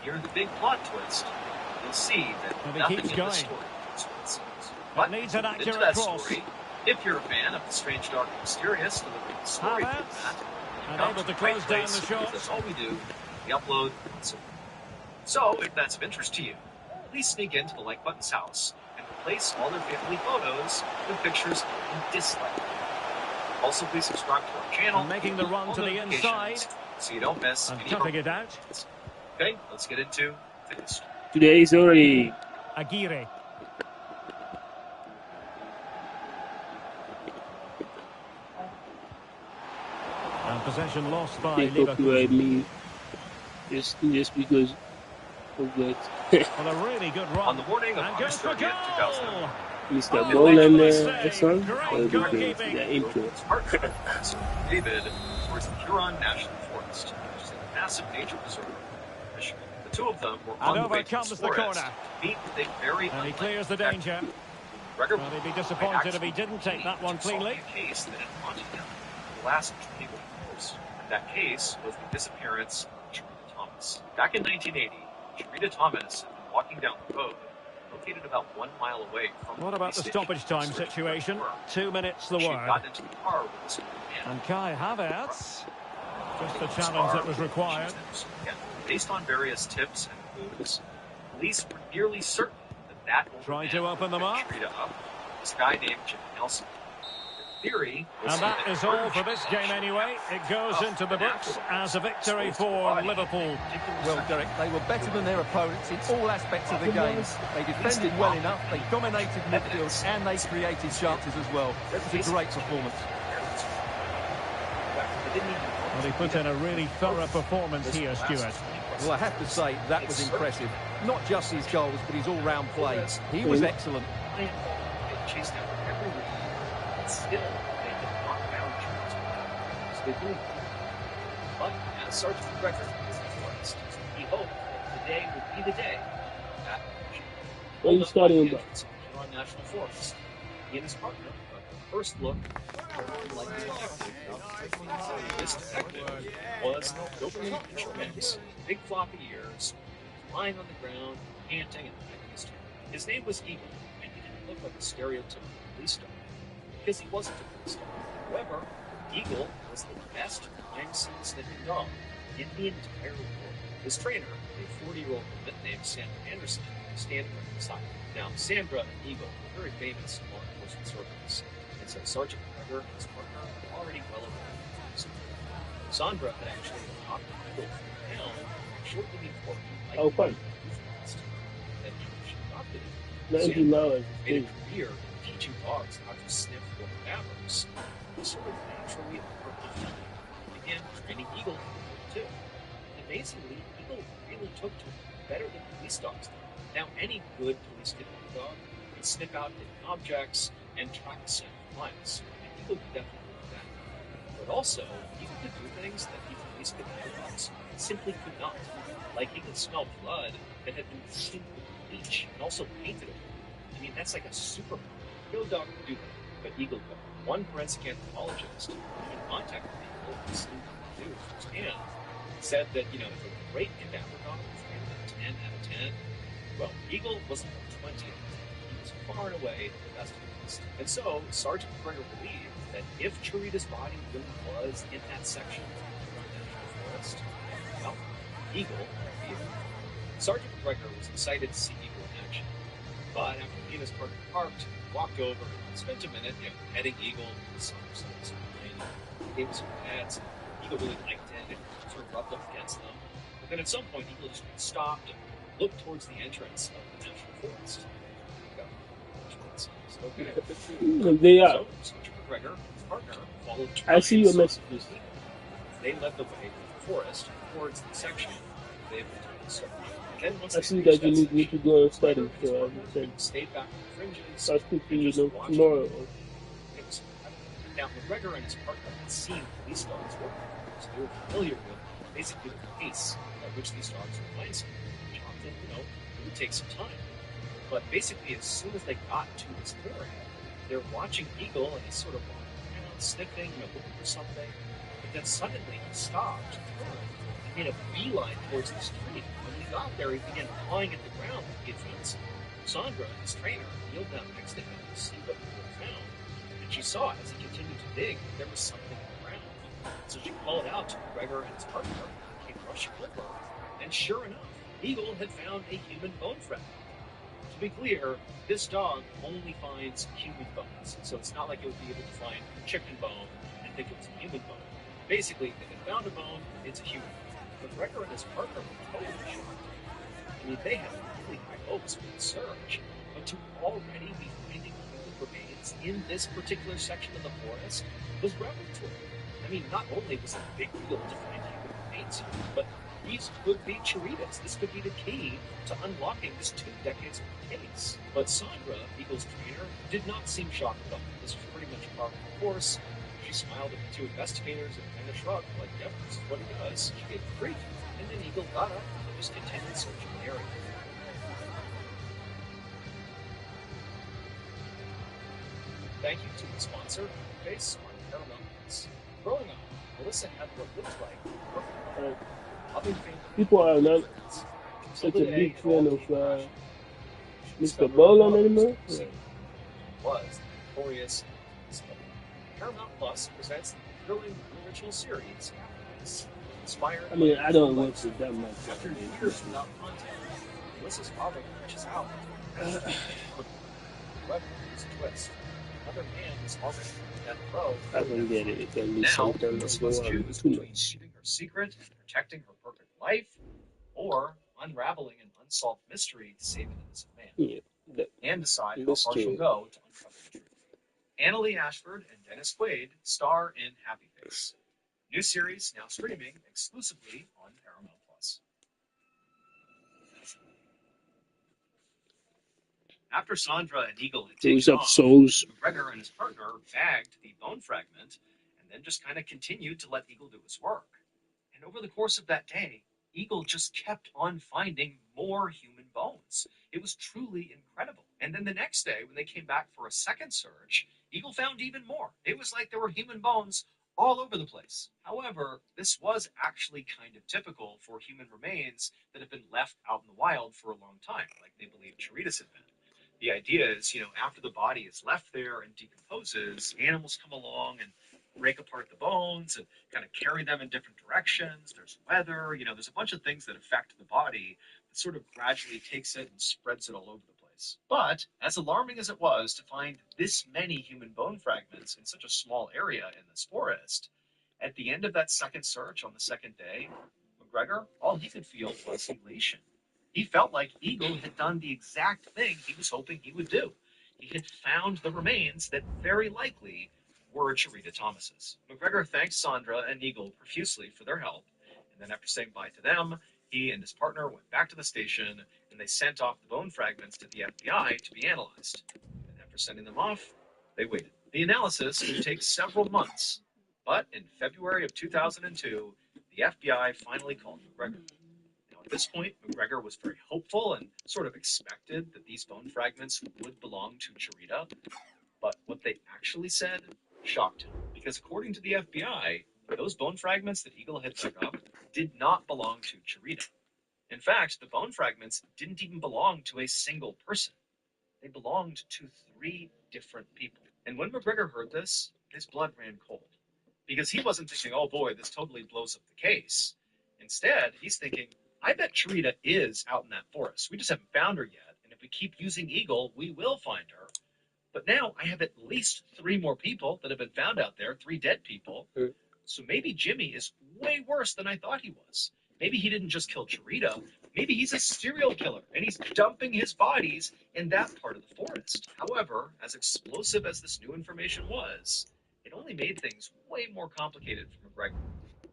S11: hear the big plot twist, you'll see that
S5: And he
S11: nothing
S5: keeps
S11: in
S5: going.
S11: the story is what it seems. But
S5: needs an
S11: into
S5: accurate
S11: that
S5: cross.
S11: story, if you're a fan of the strange, dark, and mysterious, delivering the story
S5: Havertz.
S11: format,
S5: And
S11: come
S5: able
S11: to
S5: to
S11: a
S5: close
S11: great
S5: down
S11: place,
S5: the
S11: because
S5: shot.
S11: that's all we do. We upload once a week. So, if that's of interest to you, please sneak into the Like Button's house and replace all their family photos with pictures you dislike. Also, please subscribe to our channel.
S5: And making the run
S11: all
S5: to the
S11: notifications
S5: inside.
S11: so you don't miss
S5: And
S11: any of our
S5: cutting it out.
S11: videos. Okay, let's get into today's story.
S3: today is already
S5: Aguirre. And possession lost by
S3: they copyright
S5: Leverkusen.
S3: me just because of that.
S5: Well, a really good run.
S11: On the morning of
S5: And goes
S11: August
S5: for
S11: 30th,
S5: goal!
S11: 2001,
S3: Mr.
S5: Oh,
S3: Ball and
S5: excellent
S3: son,
S5: save. Great
S3: or because
S5: goalkeeping.
S3: the intro.
S11: partner David towards the Huron National Forest, which is a massive nature reserve in Michigan. The two of them were on
S5: And
S11: the way
S5: over
S11: to
S5: comes
S11: the
S5: the
S11: forest
S5: corner.
S11: to meet the very
S5: And he clears the
S11: unlikely
S5: danger.
S11: Gregor
S5: Well, he'd be disappointed if he didn't take that one cleanly.
S11: A case that had haunted him for the last 20 years. And that case was the disappearance of Sharita Thomas. Back in 1980, Sharita Thomas had been walking down the road, located about 1 mile away from
S5: What about the
S11: police
S5: stoppage
S11: station,
S5: time
S11: searching
S5: situation?
S11: for her.
S5: 2 minutes the
S11: She
S5: word.
S11: got into the car with this man.
S5: And Kai Havertz. Just the challenge that was required.
S11: Based on various tips and clues, Police were nearly certain that
S5: Trying to open them up.
S11: This guy named Jim Nelson. The theory was
S5: And that is all for this game anyway. It goes into the books as a victory for Liverpool.
S6: Well, Derek, they were better than their opponents in all aspects of the game. They defended well enough, they dominated midfield, and they created chances as well. It was a great performance.
S5: Well, he put in a really thorough performance here, Stuart.
S6: Well, I have to say, that was impressive. Not just his goals, but his all-round play. He was excellent.
S11: They chased after every week, and still they did not found Jones. So they did. But as Sergeant McGregor is informed, he hoped that today would be the day that
S3: what are you studying about?
S11: on National Forest. He and his partner got the first look like the detective. This detective was Doberman Pinscher Mix, big floppy ears, lying on the ground, panting and wagging his tail. His name was Eagle, and he didn't look like a stereotypical police dog, because he wasn't a police dog. However, Eagle was the best crime-scene sniffing dog in the entire world. His trainer, a 40-year-old woman named Sandra Anderson, was standing right beside him. Now, Sandra and Eagle were very famous in law enforcement circles, and so Sergeant McGregor and his partner were already well aware of him. Sandra had actually adopted Eagle from the town shortly before he
S3: fun.
S11: Then she adopted him.
S3: $90
S11: made a career teaching dogs how to sniff for cadavers. Sort of naturally over time, began training Eagle too. Amazingly, Eagle really took to it better than police dogs did. Now, any good police kennel dog can sniff out hidden objects and track the scent for miles, and Eagle could definitely do that. But also, Eagle could do things that even police kennel dogs simply could not. Like he could smell blood that had been steeped with bleach and also painted over. I mean, that's like a superpower. No dog could do that, but Eagle could. One forensic anthropologist who contacted Eagle and seemed to do firsthand said that, if a great cadaver dog was rated a 10 out of 10, well, Eagle wasn't a 20 out of 10. He was far and away the best of the best. And so, Sergeant McGregor believed that if Chirita's body really was in that section of the National Forest, well, Eagle would be it. Sergeant McGregor was excited to see Eagle in action, but after he and his partner parked, walked over and spent a minute, petting Eagle with some plane. Gave him some pets. Eagle really liked it and sort of rubbed up against them. But then at some point, Eagle just stopped and looked towards the entrance of the National Forest.
S3: Okay. They are.
S11: So, Sergeant McGregor, his partner, followed.
S3: I see your messages.
S11: They led the way through the forest towards the section they had been search.
S3: I see that you need to go and study, so I said,
S11: stayed back on the fringes.
S3: I'll speak to you tomorrow.
S11: Now, McGregor and his partner had seen police dogs work, so they were familiar with basically the pace at which these dogs were line scanning, which often, it would take some time. But basically, as soon as they got to this area, they're watching Eagle, and he's sort of walking around, sniffing, looking for something. But then suddenly he stopped, turned, and made a beeline towards the street. When he got there, he began pawing at the ground like he had found something. Sandra, his trainer, kneeled down next to him to see what he had found. And she saw, as he continued to dig, there was something in the ground. So she called out to McGregor and his partner, who came rushing over. And sure enough, Eagle had found a human bone fragment. To be clear, this dog only finds human bones, so it's not like it would be able to find a chicken bone and think it was a human bone. Basically, if it found a bone, it's a human bone. But McGregor and his partner were totally shocked. I mean, they had really high hopes for the search, but to already be finding human remains in this particular section of the forest was revelatory. I mean, not only was it a big deal to find human remains here, but these could be Chiritas. This could be the key to unlocking this 2 decades old case. But Sandra, Eagle's trainer, did not seem shocked at all. This was pretty much par for the course. She smiled at the 2 investigators and kind of shrugged, like, yep, this is what he does. She gave a brief, and then Eagle got up and just continued searching the area. Thank you to the sponsor, Face on Paramount Plus. Growing up, Melissa had what looked like
S3: people are not such a big fan of Mr. Bolan anymore. Yeah.
S11: Was notorious. Paramount Plus presents the thrilling original series inspired.
S3: I mean, I don't watch it that much.
S11: After years without content, Melissa's father reaches out. However, there's a twist. Another man is already on death row.
S3: I don't get it. It can be
S11: Now,
S3: sometimes
S11: Melissa
S3: go
S11: must
S3: on
S11: choose
S3: too
S11: between
S3: much.
S11: keeping her secret and protecting her perfect life, or unraveling an unsolved mystery to save an innocent man,
S3: Yeah, the
S11: and decide how far she'll
S3: mystery.
S11: go to uncover the truth. Annalie Ashford and Dennis Quaid star in Happy Face. New series now streaming exclusively on Paramount Plus. After Sandra and Eagle had
S3: Who's
S11: taken
S3: up,
S11: off,
S3: souls?
S11: McGregor and his partner bagged the bone fragment and then just kind of continued to let Eagle do his work. And over the course of that day, Eagle just kept on finding more human bones. It was truly incredible. And then the next day, when they came back for a second search, Eagle found even more. It was like there were human bones all over the place. However, this was actually kind of typical for human remains that have been left out in the wild for a long time, like they believe Chiritas had been. The idea is, after the body is left there and decomposes, animals come along and break apart the bones and kind of carry them in different directions. There's weather, there's a bunch of things that affect the body that sort of gradually takes it and spreads it all over the place. But as alarming as it was to find this many human bone fragments in such a small area in this forest, at the end of that second search on the second day, McGregor, all he could feel was elation. He felt like Eagle had done the exact thing he was hoping he would do. He had found the remains that very likely were Charita Thomas's. McGregor thanked Sandra and Eagle profusely for their help, and then after saying bye to them, he and his partner went back to the station and they sent off the bone fragments to the FBI to be analyzed. And after sending them off, they waited. The analysis would take several months, but in February of 2002, the FBI finally called McGregor. Now, at this point, McGregor was very hopeful and sort of expected that these bone fragments would belong to Charita, but what they actually said shocked him. Because according to the FBI, those bone fragments that Eagle had dug up did not belong to Charita. In fact, the bone fragments didn't even belong to a single person. They belonged to 3 different people. And when McGregor heard this, his blood ran cold. Because he wasn't thinking, oh boy, this totally blows up the case. Instead, he's thinking, I bet Charita is out in that forest. We just haven't found her yet. And if we keep using Eagle, we will find her. But now I have at least 3 more people that have been found out there, 3 dead people. So maybe Jimmy is way worse than I thought he was. Maybe he didn't just kill Charita. Maybe he's a serial killer and he's dumping his bodies in that part of the forest. However, as explosive as this new information was, it only made things way more complicated for McGregor.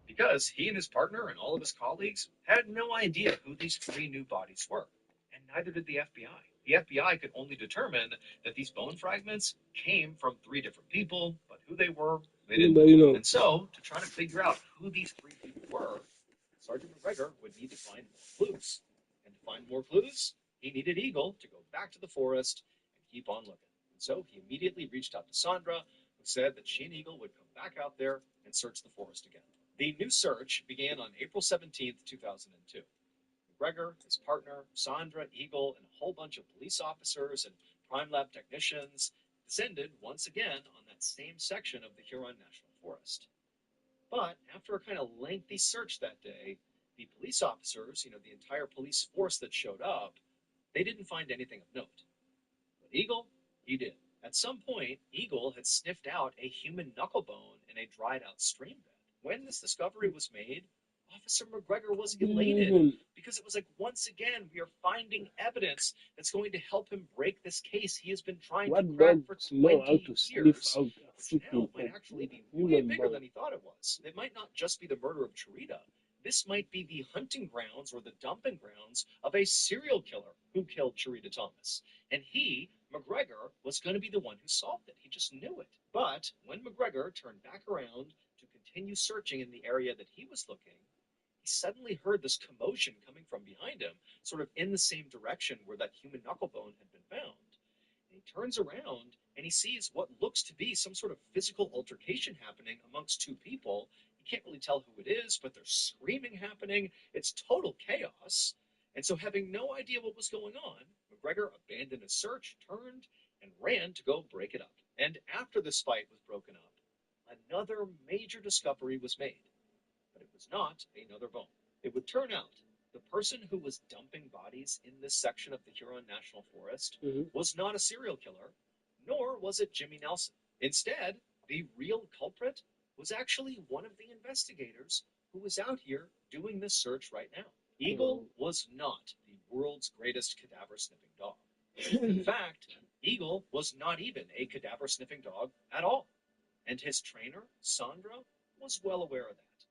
S11: Because he and his partner and all of his colleagues had no idea who these 3 new bodies were. And neither did the FBI. The FBI could only determine that these bone fragments came from 3 different people, but who they were, they didn't know. And so, to try to figure out who these 3 people were, Sergeant McGregor would need to find more clues. And to find more clues, he needed Eagle to go back to the forest and keep on looking. And so he immediately reached out to Sandra, who said that she and Eagle would come back out there and search the forest again. The new search began on April 17th, 2002. McGregor, his partner, Sandra, Eagle, and a whole bunch of police officers and crime lab technicians descended once again on that same section of the Huron National Forest. But after a kind of lengthy search that day, the police officers, the entire police force that showed up, they didn't find anything of note. But Eagle, he did. At some point, Eagle had sniffed out a human knuckle bone in a dried out stream bed. When this discovery was made, Officer McGregor was elated because it was like, once again, we are finding evidence that's going to help him break this case he has been trying to crack for 20 years. Which now might actually be way bigger than he thought it was. It might not just be the murder of Charita. This might be the hunting grounds or the dumping grounds of a serial killer who killed Charita Thomas. And he, McGregor, was going to be the one who solved it. He just knew it. But when McGregor turned back around to continue searching in the area that he was looking, he suddenly heard this commotion coming from behind him, sort of in the same direction where that human knuckle bone had been found. And he turns around and he sees what looks to be some sort of physical altercation happening amongst 2 people. He can't really tell who it is, but there's screaming happening. It's total chaos. And so, having no idea what was going on, McGregor abandoned his search, turned, and ran to go break it up. And after this fight was broken up, another major discovery was made. But it was not another bone. It would turn out the person who was dumping bodies in this section of the Huron National Forest was not a serial killer, nor was it Jimmy Nelson. Instead, the real culprit was actually one of the investigators who was out here doing this search right now. Eagle was not the world's greatest cadaver sniffing dog. In fact, Eagle was not even a cadaver sniffing dog at all. And his trainer, Sandra, was well aware of that,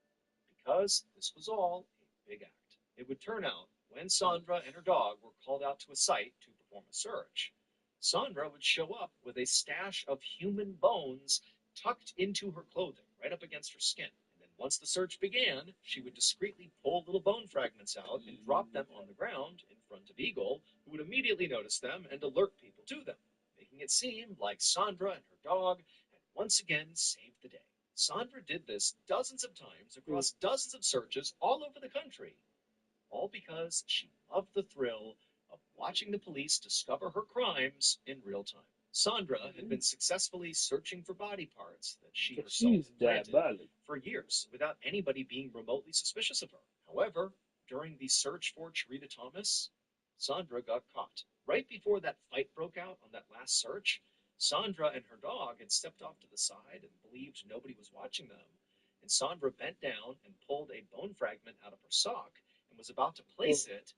S11: because this was all a big act. It would turn out, when Sandra and her dog were called out to a site to perform a search, Sandra would show up with a stash of human bones tucked into her clothing, right up against her skin. And then once the search began, she would discreetly pull little bone fragments out and drop them on the ground in front of Eagle, who would immediately notice them and alert people to them, making it seem like Sandra and her dog had once again saved the day. Sandra did this dozens of times across dozens of searches all over the country, all because she loved the thrill of watching the police discover her crimes in real time. Sandra had been successfully searching for body parts that she herself planted for years without anybody being remotely suspicious of her. However, during the search for Charita Thomas, Sandra got caught. Right before that fight broke out on that last search, Sandra and her dog had stepped off to the side and believed nobody was watching them. And Sandra bent down and pulled a bone fragment out of her sock and was about to place it,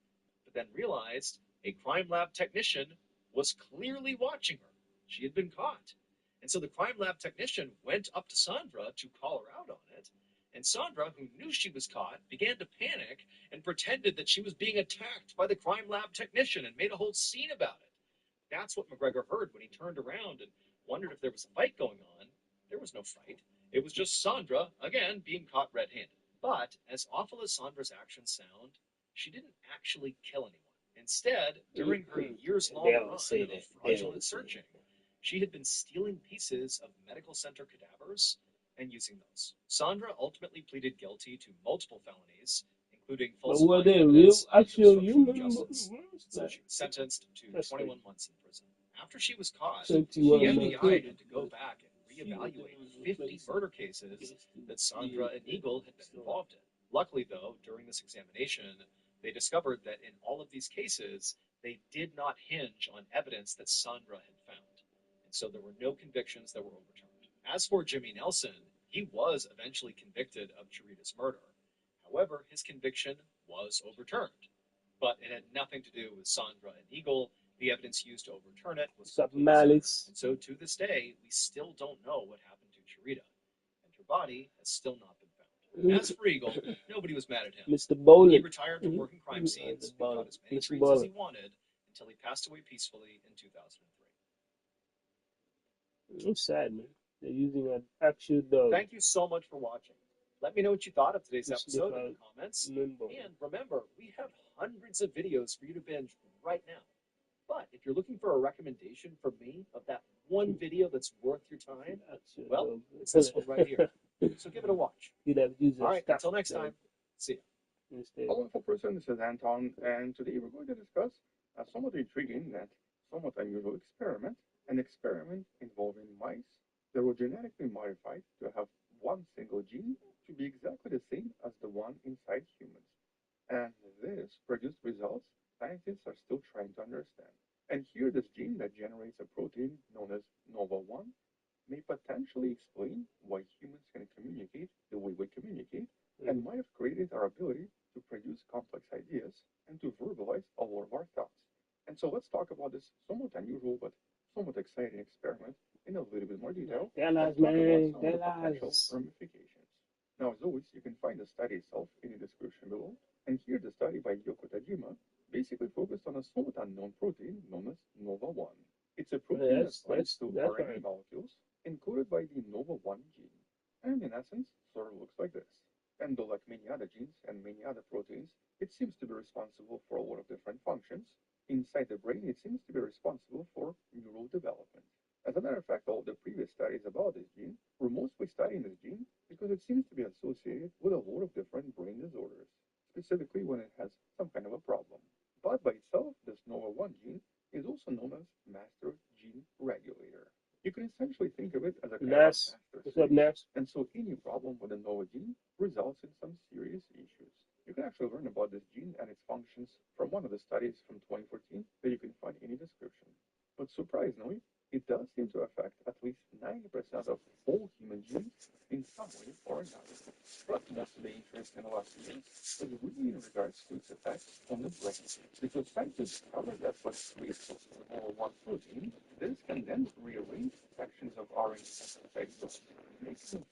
S11: but then realized a crime lab technician was clearly watching her. She had been caught. And so the crime lab technician went up to Sandra to call her out on it. And Sandra, who knew she was caught, began to panic and pretended that she was being attacked by the crime lab technician and made a whole scene about it. That's what McGregor heard when he turned around and wondered if there was a fight going on. There was no fight. It was just Sandra, again, being caught red-handed. But, as awful as Sandra's actions sound, she didn't actually kill anyone. Instead, during her years-long run of fraudulent searching, she had been stealing pieces of medical center cadavers and using those. Sandra ultimately pleaded guilty to multiple felonies, including falsifying evidence and obstruction of justice. So she was sentenced to 21 months in prison. After she was caught, the FBI had to go back and reevaluate 50 murder cases that Sandra and Eagle had been involved in. Luckily, though, during this examination, they discovered that in all of these cases, they did not hinge on evidence that Sandra had found. And so there were no convictions that were overturned. As for Jimmy Nelson, he was eventually convicted of Charita's murder. However, his conviction was overturned. But it had nothing to do with Sandra and Eagle. The evidence used to overturn it was malice. And so to this day, we still don't know what happened to Charita. And her body has still not been found. As for Eagle, nobody was mad at him.
S3: Mr. Bowling.
S11: He retired from working crime scenes and got as many treats as he wanted until he passed away peacefully in 2003.
S3: It's sad, man. They're using an actual dog.
S11: Thank you so much for watching. Let me know what you thought of today's episode in the comments. And remember, we have hundreds of videos for you to binge right now. But if you're looking for a recommendation from me of that one video that's worth your time, well, it's this one right here. So give it a watch. All right, until next time, see ya.
S13: Hello, wonderful person. This is Anton, and today we're going to discuss a somewhat intriguing and somewhat unusual experiment. An experiment involving mice that were genetically modified to have one single gene to be exactly the same as the one inside humans. And this produced results scientists are still trying to understand. And here, this gene that generates a protein known as NOVA1 may potentially explain why humans can communicate the way we communicate and might have created our ability to produce complex ideas and to verbalize all of our thoughts. And so let's talk about this somewhat unusual but somewhat exciting experiment in a little bit more detail.
S3: Tell us,
S13: Let's talk
S3: man.
S13: about some of the
S3: Tell
S13: potential
S3: us.
S13: ramifications. Now, as always, you can find the study itself in the description below. And here, the study by Yoko Tajima basically focused on a somewhat unknown protein known as NOVA1. It's a protein that binds to RNA molecules encoded by the NOVA1 gene. And in essence, sort of looks like this. And though like many other genes and many other proteins, it seems to be responsible for a lot of different functions. Inside the brain, it seems to be responsible for neural development. As a matter of fact, all the previous studies about this gene were mostly studying this gene because it seems to be associated with a lot of different brain disorders, specifically when it has some kind of a problem. But by itself, this NOVA1 gene is also known as master gene regulator. You can essentially think of it as a kind of master switch. And so any problem with the NOVA gene results in some serious issues. You can actually learn about this gene and its functions from one of the studies from 2014 that you can find in the description. But surprisingly, it does seem to affect at least 90% of all human genes in some way or another. But most of the interest in the last few years is really in regards to its effects on the brain. Because scientists discovered that when creates more one protein, this can then rearrange sections of RNA inside cells, making them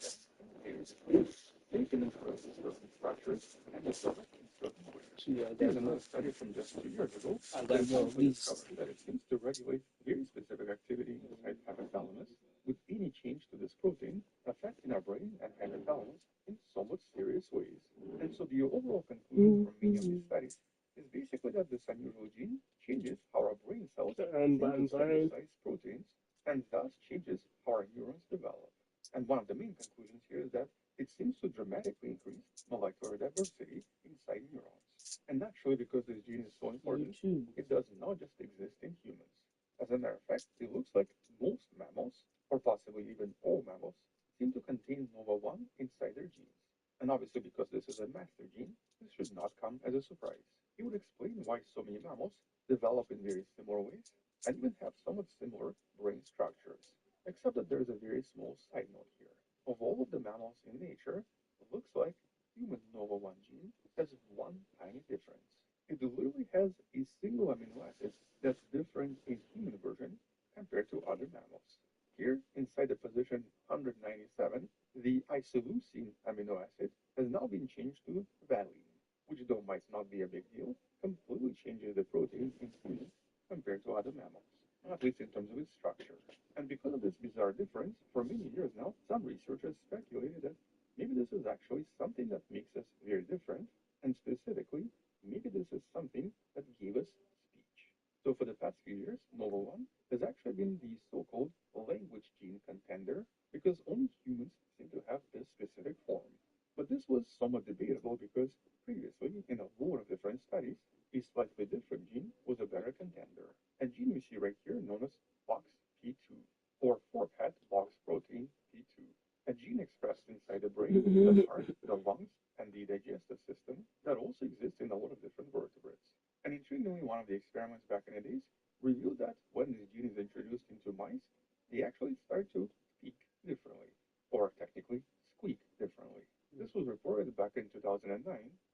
S13: various ways. They can influence certain structures and discover in certain ways. Here's another study from just 2 years ago that essentially discovered that it seems to regulate very specific activity inside hypothalamus, with any change to this protein affecting our brain and hypothalamus in somewhat serious ways. And so the overall conclusion from many of these studies is basically that this unusual gene changes how our brain cells synthesize proteins and thus changes how our neurons develop. And one of the main conclusions here is that it seems to dramatically increase molecular diversity inside neurons. And naturally, because this gene is so important, it does not just exist in humans. As a matter of fact, it looks like most mammals, or possibly even all mammals, seem to contain NOVA1 inside their genes. And obviously, because this is a master gene, this should not come as a surprise. It would explain why so many mammals develop in very similar ways and even have somewhat similar brain structures. Except that there is a very small side note here. Of all of the mammals in nature, it looks like human NOVA1 gene has one tiny difference. It literally has a single amino acid that's different in human version compared to other mammals. Here, inside the position 197, the isoleucine amino acid has now been changed to valine, which though might not be a big deal, completely changes the protein in humans compared to other mammals, at least in terms of its structure. And because of this bizarre difference, for many years now, some researchers speculated that maybe this is actually something that makes us very different, and specifically, maybe this is something that gave us speech. So for the past few years, NOVA1 has actually been the so-called language gene contender, because only humans seem to have this specific form. But this was somewhat debatable because previously, in a lot of different studies, a slightly different gene was a better contender. A gene we see right here known as FOXP2, or 4-PET box protein P2, a gene expressed inside the brain, the heart, the lungs, and the digestive system that also exists in a lot of different vertebrates. And intriguingly, one of the experiments back in the days revealed that when this gene is introduced into mice, they actually start to speak differently, or technically squeak differently. This was reported back in 2009,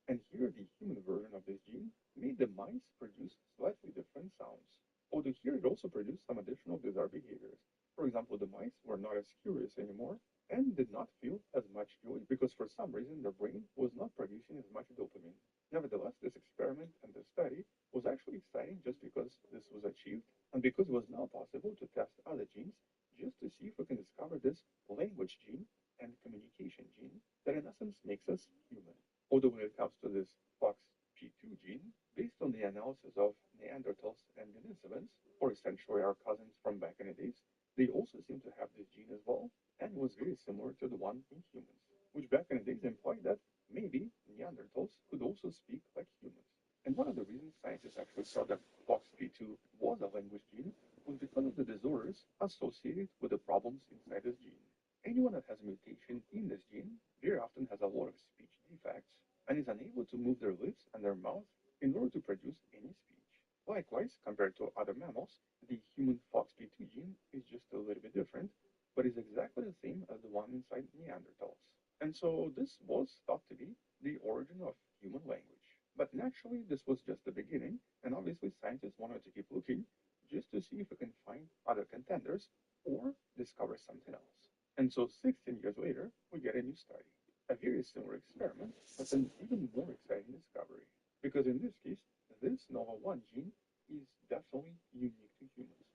S13: and here the human version of this gene made the mice produce slightly different sounds. Although here it also produced some additional bizarre behaviors. For example, the mice were not as curious anymore and did not feel as much joy because for some reason their brain was not producing as much dopamine. Nevertheless, this experiment and this study was actually exciting just because this was achieved and because it was now possible to test other genes just to see if we can discover this language gene and communication gene that in essence makes us human. Although when it comes to this FOXP2 gene, based on the analysis of Neanderthals and Denisovans, or essentially our cousins from back in the days, they also seem to have this gene as well, and was very similar to the one in humans, which back in the days implied that maybe Neanderthals could also speak like humans. And one of the reasons scientists actually thought that FOXP2 was a language gene was because of the disorders associated with the problems inside this gene. Anyone that has a mutation in this gene very often has a lot of speech defects and is unable to move their lips and their mouth in order to produce any speech. Likewise, compared to other mammals, the human FOXP2 gene is just a little bit different, but is exactly the same as the one inside Neanderthals. And so this was thought to be the origin of human language. But naturally, this was just the beginning, and obviously scientists wanted to keep looking just to see if we can find other contenders or discover something else. And so 16 years later, we get a new study, a very similar experiment, but an even more exciting discovery. Because in this case, this NOVA1 gene is definitely unique to humans.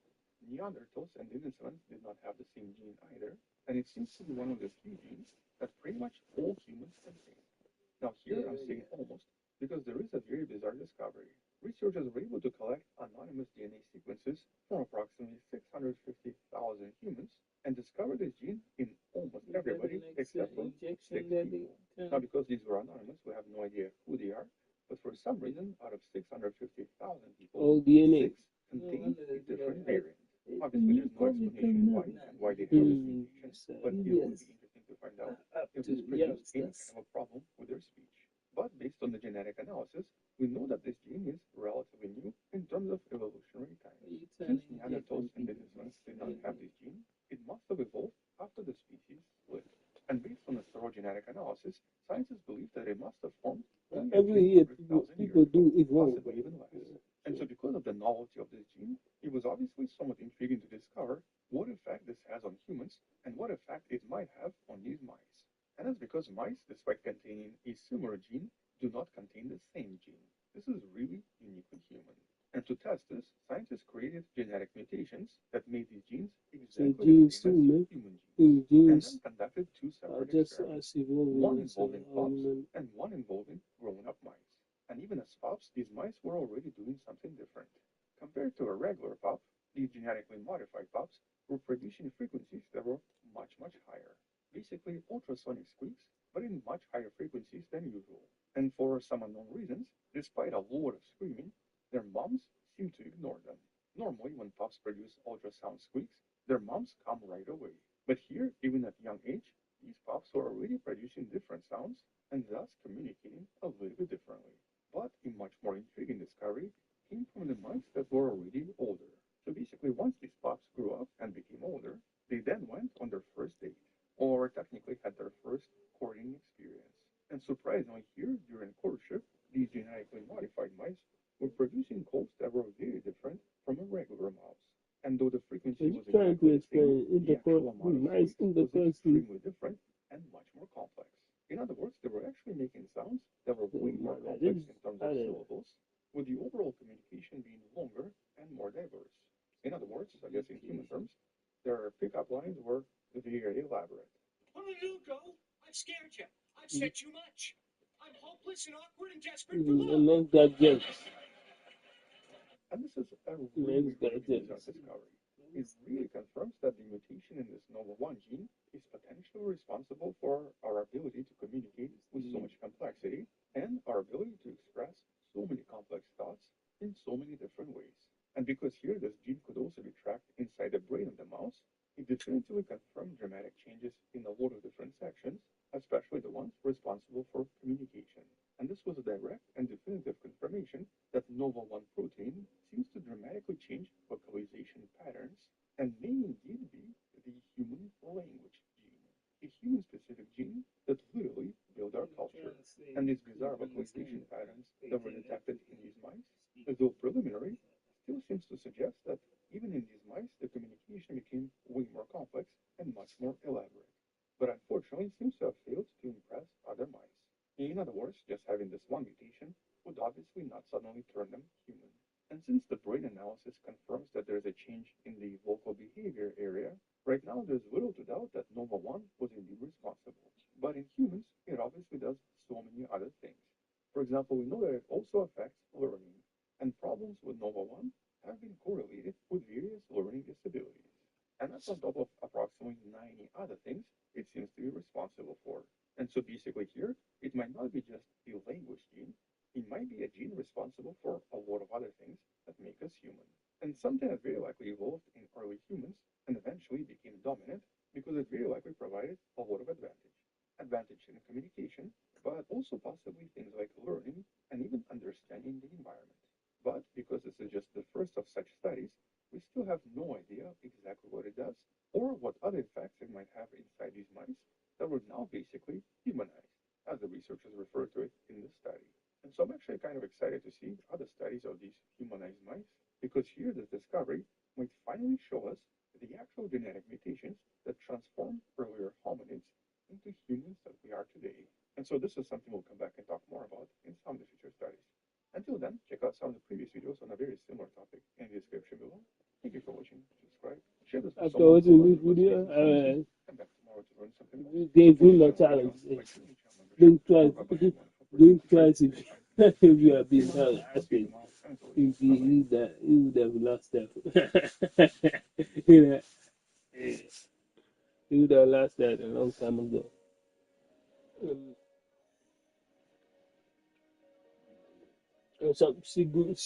S13: Neanderthals and Denisovans did not have the same gene either, and it seems to be one of the few genes that pretty much all humans contain. Now here I'm saying almost because there is a very bizarre discovery. Researchers were able to collect anonymous DNA sequences from approximately 650,000 humans and discover this gene in almost everybody except for 6 people. Now because these were anonymous, we have no idea who they are, but for some reason, out of 650,000 people, 6 contain a different variant. Obviously, there's no explanation why they have this mutation, but it would be interesting to find out if this produced any kind of a problem with their speech. But based on the genetic analysis, scientists believe that it must have formed only a
S3: Every
S13: few
S3: year,
S13: hundred thousand years
S3: people
S13: ago,
S3: do evolve.
S13: possibly even less. And so because of the novelty of this gene, it was obviously somewhat intriguing to discover what effect this has on humans and what effect it might have on these mice. And that's because mice, despite containing a similar gene, do not contain the same gene. This is really uniquely human. And to test this, scientists created genetic mutations that made these genes
S3: So
S13: exactly the
S3: genes too,
S13: same as
S3: man.
S13: human genes,
S3: In
S13: and
S3: genes
S13: then conducted two
S3: are
S13: separate
S3: just
S13: experiments,
S3: as evolving
S13: one
S3: as
S13: involving
S3: our
S13: pups
S3: human.
S13: and one involving grown-up mice. And even as pups, these mice were already doing something different. Compared to a regular pup, these genetically modified pups were producing frequencies that were much, much higher. Basically, ultrasonic squeaks, but in much higher frequencies than usual. And for some unknown reasons, despite a lot of screaming, their moms seem to ignore them. Normally, when pups produce ultrasound squeaks, their moms come right away. But here, even at young age, these pups were already producing different sounds and thus communicating a little bit differently. But a much more intriguing discovery came from the mice that were already older. So basically, once these pups grew up and became older, they then went on their first date, or technically had their first courting experience. And surprisingly, here during courtship, these genetically modified mice were producing calls that were very different from a regular mouse. And though the frequency
S3: He's
S13: was
S3: trying to
S13: exactly the same,
S3: explain
S13: the
S3: intercourse.
S13: actual amount of
S3: Nice
S13: squeaks was
S3: intercourse.
S13: extremely different and much more complex. In other words, they were actually making sounds that were way more complex in terms of syllables, with the overall communication being longer and more diverse. In other words, I guess in human terms, their pickup lines were very elaborate.
S14: What will you go? I've scared you. I've said too much. I'm hopeless and awkward and desperate for love.
S3: And then got jokes.
S13: And this is a really, really bizarre discovery. It really confirms that the mutation in this NOVA1 gene is potentially responsible for our ability to communicate with so much complexity and our ability to express so many complex thoughts in so many different ways. And because here this gene could also be tracked inside the brain of the mouse, it definitively confirmed dramatic changes in a lot of different sections, especially the ones responsible for communication. And this was a direct and definitive confirmation that NOVA1 protein seems to dramatically change vocalization patterns and may indeed be the human language gene, a human-specific gene that literally built our culture. And these bizarre vocalization patterns that were detected in these mice, though preliminary, still seems to suggest that even in these mice, the communication became way more complex and much more elaborate. But unfortunately, it seems to have failed to impress other mice. In other words, just having this one mutation would obviously not suddenly turn them human. And since the brain analysis confirms that there is a change in the vocal behavior area, right now there's little to doubt that NOVA1 was indeed responsible. But in humans, it obviously does so many other things. For example, we know that it also affects learning, and problems with NOVA1 have been correlated with various learning disabilities. And that's on top of approximately 90 other things it seems to be responsible for. And so basically here, it might not be just a language gene, it might be a gene responsible for a lot of other things that make us human. And something that very likely evolved in early humans and eventually became dominant because it very likely provided a lot of advantage. Advantage in communication, but also possibly things like learning and even understanding the environment. But because this is just the first of such studies, we still have no idea exactly what it does or what other effects it might have inside these mice that were now basically humanized, as the researchers refer to it in this study. And so I'm actually kind of excited to see other studies of these humanized mice, because here this discovery might finally show us the actual genetic mutations that transform earlier hominids into humans that we are today. And so this is something we'll come back and talk more about in some of the future studies. Until then, check out some of the previous videos on a very similar topic in the description below. Thank you for watching. Subscribe. Share this with
S3: After
S13: someone
S3: watching
S13: who
S3: this
S13: loves
S3: video,
S13: space. Come back tomorrow to learn something else.
S3: we gave him a challenge. Blink twice. Blink twice if, if you have been harassed. He would have lost that. You know, he would have lost that a long time ago. So, Sigul.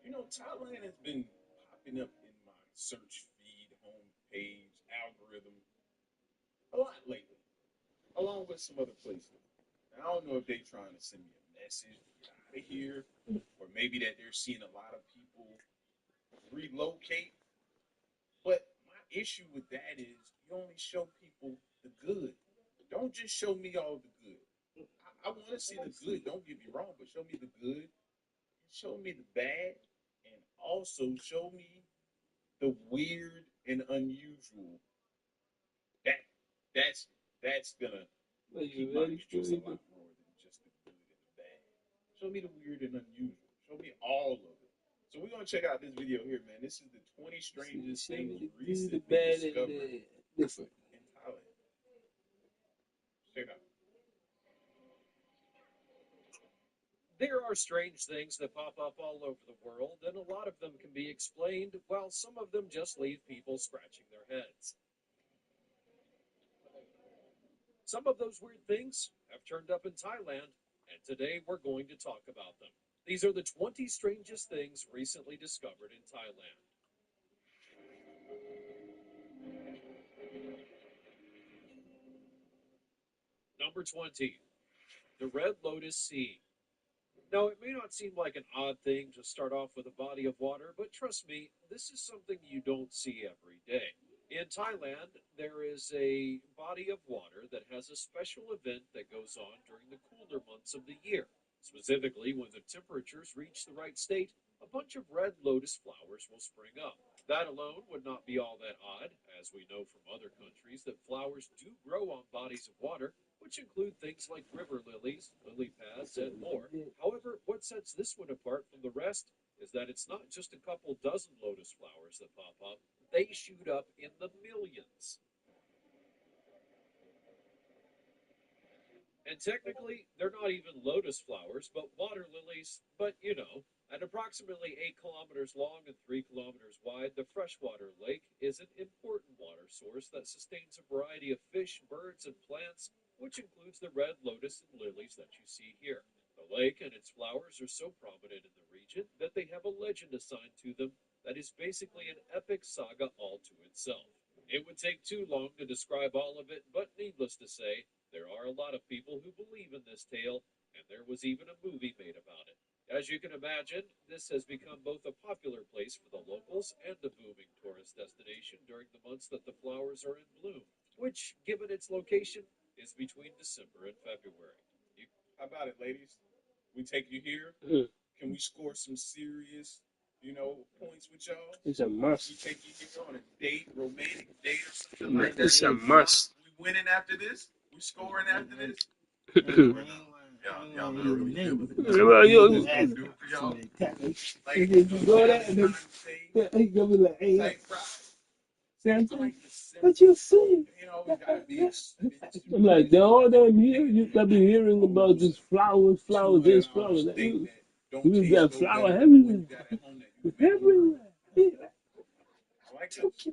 S7: You know, Thailand has been popping up in my search feed, homepage, algorithm a lot lately, along with some other places. And I don't know if they're trying to send me a message to get out of here, or maybe that they're seeing a lot of people relocate. But my issue with that is you only show people the good. Don't just show me all the good. I want to see the good. Don't get me wrong, but show me the good, show me the bad, and also show me the weird and unusual. That that's that's gonna keep my interest a lot more than just the good and the bad. Show me the weird and unusual. Show me all of it. So we're gonna check out this video here, man. This is the 20 strangest things recently discovered in Thailand. Check it out.
S15: There are strange things that pop up all over the world, and a lot of them can be explained, while some of them just leave people scratching their heads. Some of those weird things have turned up in Thailand, and today we're going to talk about them. These are the 20 strangest things recently discovered in Thailand. Number 20, the Red Lotus Sea. Now, it may not seem like an odd thing to start off with a body of water, but trust me, this is something you don't see every day. In Thailand, there is a body of water that has a special event that goes on during the cooler months of the year. Specifically, when the temperatures reach the right state, a bunch of red lotus flowers will spring up. That alone would not be all that odd, as we know from other countries that flowers do grow on bodies of water, which include things like river lilies, lily pads, and more. However, what sets this one apart from the rest is that it's not just a couple dozen lotus flowers that pop up, they shoot up in the millions. And technically, they're not even lotus flowers, but water lilies. But you know, at approximately 8 kilometers long and 3 kilometers wide, the freshwater lake is an important water source that sustains a variety of fish, birds, and plants, which includes the red lotus and lilies that you see here. The lake and its flowers are so prominent in the region that they have a legend assigned to them that is basically an epic saga all to itself. It would take too long to describe all of it, but needless to say, there are a lot of people who believe in this tale, and there was even a movie made about it. As you can imagine, this has become both a popular place for the locals and a booming tourist destination during the months that the flowers are in bloom, which, given its location, is between December and February.
S7: How about it, ladies? We take you here. Can we score some serious, points with y'all?
S3: It's a must.
S7: We take you here on a date, romantic date or something like that.
S3: It's a must.
S7: We winning after this? We scoring after this? Y'all not really feeling it.
S3: Well, you
S7: Do it for y'all. Like,
S3: if you go there, then he gonna be like, hey, Samson, what you see? I'm like, the all them here, I've been hearing about this flowers, this flowers. You got flower everywhere. Everywhere.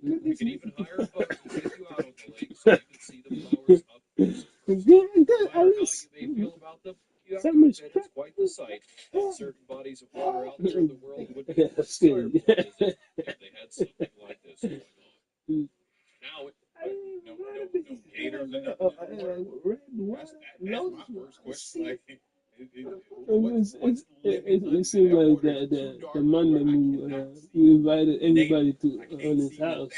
S15: You can even hire a boat to take you out on the lake so you can see the flowers up close. No matter how you may feel about them, you have to admit it's quite the sight, and certain bodies of water out there in the world would be more desirable to visit if they had something like this going on. Now,
S7: no gators and nothing in the water. That's my first question. Like,
S3: it seems like the man who invited everybody to on his house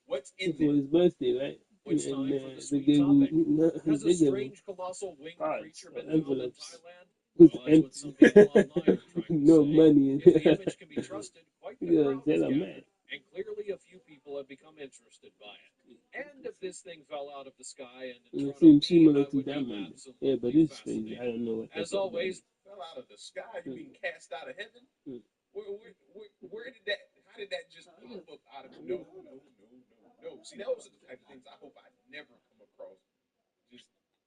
S3: for his birthday, right?
S15: Which time for the
S3: They
S15: sweet
S3: gave
S15: topic?
S3: him
S15: Has a strange colossal winged creature been found in
S3: envelopes
S15: Thailand?
S3: with
S15: Well, that's what some people online are trying to
S3: no
S15: say.
S3: money.
S15: If the image can be trusted, quite the
S3: Yeah,
S15: crowd
S3: they're
S15: has
S3: a
S15: gathered,
S3: man.
S15: and clearly a few people have become interested by it. And if this thing fell out of the sky and in
S3: And it
S15: front of
S3: seems
S15: me,
S3: similar
S15: I
S3: to
S15: would
S3: that
S15: be
S3: man.
S15: absolutely
S3: Yeah, but it's strange.
S15: fascinated.
S3: I don't know what
S15: As always,
S7: fell out of the sky. You being cast out of heaven? Where did that? How did that just pop up out of no? See, those are the type of things I hope I never come across.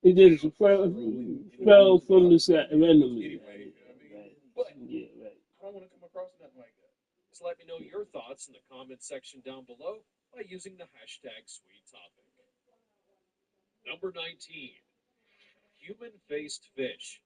S3: It just fell from the sky randomly.
S7: Anyway, but
S3: yeah, right.
S7: I don't want to come across nothing like that.
S15: Just let me know your thoughts in the comment section down below by using the hashtag #SweetTopic. Number 19, human-faced fish.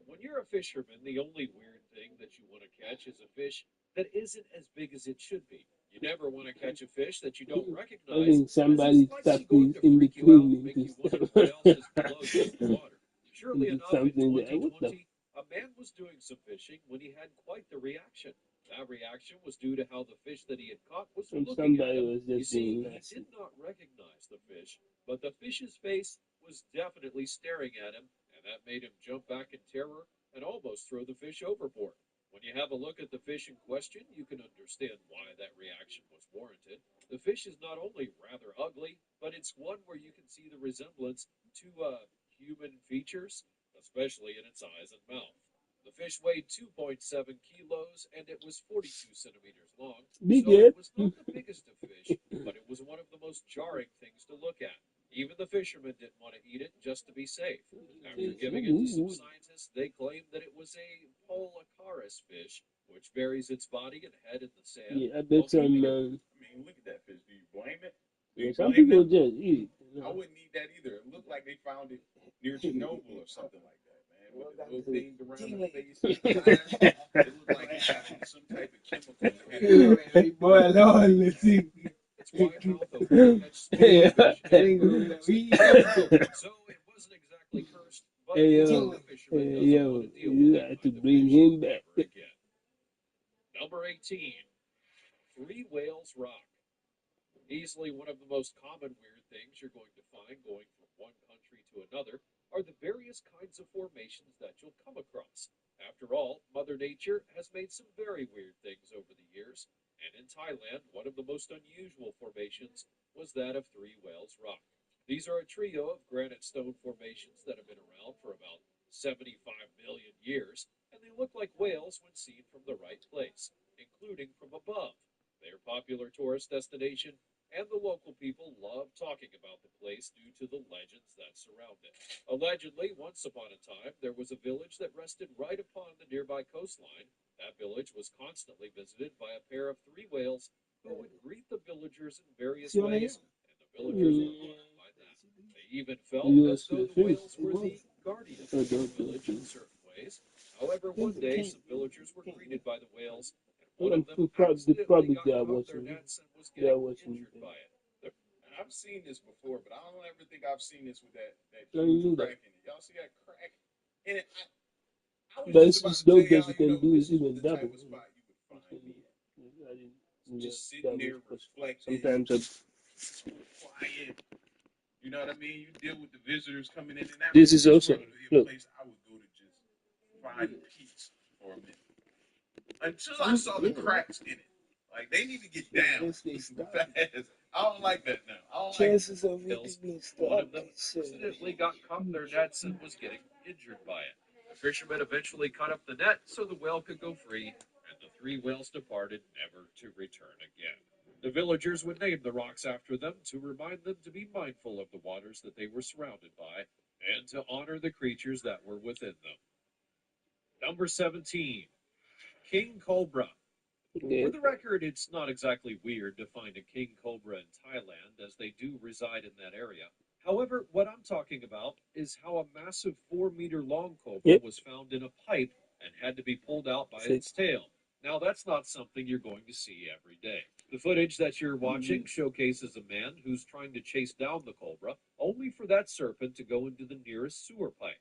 S15: When you're a fisherman, the only weird thing that you want to catch is a fish that isn't as big as it should be. You never want to catch a fish that you don't recognize.
S3: I think somebody stuck me in between me this time.
S15: What else is below you in the water? Surely enough, in
S3: Something that,
S15: 2020, a man was doing some fishing when he had quite the reaction. That reaction was due to how the fish that he had caught was
S3: And
S15: looking at
S3: somebody
S15: him.
S3: was
S15: You
S3: just
S15: see,
S3: being
S15: he
S3: nasty.
S15: did not recognize the fish, but the fish's face was definitely staring at him, and that made him jump back in terror and almost throw the fish overboard. When you have a look at the fish in question, you can understand why that reaction was warranted. The fish is not only rather ugly, but it's one where you can see the resemblance to human features, especially in its eyes and mouth. The fish weighed 2.7 kilos and it was 42 centimeters long,
S3: Big
S15: so it
S3: head.
S15: was not the biggest of fish, but it was one of the most jarring things to look at. Even the fishermen didn't want to eat it just to be safe. After giving it to some scientists, they claimed that it was a Polacaris fish, which buries its body and head in the sand.
S3: Yeah, I bet some.
S7: I mean, look at that fish. Do you blame it? Do you
S3: Some
S7: blame
S3: people
S7: them?
S3: just eat.
S7: I wouldn't eat that either. It looked like they found it near Chernobyl or something like that, man. With the little things around the face and the eyes. It looked like it got into some type of chemical that had it.
S12: Boy, Lord, let's see.
S15: Its wide mouth open to catch small fish and it so it wasn't exactly cursed, but
S3: Hey
S15: even
S3: yo,
S15: the fisherman
S3: hey
S15: doesn't want
S3: yo,
S15: to deal with
S3: you
S15: that
S3: got to
S15: kind of
S3: bring
S15: fish
S3: him back.
S15: ever again. Number 18, Three Whales Rock. Easily one of the most common weird things you're going to find going from one country to another are the various kinds of formations that you'll come across. After all, Mother Nature has made some very weird things over the years, and in Thailand, one of the most unusual formations was that of Three Whales Rock. These are a trio of granite stone formations that have been around for about 75 million years, and they look like whales when seen from the right place, including from above. They are popular tourist destination and the local people love talking about the place due to the legends that surround it. Allegedly, once upon a time, there was a village that rested right upon the nearby coastline. That village was constantly visited by a pair of three whales who would greet the villagers in various ways, and the villagers were honored by that. They even felt as though the whales were the guardians of the village in certain ways. However, one day some villagers were greeted by the whales and one of them accidentally got
S3: They are
S15: caught in their
S3: watching.
S15: nets and was
S3: They are
S15: getting
S3: watching.
S15: injured by it.
S7: I've seen this before, but I don't ever think I've seen this with that
S3: Can
S7: huge
S3: you do that?
S7: crack in it. Y'all see that crack in it? I was
S3: But
S7: just
S3: it's
S7: about to
S3: those
S7: tell
S3: that
S7: y'all,
S3: you can do
S7: this
S3: is
S7: is
S3: even
S7: the
S3: double.
S7: type of spot you would find me at.
S3: I didn't do
S7: Just
S3: that
S7: sitting
S3: double
S7: there
S3: because
S7: reflecting,
S3: sometimes
S7: quiet. You know what I mean? You deal with the visitors coming in and out.
S3: this is
S7: This
S3: also
S7: would be a
S3: look.
S7: place I would go to just find peace for a minute. Until I saw the cracks in it. Like they need to get down fast. I don't like that now. I don't like
S12: Chances of it
S15: Hills.
S12: being
S15: One
S12: stuck.
S15: of them accidentally got caught in their nets and was getting injured by it. The fishermen eventually cut up the net so the whale could go free, and the three whales departed, never to return again. The villagers would name the rocks after them to remind them to be mindful of the waters that they were surrounded by and to honor the creatures that were within them. Number 17, King Cobra. For
S3: Okay.
S15: the record, it's not exactly weird to find a king cobra in Thailand, as they do reside in that area. However, what I'm talking about is how a massive 4-meter long cobra
S3: Yep.
S15: was found in a pipe and had to be pulled out by
S3: Sick.
S15: its tail. Now, that's not something you're going to see every day. The footage that you're watching showcases a man who's trying to chase down the cobra, only for that serpent to go into the nearest sewer pipe.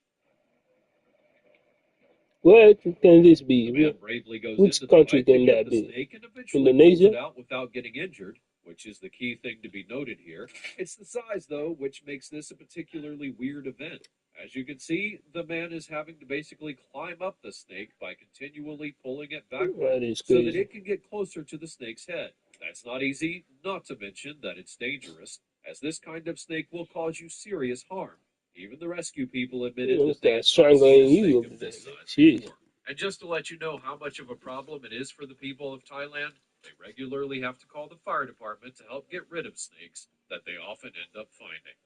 S3: Where can this
S15: The
S3: be?
S15: man bravely goes
S3: Which
S15: into the
S3: country
S15: pipe to
S3: can
S15: get
S3: that
S15: the
S3: be?
S15: snake and eventually pulls
S3: Indonesia?
S15: it out without getting injured, which is the key thing to be noted here. It's the size, though, which makes this a particularly weird event. As you can see, the man is having to basically climb up the snake by continually pulling it backward
S3: That is
S15: so that
S3: crazy.
S15: it can get closer to the snake's head. That's not easy, not to mention that it's dangerous, as this kind of snake will cause you serious harm. Even the rescue people admitted
S3: It'll
S15: that they
S3: start
S15: had not seen a
S3: strangling you
S15: snake
S3: over
S15: of
S3: there.
S15: this size
S3: Jeez.
S15: before. And just to let you know how much of a problem it is for the people of Thailand, they regularly have to call the fire department to help get rid of snakes that they often end up finding.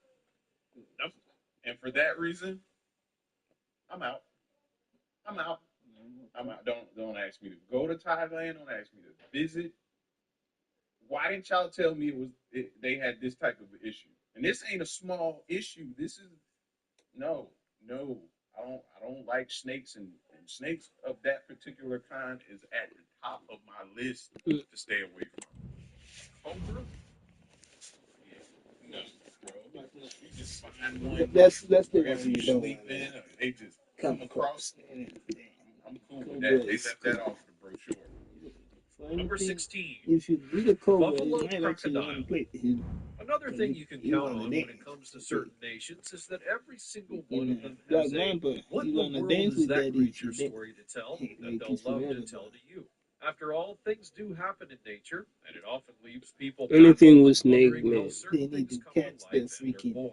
S7: Nope. And for that reason, I'm out. I'm out. I'm out. Don't ask me to go to Thailand. Don't ask me to visit. Why didn't y'all tell me they had this type of issue? And this ain't a small issue. This is no, no. I don't like snakes and snakes of that particular kind is at the top of my list to stay away from. Cobra? Yeah, no, bro. You just find one
S12: That's the
S7: wherever
S12: one
S7: you
S12: you don't
S7: sleep
S12: want
S7: in,
S12: to
S7: or they just
S12: come
S7: come across.
S12: across.
S7: I'm cool with
S12: Cobra
S7: that. They
S12: is
S7: left that
S12: cool.
S7: off the brochure.
S11: Number 16.
S12: If you do the cover,
S11: Buffalo
S12: it might actually
S11: crocodile.
S12: want to play him.
S11: Another thing you can count on when it comes to certain nations is that every single one of them has a what in the world is that creature story to tell that they'll love to tell to you. After all, things do happen in nature, and it often leaves people
S3: Anything
S11: baffled
S3: with
S11: and wondering
S3: snake,
S11: how
S3: man.
S11: certain things come to life and they're born.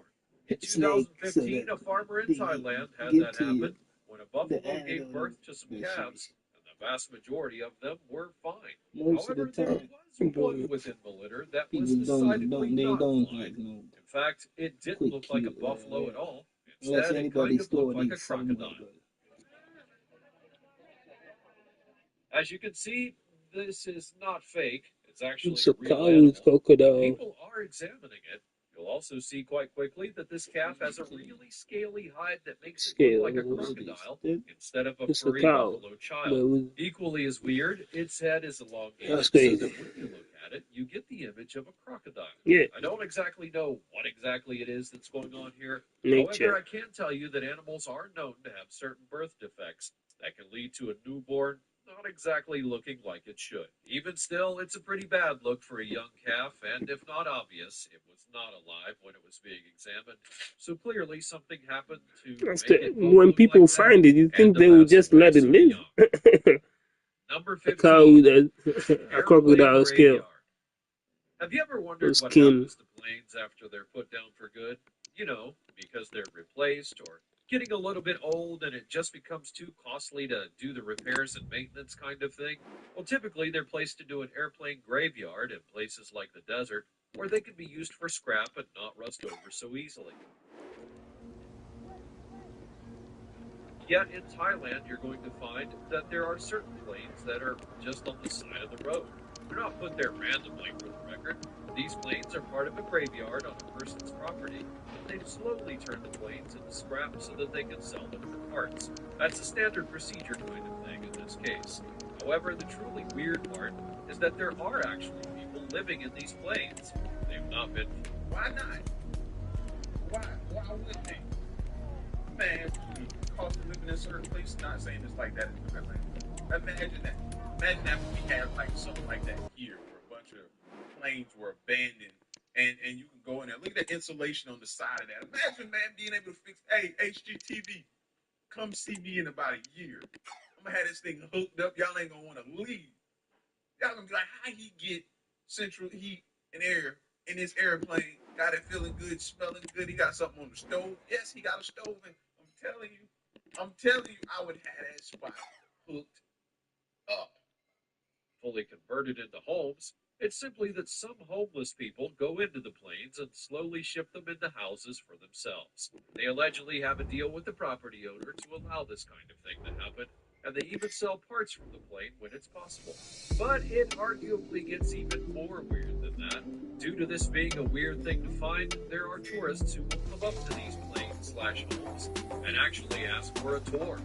S11: In 2015, a farmer in Thailand had that happen when a buffalo gave birth to some calves, and the vast majority of them were fine.
S12: Most of the
S11: However, there
S12: time,
S11: was one within the litter that was
S12: people
S11: decidedly not
S12: don't
S11: fine.
S12: like no
S11: In fact, it didn't
S12: quick
S11: look like a
S12: cute
S11: buffalo at all.
S12: unless
S11: Instead, it
S12: anybody
S11: kind of
S12: store
S11: looked like a
S12: these somewhere.
S11: crocodile. As you can see, this is not fake. It's actually
S3: It's
S11: a
S3: a
S11: real
S3: cow
S11: animal.
S3: with crocodile
S11: People are examining it. You'll also see quite quickly that this calf has a really scaly hide that makes it look
S3: scale.
S11: like a crocodile instead of a
S3: It's a
S11: furry
S3: cow.
S11: buffalo
S3: But
S11: child.
S3: with,
S11: Equally as weird, its head is
S3: that's
S11: elongated so
S3: crazy.
S11: that when you look at it, you get the image of a crocodile.
S3: Yeah.
S11: I don't exactly know what exactly it is that's going on here.
S3: Nature.
S11: However, I can tell you that animals are known to have certain birth defects that can lead to a newborn not exactly looking like it should. Even still, it's a pretty bad look for a young calf, and if not obvious, it was not alive when it was being examined. So clearly something happened to
S3: That's
S11: make it both
S3: when
S11: look
S3: people
S11: like that
S3: find it, you
S11: and
S3: think
S11: to
S3: they would
S11: pass
S3: just
S11: away
S3: let it
S11: so
S3: live.
S11: young. Number
S3: A cow
S11: 15,
S3: with a crocodile scale.
S11: graveyard. Have you ever wondered
S3: Those
S11: what
S3: skin.
S11: happens to planes after they're put down for good? You know, because they're replaced or getting a little bit old and it just becomes too costly to do the repairs and maintenance kind of thing? Well, typically they're placed into an airplane graveyard in places like the desert where they can be used for scrap and not rust over so easily. Yet in Thailand, you're going to find that there are certain planes that are just on the side of the road. They're not put there randomly, for the record. These planes are part of a graveyard on a person's property, and they've slowly turned the planes into scrap so that they can sell them for parts. That's a standard procedure kind of thing in this case. However, the truly weird part is that there are actually people living in these planes. They've not been...
S7: Why not? Why wouldn't they? Man, cost of living in certain places, not saying it's like that in Thailand. Imagine that. Imagine that we had like something like that here, where a bunch of planes were abandoned, and you can go in there. Look at the insulation on the side of that. Imagine, man, being able to fix. Hey, HGTV, come see me in about a year. I'm gonna have this thing hooked up. Y'all ain't gonna want to leave. Y'all gonna be like, how he get central heat and air in his airplane? Got it feeling good, smelling good. He got something on the stove. Yes, he got a stove. And I'm telling you, I would have that spot hooked up.
S11: Fully converted into homes. It's simply that some homeless people go into the planes and slowly ship them into houses for themselves. They allegedly have a deal with the property owner to allow this kind of thing to happen, and they even sell parts from the plane when it's possible. But it arguably gets even more weird than that. Due to this being a weird thing to find, there are tourists who will come up to these planes/homes and actually ask for a tour.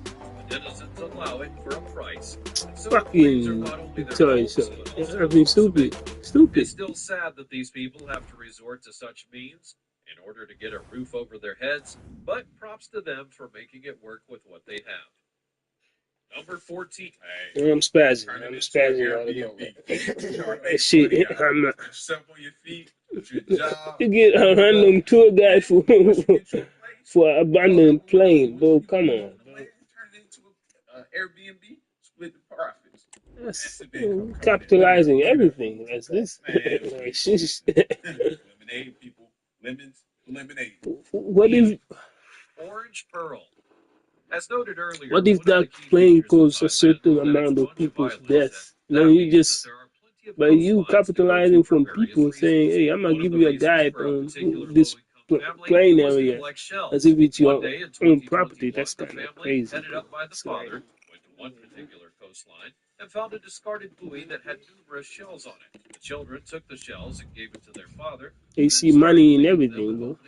S11: The denizens allow it for a price. So
S3: Fucking toys. I mean, stupid. Stupid.
S11: It's still sad that these people have to resort to such means in order to get a roof over their heads, but props to them for making it work with what they have. Number 14.
S3: Hey, I'm spazzing. I'm spazzing out of nowhere. Shit, I'm not.
S7: On your feet, your job.
S3: You get a random tour guide for an abandoned plane, bro. Come on, bro.
S7: Turn it into an Airbnb, split the profits.
S3: That's capitalizing everything. That's this.
S7: Lemonade, people. Lemons, lemonade.
S3: What if?
S11: Orange Pearl. As noted earlier,
S3: what if that plane caused a certain amount of people's death? No, you just. But you capitalizing from people saying, "Hey, I'm gonna give you a guide on this plane area as if it's your own property." That's kind of crazy.
S11: Headed up by the father, went to one particular coastline and found a discarded buoy that had numerous shells on it. The children took the shells and gave it to their father.
S3: They see money in everything, bro.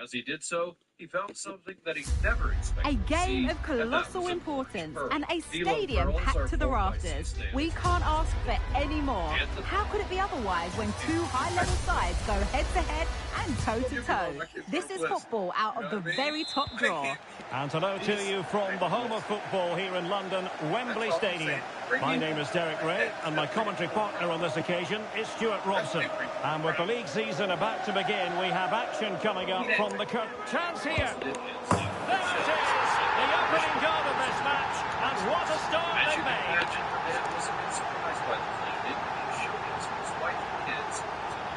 S11: As he did so, he found something that he never expected
S4: to see. A game of colossal importance and a stadium packed to the rafters. We can't ask for any more. How could it be otherwise when two high-level sides go head-to-head and and toe-to-toe. This is football out of the very top draw.
S5: And hello to you from the home of football here in London, Wembley Stadium. My name is Derek Ray, and my commentary partner on this occasion is Stuart Robson. And with the league season about to begin, we have action coming up from the chance here. There it is, the opening goal of this match, and what a start they made.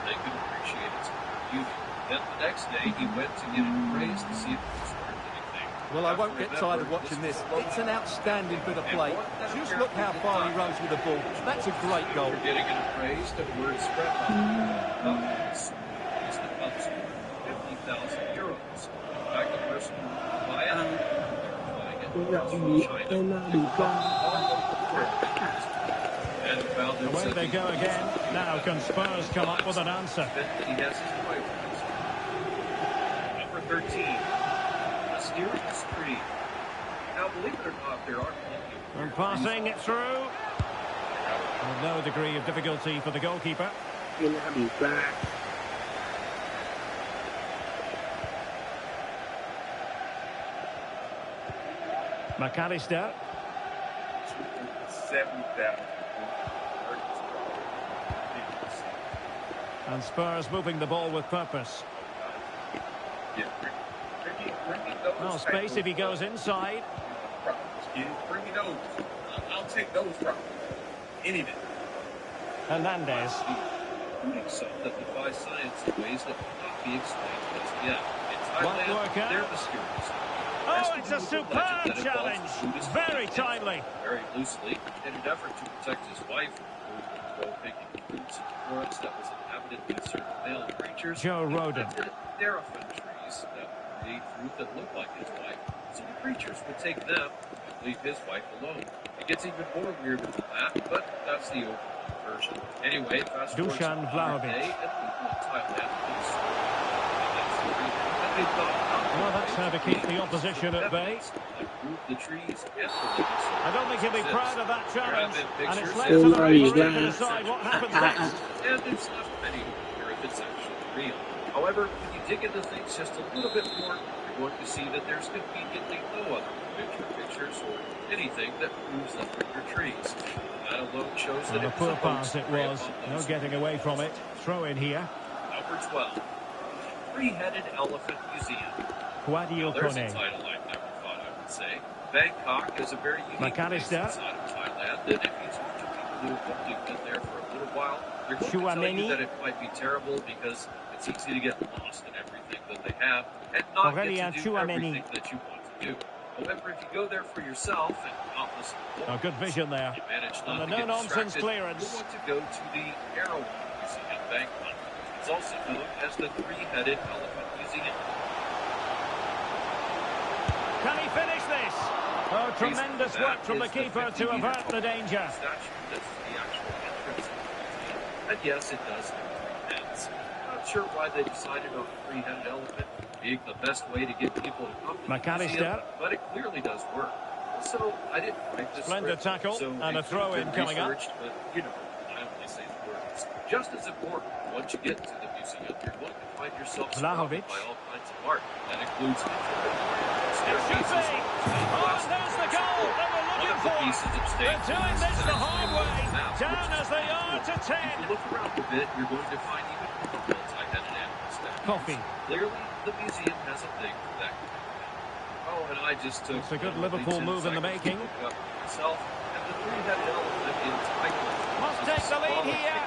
S15: They could appreciate its beauty. Then the next day, he went to get it appraised to see if it was worth anything.
S6: Well, I won't get tired of watching this. It's an outstanding bit of play. Just look how far he runs with the ball. That's a great goal.
S15: We're getting it appraised, and word spread on it's the Cubs for €50,000. In fact, the person who will buy it, buying it from China.
S5: Away they go again. Now can Spurs come up with an answer?
S15: He has his wife. Number 13, Mysterious Tree. Now, believe it or not, there are plenty of
S5: And passing it through. With no degree of difficulty for the goalkeeper. McAllister.
S1: 70,000.
S5: And Spurs moving the ball with purpose. Well, space if he goes inside.
S1: Bring me those. I'll take those problems. Any day.
S5: Hernandez.
S15: Including some that defy science in ways that cannot be explained just yet. In Thailand, they're mysterious.
S5: Oh, it's a superb challenge. Very timely.
S15: Very loosely, in an effort to protect his wife from picking fruits and forest that was inhabited by certain male creatures.
S5: Joe Rodin.
S15: Theraphin trees that create fruit that look like his wife. So the creatures would take them and leave his wife alone. It gets even more weird than that, but that's the overall version. Anyway, fast forward to modern day, and people in Thailand
S5: well, that's how to keep the opposition at bay. I don't think he'll be proud of that challenge. And it's left to the referee to decide what happens next.
S15: And it's not anywhere if it's actually real. However, when you dig into things just a little bit more, you're going to see that there's conveniently no other pictures or anything that proves that they're trees. That alone shows that
S5: a poor pass it was. No getting away from it. Throw in here.
S15: Number 12. Three-Headed Elephant Museum.
S5: Quadio
S15: There's
S5: Kone.
S15: a title I've never thought I would say. Bangkok is a very unique place
S5: McAllister.
S15: inside of Thailand, and if you talk to people who have only been there for a little while, they're going to tell you that it might be terrible because it's easy to get lost in everything that they have and not get to do everything that you want to do. However, if you go there for yourself and countless
S5: A good vision there.
S15: you manage not
S5: And
S15: to
S5: a
S15: get
S5: no-nonsense
S15: distracted,
S5: clearance.
S15: you want to go to the Arrow Museum in Bangkok. It's also known as the Three-Headed Elephant Museum.
S5: Can he finish this? Oh, tremendous work from the keeper to avert the danger.
S15: Statue, that's the actual entrance of the museum. And yes, it does have three heads. I'm not sure why they decided on a three-headed elephant being the best way to get people to come to the museum, but it clearly does work. Also, I didn't write this
S5: Splendid
S15: script,
S5: tackle
S15: so
S5: and a throw-in coming up.
S15: But, you know, I only say the words. Just as important, once you get to the museum, you're going to find yourself surrounded by all kinds of art. That includes staircases,
S5: there's the goal they were looking for. They're doing this the hard way. Down as they are to 10.
S15: If you look around a bit, you're going to find even more multi-headed animal statues.
S5: Coffee.
S15: Clearly, the museum has a thing for that. Oh, and I just took...
S5: It's a good Liverpool move in the making.
S15: Myself, and the three-headed elephant in Thailand.
S5: Must take the lead here.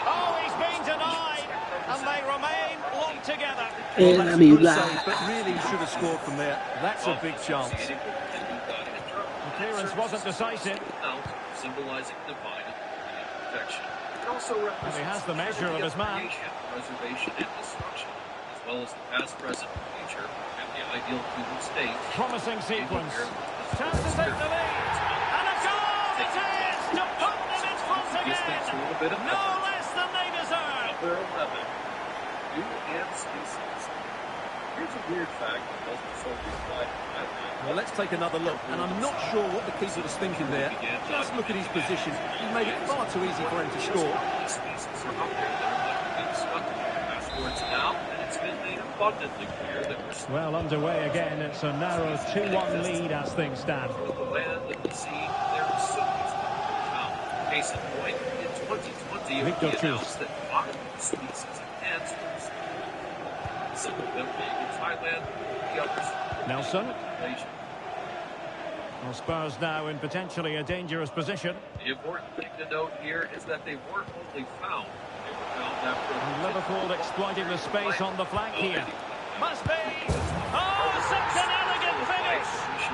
S5: Oh, he's been denied. And they remain locked together.
S6: Well, that's a good save, but really should have scored from there. That's a big chance.
S5: The clearance wasn't decisive.
S15: Symbolizing divine perfection. It also represents
S5: he has the measure of his man.
S15: Preservation and destruction, as well as the past, present, and future, and the ideal human state.
S5: Promising sequence. Chance to take the lead. And a goal it is to put them in front again. No less than they deserve.
S15: Number 11. New and species. Here's a weird fact that doesn't so apply to Thailand.
S6: Well, let's take another look, and I'm not sure what the keeper was thinking there. Just look at his position. He made it far too easy for him to score.
S15: Species are up there that are being stuck. Fast forward now, and it's been made abundantly clear that we're
S5: Well, underway again. It's a narrow 2-1 lead as things stand.
S15: through the land and the sea. There is so much to be found. Case in point, in 2020, it
S5: Victor
S15: was
S5: Chus.
S15: announced that modern species enhanced some of them being in Thailand, the others
S5: Nelson.
S15: in Malaysia.
S5: Well, Spurs now in potentially a dangerous position.
S15: The important thing to note here is that they weren't only found, they were found after...
S5: And Liverpool exploiting the space on the flank here. Must be! Oh, such an elegant finish!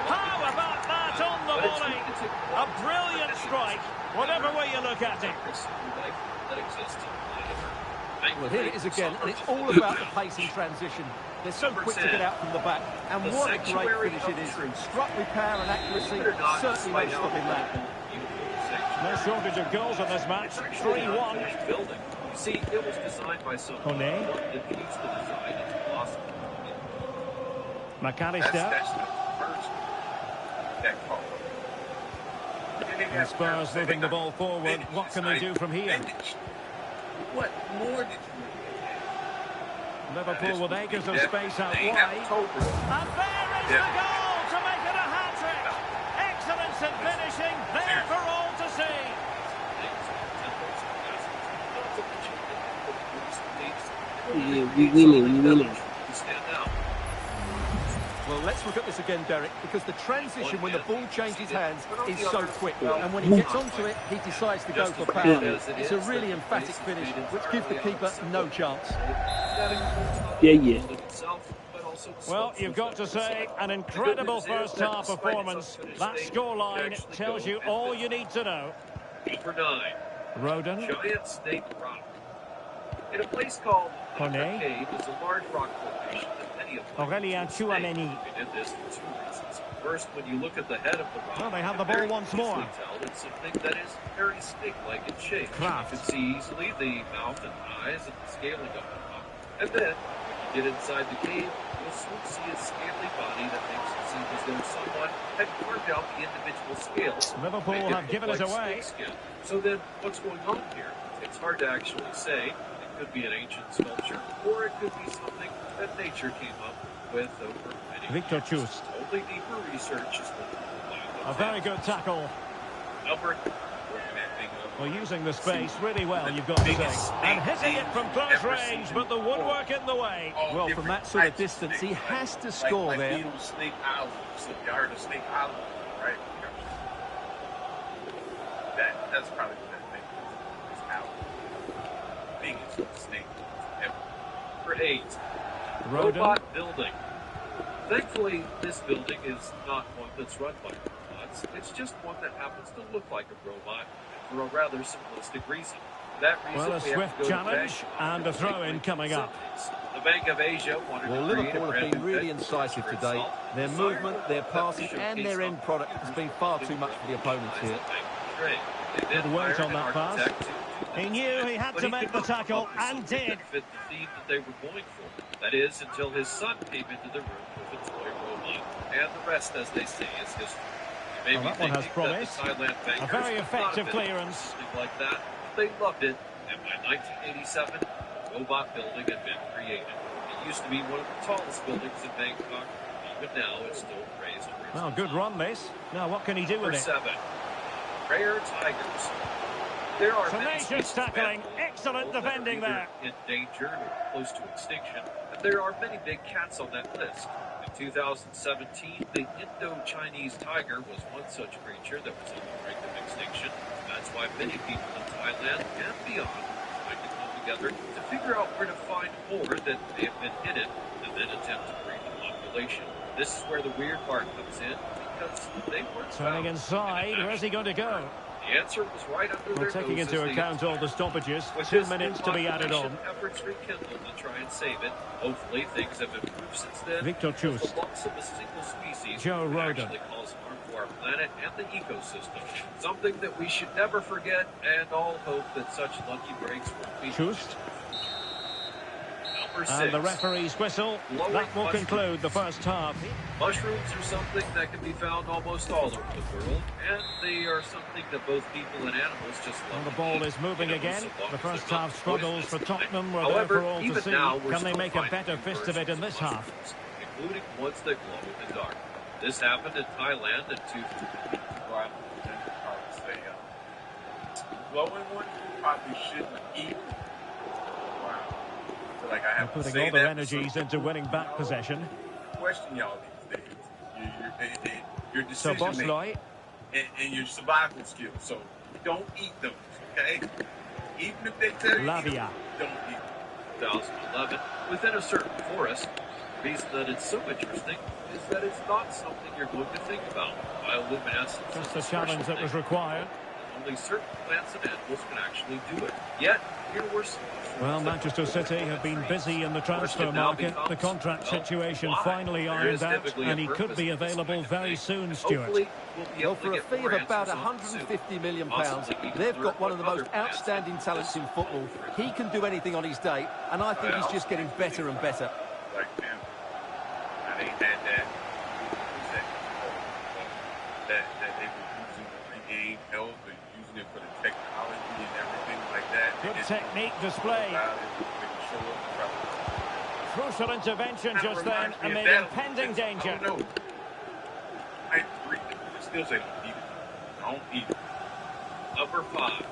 S5: How about that on the volley? A brilliant strike, whatever way you look at it.
S6: Well, here it is again, and it's all about the pace in transition. They're so quick to get out from the back, and what a great finish it is. Struck with power and accuracy, certainly no stopping that.
S5: No shortage of goals in this match. 3-1.
S15: See, it was designed by someone
S5: Kone.
S15: who diffused the design into philosophy.
S5: McAllister.
S7: That's the first that call.
S5: And Spurs moving the ball forward. What can they do from here?
S7: What more did you need?
S5: Liverpool with acres of space out
S7: They
S5: wide.
S7: have told us.
S5: And there is the goal to make it a hat-trick. Excellence in finishing, there for all to see.
S3: Yeah, we winning.
S6: Well, let's look at this again, Derek, because the transition when the ball changes hands is so quick. And when he gets onto it, he decides to go for power. It's a really emphatic finish, which gives the keeper no chance.
S3: Yeah.
S5: Well, you've got to say, an incredible first-half performance. That scoreline tells you all you need to know.
S15: Number 9.
S5: Roden.
S15: Giant Snake Rock. In a place called
S5: Kone.
S15: Cave is a large rock formation that many of
S5: Aurélien Tchouameni.
S15: They did this for 2 reasons. First, when you look at the head of the rock,
S5: Well, they have the
S15: you can
S5: ball
S15: very
S5: once
S15: easily
S5: more.
S15: tell it's something that is very snake-like in shape.
S5: Kraft.
S15: You can see easily the mouth and eyes and the scaling of the rock. And then, when you get inside the cave, you'll soon see a scaly body that makes it seem as though someone had carved out the individual scales.
S5: Liverpool
S15: Make it
S5: have
S15: look
S5: given us
S15: like
S5: away.
S15: snakeskin. So then, what's going on here? It's hard to actually say. It could be an ancient sculpture, or it could be something that nature came up with over many
S5: Victor
S15: years.
S5: Chus.
S15: Only deeper research is going to
S5: A very good tackle.
S15: Albert.
S5: Well, using the space really well, you've got to say. And hitting it from close range, but the woodwork in the way.
S6: Well, from that sort of distance, he has to score there.
S7: Beetle, Snake Island. So you heard of Snake Island, right? That's probably what that thing is. It's out. Biggest snake ever.
S15: For 8.
S5: Roden.
S15: Robot building. Thankfully, this building is not one that's run by robots. It's just one that happens to look like a robot for a rather simplistic reason. For that reason,
S5: Well, a
S15: we have
S5: swift
S15: to go
S5: challenge
S15: to
S5: and a throw-in coming up.
S15: The Bank of Asia wanted
S6: Well,
S15: to create
S6: Liverpool
S15: a
S6: have
S15: brand
S6: been
S15: new
S6: really
S15: bed
S6: incisive
S15: for
S6: today.
S15: itself.
S6: Their
S15: Desire
S6: movement, their
S15: that
S6: passing,
S15: showcase
S6: and their end product has been far too much for the opponents here.
S15: They then
S5: Good weight
S15: hired
S5: on
S15: an
S5: that pass.
S15: architect to
S5: He knew he had
S15: but
S5: to
S15: he
S5: make
S15: could
S5: the
S15: not come
S5: tackle,
S15: up with
S5: and
S15: something
S5: did.
S15: that fit the theme that they were going for. That is, until his son came into the room with a toy robot. And the rest, as they say, is history. You may
S5: Well,
S15: be
S5: that one has
S15: thinking
S5: promise.
S15: that the Thailand
S5: A
S15: bankers
S5: very
S15: would not have
S5: effective
S15: been
S5: clearance.
S15: something like that. They loved it, and by 1987, the robot building had been created. It used to be one of the tallest buildings in Bangkok. Even now, it's still praised for its
S5: Well, good run, this. Now, what can he do
S15: Number
S5: with it?
S15: 7. Rare tigers. There are many
S5: Tenacious
S15: species of
S5: tackling.
S15: animals
S5: Excellent
S15: that are
S5: defending
S15: either
S5: there.
S15: endangered or close to extinction, and there are many big cats on that list. In 2017, the Indo-Chinese tiger was one such creature that was on the brink of extinction. That's why many people in Thailand and beyond are trying to come together to figure out where to find more that may have been hidden and then attempt to breed the population. This is where the weird part comes in, because they weren't
S5: Turning
S15: found
S5: inside, where's he going to go?
S15: The answer was right under
S5: Well,
S15: their
S5: taking
S15: noses
S5: into
S15: the
S5: account all the stoppages,
S15: With
S5: 2
S15: this
S5: minutes to be added on.
S15: Efforts rekindled to try and save it. Hopefully, things have improved since then.
S5: Victor Chus.
S15: The loss of a single species
S5: Joe
S15: can
S5: Roden.
S15: actually cause harm to our planet and the ecosystem. Something that we should never forget, and all hope that such lucky breaks won't be.
S5: Chus.
S15: Number And
S11: 6.
S15: the referee's whistle. That will conclude the first half.
S11: Mushrooms are something that can be found almost all over the world, and they are something that both people and animals just love.
S15: And the ball is moving again. The first half struggles for Tottenham were there
S11: However,
S15: for all to
S11: even
S15: see.
S11: now, we're
S15: Can they
S11: still
S15: make a
S11: finding
S15: better
S11: new
S15: fist of it in
S11: versions
S15: this
S11: of
S15: half?
S11: mushrooms, including ones that glow in the dark. This happened in Thailand in 2000.
S1: Glowing one you probably shouldn't eat. Wow. I feel like I
S15: They're
S1: have to
S15: putting
S1: say
S15: all their
S1: that
S15: energies into winning back possession.
S1: question y'all these days. Your
S15: So
S1: decision making
S15: Bosley.
S1: and your survival skills. So don't eat those, okay? Even if they tell you
S15: Lavia.
S1: don't eat them.
S11: 2011, within a certain forest. The reason that it's so interesting is that it's not something you're going to think about. Bioluminescence
S15: Just
S11: is
S15: the
S11: a special
S15: challenge that
S11: thing.
S15: was required.
S11: Only certain plants and animals can actually do it. Yet, here were some.
S15: Well, Manchester City have been busy in the transfer market. The contract situation finally ironed out, and he could be available very soon, Stuart.
S6: Well, for a fee of about £150 million, they've got one of the most outstanding talents in football. He can do anything on his day, and I think he's just getting better and better.
S1: Like them. Now they had that. That they were using the regain health and using it for the technology and everything like that.
S15: Good technique display. Crucial intervention just then amid impending danger.
S1: No, I agree. Still say don't eat it. Don't eat it.
S11: Number 5.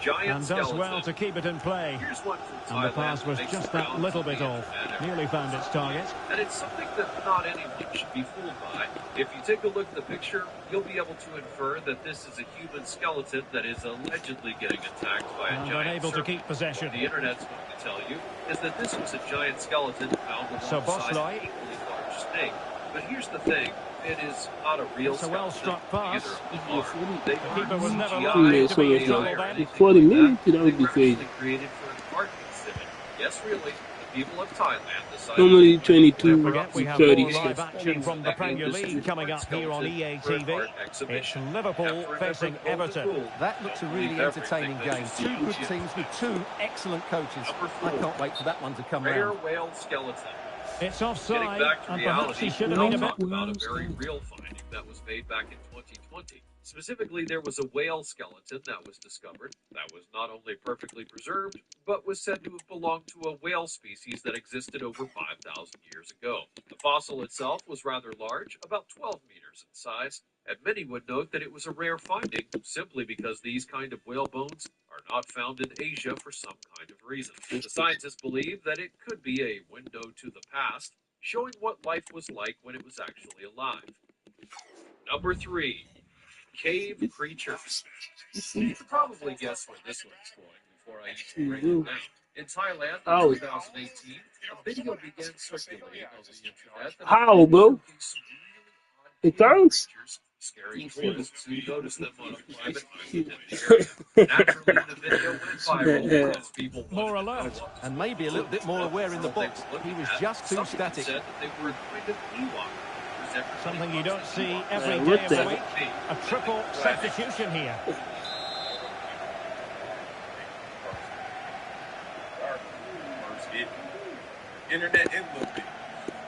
S11: Giant
S15: And does
S11: skeleton.
S15: well to keep it in play.
S11: Here's one from
S15: And the
S11: Thailand
S15: pass was
S11: that makes
S15: just that
S11: rounds
S15: little
S11: on
S15: bit
S11: the
S15: off.
S11: internet every
S15: Nearly found its target.
S11: And it's something that not anyone should be fooled by. If you take a look at the picture, you'll be able to infer that this is a human skeleton that is allegedly getting attacked by a
S15: And
S11: giant
S15: unable to
S11: serpent.
S15: keep possession.
S11: What the internet's going to tell you is that this was a giant skeleton found
S15: So
S11: alongside
S15: Bosley.
S11: an equally large snake. But here's the thing. It is not a real
S15: It's a
S11: skeleton.
S15: well-struck pass.
S11: They
S15: The keeper was never
S11: CGI
S15: likely to be in
S11: AI
S15: trouble
S11: or
S15: then.
S11: anything
S3: 40
S11: like
S3: minutes,
S11: that.
S3: that would be
S11: They were
S3: crazy.
S11: actually created for an art exhibit. Yes, really, the people of Thailand decided
S3: Normally
S11: to
S3: 22
S15: Don't forget, we
S3: to
S15: have
S3: 30
S15: more live
S3: cents.
S15: action from the Premier League coming up here on EA TV. It's Liverpool facing Everton.
S6: That looks a really entertaining game. Two good teams with two excellent coaches. I can't wait for that one to come
S11: Rare
S6: round.
S11: whale skeleton.
S15: It's
S11: Getting
S15: offside,
S11: back to
S15: and perhaps
S11: reality,
S15: he should have
S11: I'll
S15: been a
S11: talk
S15: bit...
S11: about a very real finding that was made back in 2020. Specifically, there was a whale skeleton that was discovered that was not only perfectly preserved, but was said to have belonged to a whale species that existed over 5,000 years ago. The fossil itself was rather large, about 12 meters in size, and many would note that it was a rare finding simply because these kind of whale bones are not found in Asia for some kind of reason. The scientists believe that it could be a window to the past, showing what life was like when it was actually alive. Number 3. Cave creatures. You can probably guess where this one's going before I even break it down. In Thailand
S3: How?
S11: in 2018, a video began circulating on the internet that
S3: How, bro?
S11: showcased some really odd
S3: It
S11: cave
S3: counts?
S11: creatures, scaring tourists who noticed them on a private island in the area. Naturally, the video went viral because people
S6: More
S11: wanted to know
S6: alert,
S11: what
S6: and maybe a little bit more aware in the box. He was just too static.
S11: said that they were a kind of Ewok.
S15: Something you don't see every day of the week. A triple substitution here.
S1: Internet is a little bit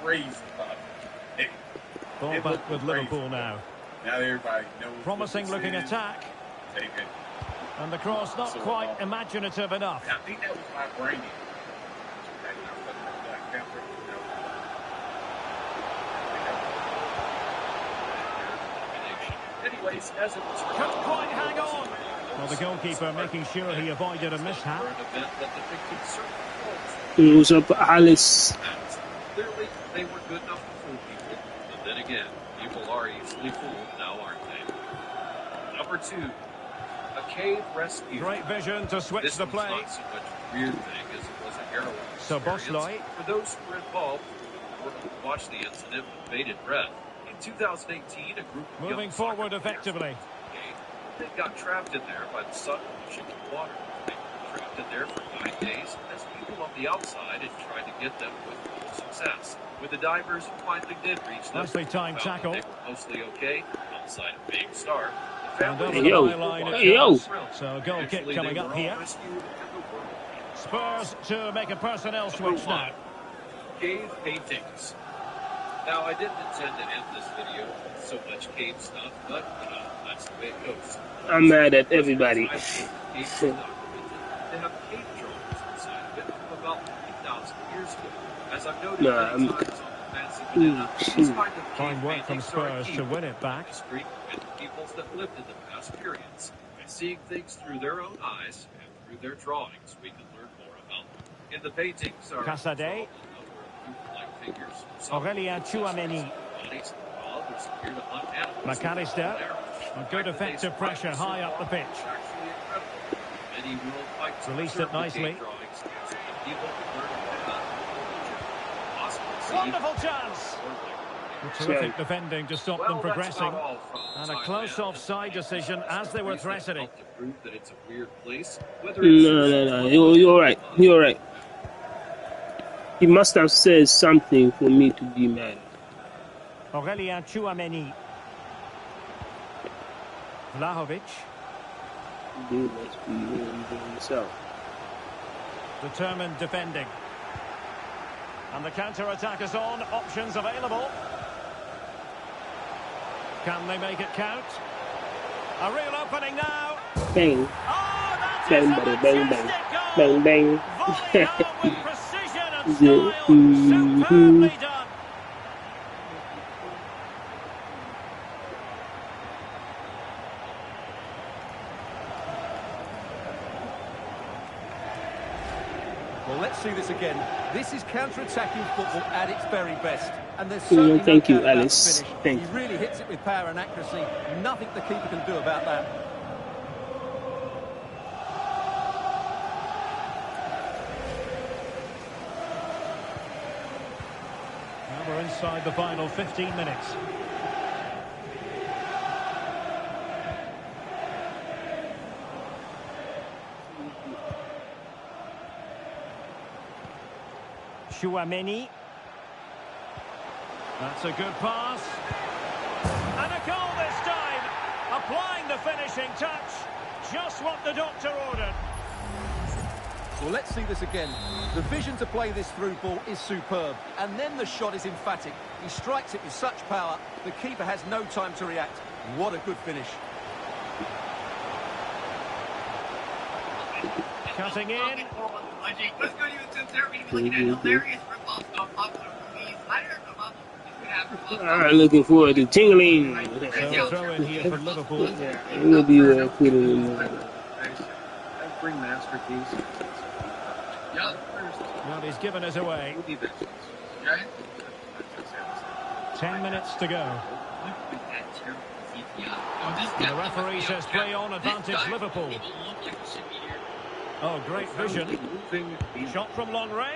S1: crazy about it.
S15: Ball back with Liverpool now.
S1: Now everybody knows.
S15: Promising looking attack.
S1: Take it.
S15: And the cross not quite imaginative enough.
S1: I think that was my brain.
S11: Anyways, as it was
S15: Couldn't quite hang on. Well, the goalkeeper making sure he avoided a mishap.
S3: It was up Alice.
S11: Clearly, they were good enough to fool people. But then again, people are easily fooled now, aren't they? Number 2, a cave rescue.
S15: Great vision to switch
S11: this
S15: the play.
S11: Not so much a weird thing as it was a harrowing
S15: So
S11: experience
S15: Bosley.
S11: for those who were involved or who watched the incident with bated breath. In 2018, a group of
S15: Moving forward effectively.
S11: They got trapped in there by the sun pushing the water. They were trapped in there for 9 days as people on the outside had tried to get them with no success. When the divers finally did reach them,
S15: Nicely timed tackle.
S11: they were mostly okay outside of being starved.
S15: And over
S3: Hey,
S15: the
S3: yo.
S15: byline it
S3: Hey, yo.
S15: goes. So a goal kick coming up here.
S5: Spurs to make a personnel switch now.
S11: Cave paintings. Now, I didn't intend to end this video with so much cave stuff, but that's the way it goes.
S3: I'm mad at everybody.
S11: Cave is documented to have cave drawings inside of it from about 3,000 years ago. As I've noted many times on the Fancy Banana, these kind of
S5: Fine work from Spurs to win it back.
S11: History and the peoples that lived in the past periods. And seeing things through their own eyes and through their drawings, we can learn more about them. In the paintings are
S5: Casadei. Aurelien Tchouameni. McAllister. A good effective pressure high up the pitch. Released it nicely. Wonderful chance. Terrific defending to stop them progressing. And a close offside decision as they were threatening.
S3: No. You're all right. You're all right. He must have said something for me to be mad.
S5: Aurelien Tchouameni. Vlahovic.
S3: He must be doing himself.
S5: Determined defending. And the counter-attack is on. Options available. Can they make it count? A real opening now.
S3: Bang.
S5: Oh,
S3: bang, bang, bang, bang. Bang, bang.
S5: With precision and style. Superbly done.
S6: Well, let's see this again. This is counter-attacking football at its very best. And there's certainly
S3: thank
S6: no
S3: you,
S6: doubt about
S3: Alice.
S6: the finish.
S3: Thank
S6: He
S3: you.
S6: really hits it with power and accuracy. Nothing the keeper can do about that.
S5: Now we're inside the final 15 minutes. Tchouameni. That's a good pass. And a goal this time. Applying the finishing touch. Just what the doctor ordered.
S6: Well, let's see this again. The vision to play this through ball is superb. And then the shot is emphatic. He strikes it with such power, the keeper has no time to react. What a good finish.
S5: Cutting in.
S10: Let's go to YouTube. They're going to be looking at hilarious rip-offs of popular movies. I don't know about
S3: Looking forward to tingling.
S5: So throw in here for Liverpool.
S3: Yeah, it will be putting in
S11: Bring masterpiece.
S5: Well, he's given us away. 10 minutes to go. And the referee says play on, advantage Liverpool. Oh, great vision. Shot from long range.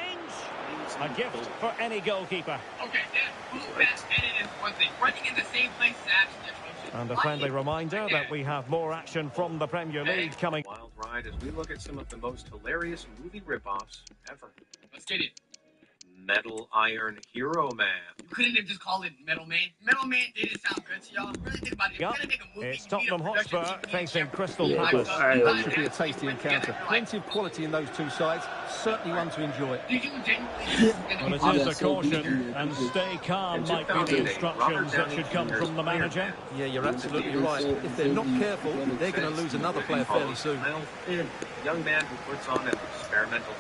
S5: A gift for any goalkeeper.
S10: Okay, then move fast headed is one thing. Running in the same place is actually atrocious.
S5: And a friendly reminder that we have more action from the Premier League coming.
S11: Wild ride as we look at some of the most hilarious movie rip-offs ever.
S10: Let's get it.
S11: Metal Iron Hero Man.
S10: You couldn't have just called it Metal Man. Metal Man didn't sound good to y'all. Really think about it. If you're gonna make a movie,
S5: It's Tottenham Hotspur facing Crystal
S3: Yeah,
S5: Palace.
S6: Should be a tasty encounter. Plenty of quality in those two sides. Certainly one to enjoy.
S10: Did you genuinely?
S5: Well, it is a caution, and stay calm might be the instructions that should come from the manager.
S6: Yeah, you're absolutely right. If they're not careful, they're going to lose another player fairly soon.
S11: Young man who puts on an experimental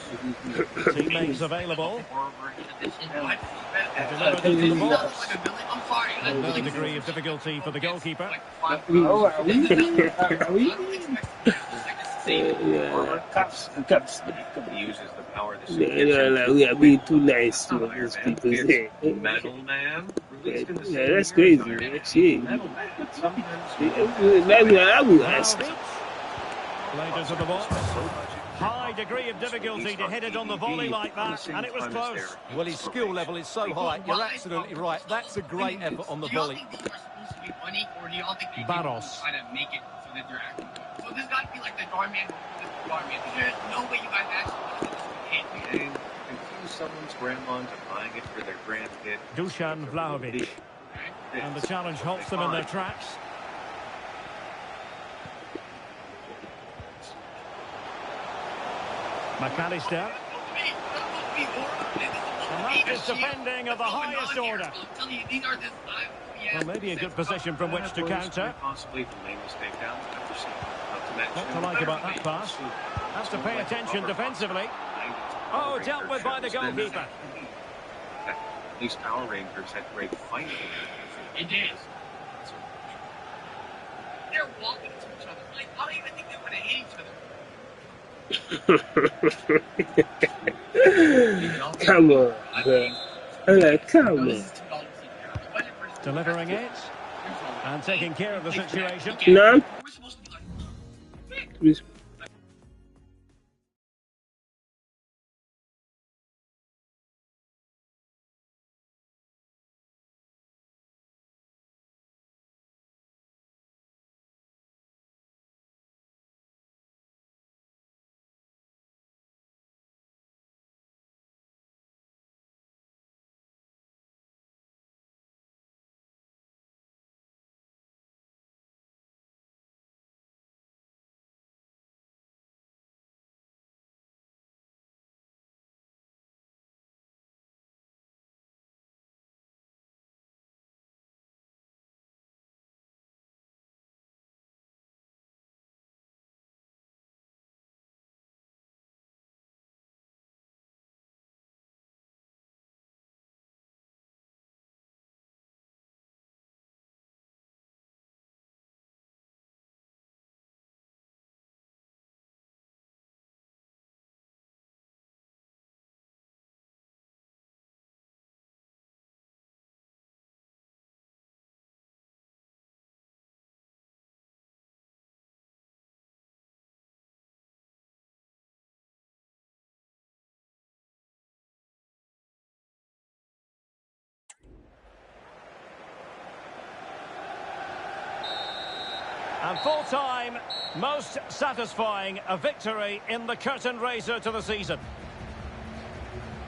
S11: suit.
S5: Teammates available.
S10: What?
S5: Delivered into the box.
S10: I'm sorry.
S5: And no degree of difficulty for the goalkeeper.
S12: Oh, are we? Are we?
S3: Cups.
S11: He uses the power of the suit.
S3: We are being too nice to these people.
S11: Metal Man.
S3: Yeah, that's crazy, man. Shit. I will ask.
S5: Played into the box. High degree of difficulty to hit it on the volley like that, and it was close.
S6: Well, his skill level is so high. You're absolutely right. That's a great effort on the volley.
S10: Do y'all think these are supposed to be funny, or do y'all think they
S5: Barros.
S10: try to make it so that they're acting good? So this got to be like the Darman movie, the Darman. There's no way you guys actually know that this would hit.
S11: And confuse someone's grandma into buying it for their grandkid.
S5: Dusan Vlahovic. And the challenge halts them in their tracks. McAllister. And that is defending of the highest order. Well, maybe a good position from which to counter.
S11: Possibly the main mistake down.
S5: What to like about that pass? Has to pay attention defensively. Oh, dealt with by the goalkeeper.
S11: At least Power Rangers had great fighting.
S10: It did. They're walking to each other. Like, I don't even think they're going to hit each other.
S3: Come on, bro. I'm like, come on.
S5: Delivering it. And taking care of the situation.
S3: No.
S5: And full time, most satisfying, a victory in the curtain raiser to the season.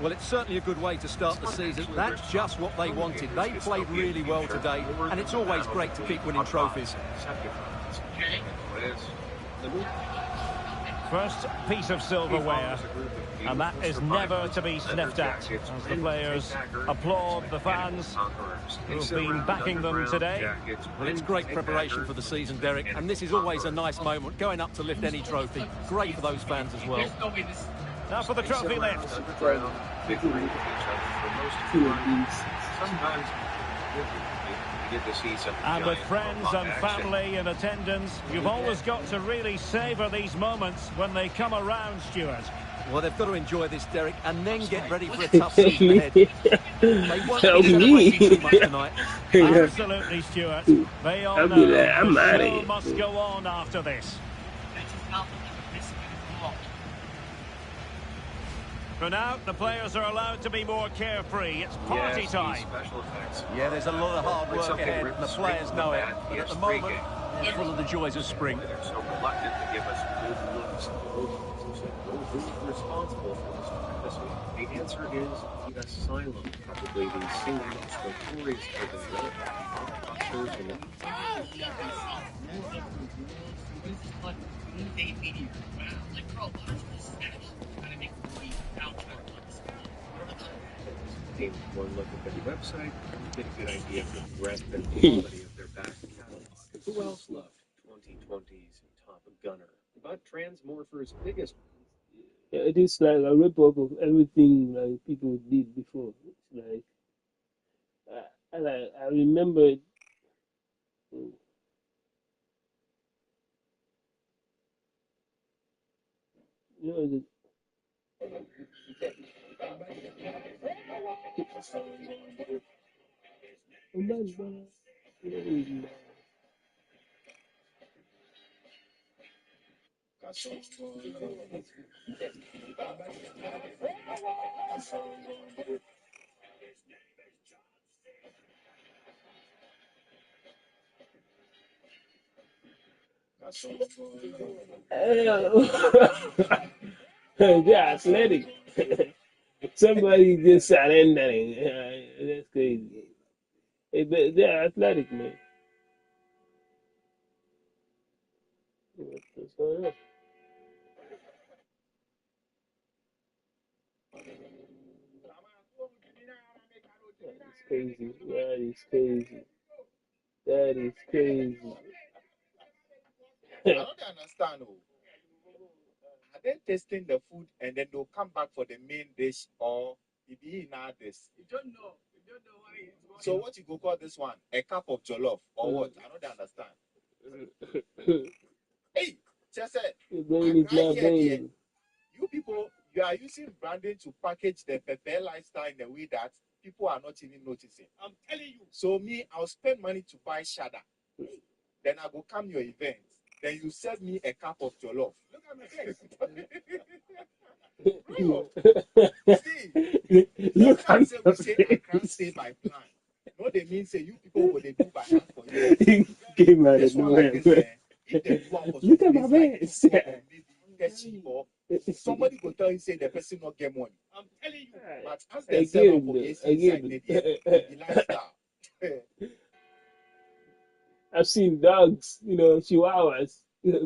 S6: Well, it's certainly a good way to start the season. That's just what they wanted. They played really well today, and it's always great to keep winning trophies.
S5: First piece of silverware, and that is never to be sniffed at, as the players applaud the fans who've been backing them today.
S6: Well, it's great preparation for the season, Derek, and this is always a nice moment, going up to lift any trophy. Great for those fans as well.
S5: Now for the trophy lift.
S11: Sometimes you get to see some.
S5: And with friends and family in attendance, you've always got to really savour these moments when they come around, Stuart.
S6: Well, they've got to enjoy this, Derek, and then get ready for a tough season ahead. They won't be celebrating too much tonight.
S5: Absolutely, Stuart. They all know the show must go on after this. For now, the players are allowed to be more carefree. It's party time.
S6: Yeah, there's a lot of hard work ahead, and the players know it. But at the moment, they're full of the joys of spring.
S11: They're so reluctant to give us good looks. Who's responsible for this tragedy? The answer is the asylum, probably the single most notorious prison in the Take one look at their website and get a good idea of the breadth and quality of their back catalog. Who else loved 2020's Top Gunner? But Transmorpher's biggest
S3: It is like a rip-off of everything like people did before. It's like I remember it. You know, they're athletic. Somebody just surrendering. That's crazy. They're athletic, man. What's going on? is crazy. That is crazy. That is crazy.
S13: I don't understand. Oh. Are they tasting the food and then they'll come back for the main dish or it be in this?
S9: You don't know. You don't know why it's going.
S13: So what you go call this one? A cup of jollof or what? I don't understand. Hey, just said,
S3: Your brain is
S13: right
S3: not
S13: here, dear.
S3: brain.
S13: You people, you are using branding to package the Pepe lifestyle in a way that people are not even noticing.
S9: I'm telling you.
S13: So me, I'll spend money to buy shada. Then I go come your event. Then you serve me a cup of jollof.
S9: Look at my face.
S13: Bro, see,
S3: Look
S13: sometimes
S3: at
S13: we
S3: your
S13: say I can't
S3: face.
S13: stay by plan. No, they mean say you people go they do by hand for you.
S3: He came out
S13: This
S3: of
S13: one like
S3: nowhere.
S13: this, if they do for some
S3: Look at my
S13: place like
S3: face.
S13: this, or maybe Kechi, or somebody go tell you say the person not get money.
S9: I'm telling you.
S13: But as
S3: I
S13: they
S3: get
S13: serve
S3: him
S13: for
S3: though.
S13: AC
S3: I get
S13: inside,
S3: him.
S13: the lifestyle.
S3: I've seen dogs, chihuahuas,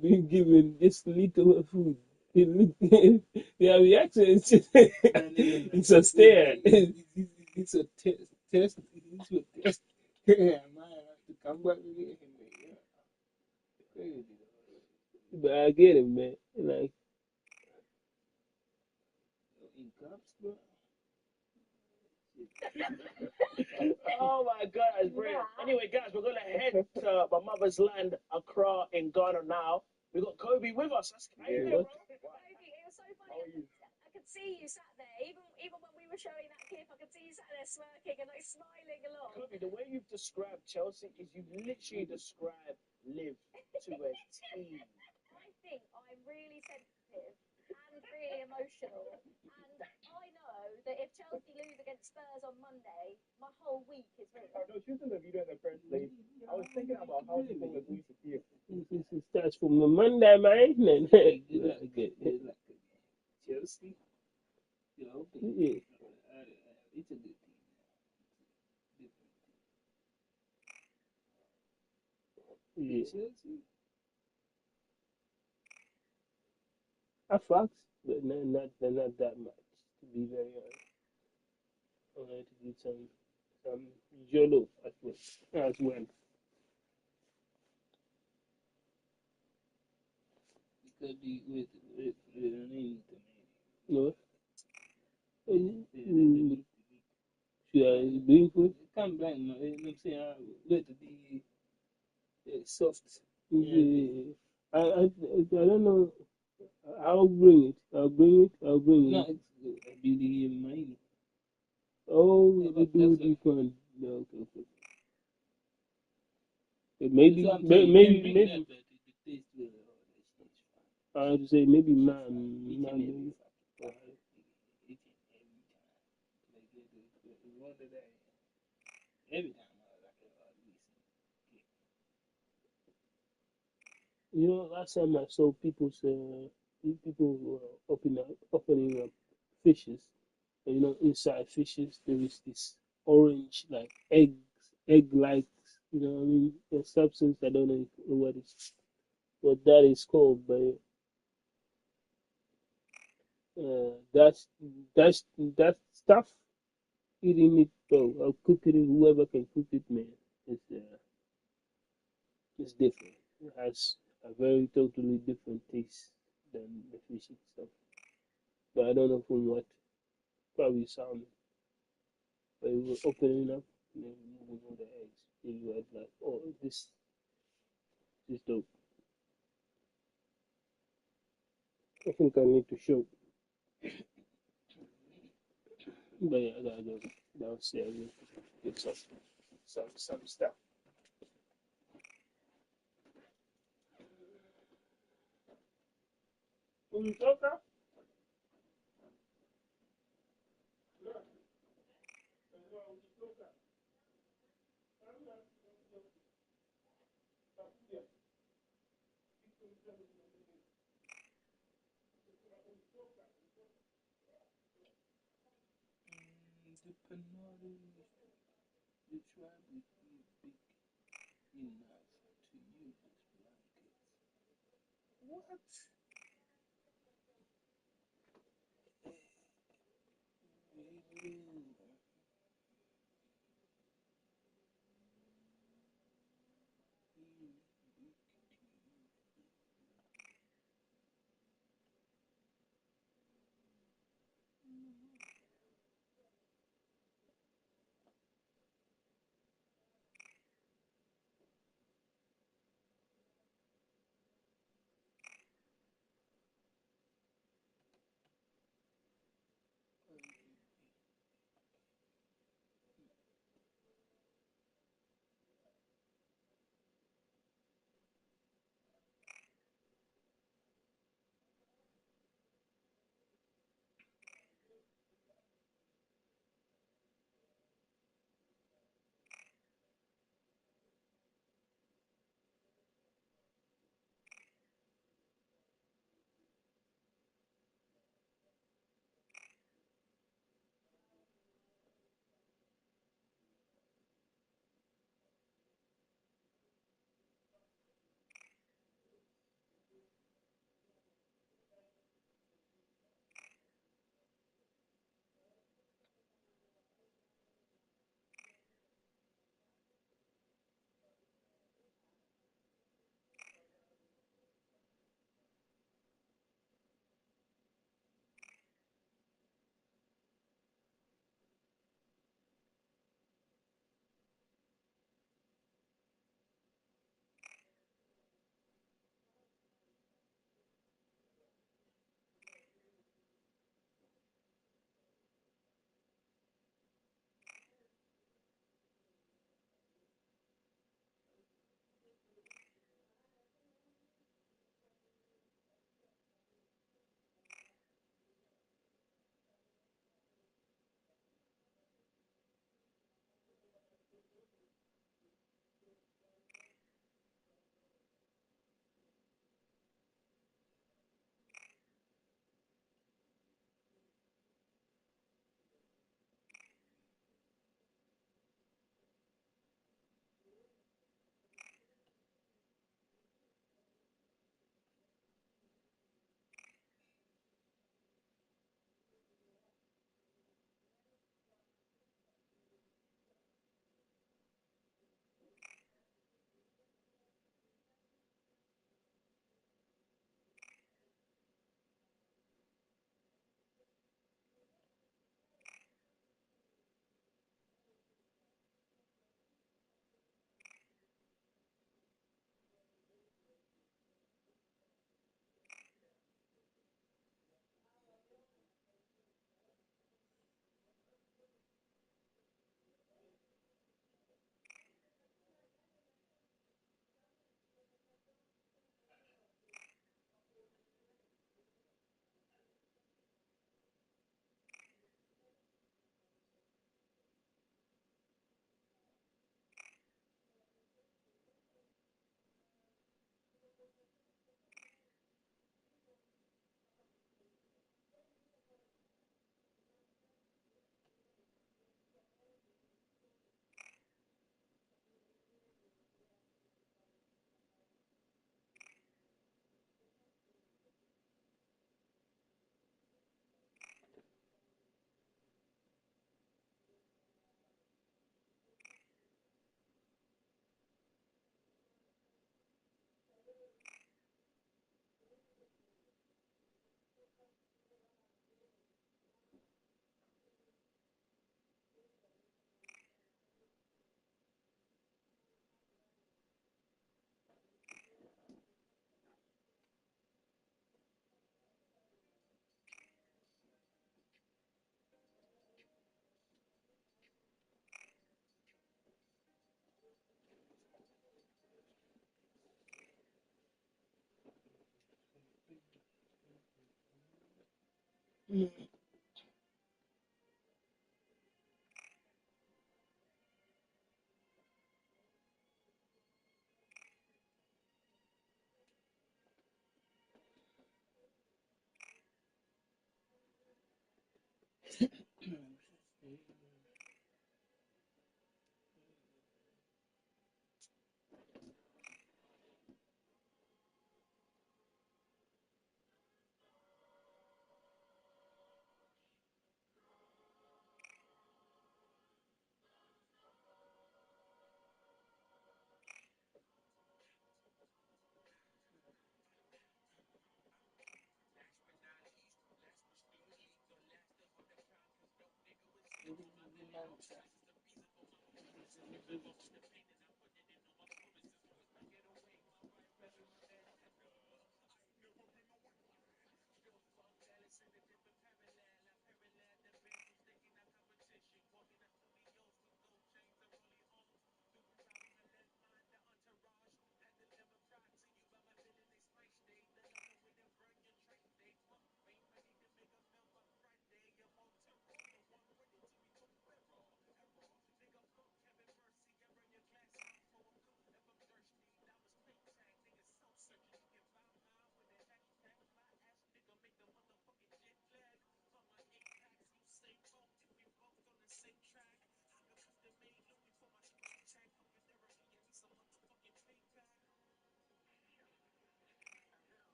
S3: being given just little food. Their reaction is just, it's a stare.
S12: It's a test. It's a test. Yeah, man, I have to come back again. Crazy.
S3: But I get it, man. Like,
S12: In cups, bro.
S10: Oh my God, that's brilliant. Anyway, guys, we're gonna head to my mother's land, Accra, in Ghana now. We got Kobe with us. How you doing, bro?
S16: Kobe, it was so funny. I could see you sat there, even when we were showing that clip. I could see you sat there smirking and like smiling along.
S10: Kobe, the way you've described Chelsea is you've literally described Liv to a T.
S16: I think I'm really sensitive and really emotional, and I know that if Chelsea lose against Spurs on Monday, my whole week is ruined.
S13: No, shooting the video in the first place, I was thinking about how people were going to feel.
S3: it starts from the Monday, man. And I get it.
S12: Like Chelsea,
S3: Yeah.
S12: it's a good team.
S3: Yeah.
S12: Chelsea,
S3: I fucks, but not that much, to be very honest. I wanted to do some Jolo as well.
S12: could be with anything.
S3: No?
S12: The
S3: Should I bring food?
S12: Can't blame no. I'm saying let it be soft.
S3: I don't know. I'll bring it. I'll bring
S12: No,
S3: it.
S12: it's be the money.
S3: Oh, they do
S12: That's
S3: this one. No, okay.
S12: that's what I'm saying. You can bring that,
S3: Maybe.
S12: but the taste will.
S3: I have to say maybe man.
S12: Each and every
S3: Man.
S12: fucking time. Each and every time. Like the one that every time I was like listen.
S3: Last time I saw people were opening up fishes. And, inside fishes there is this orange like egg like, what I mean, a substance. I don't know what that is called, but that stuff. Eating it, bro. I'll cook it. Whoever can cook it, man. It's different. It has a very totally different taste than the fish itself. But I don't know from what. Probably salmon. But we were opening up and then removing all the eggs. And you had like, oh, this dope. I think I need to show. But yeah, I gotta go downstairs and get some stuff. Okay.
S12: The panada, the tribe would be big enough to use as blankets. What?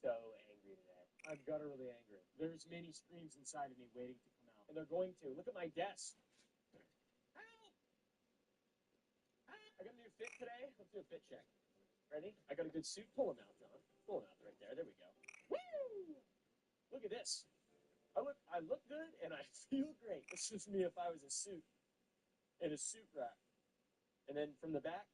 S10: so angry today. I'm gutturally angry. There's many screams inside of me waiting to come out. And they're going to. Look at my desk. Help! I got a new fit today. Let's do a fit check. Ready? I got a good suit. Pull him out, John. Pull him out right there. There we go. Woo! Look at this. I look good and I feel great. This is me if I was a suit in a suit rack. And then from the back,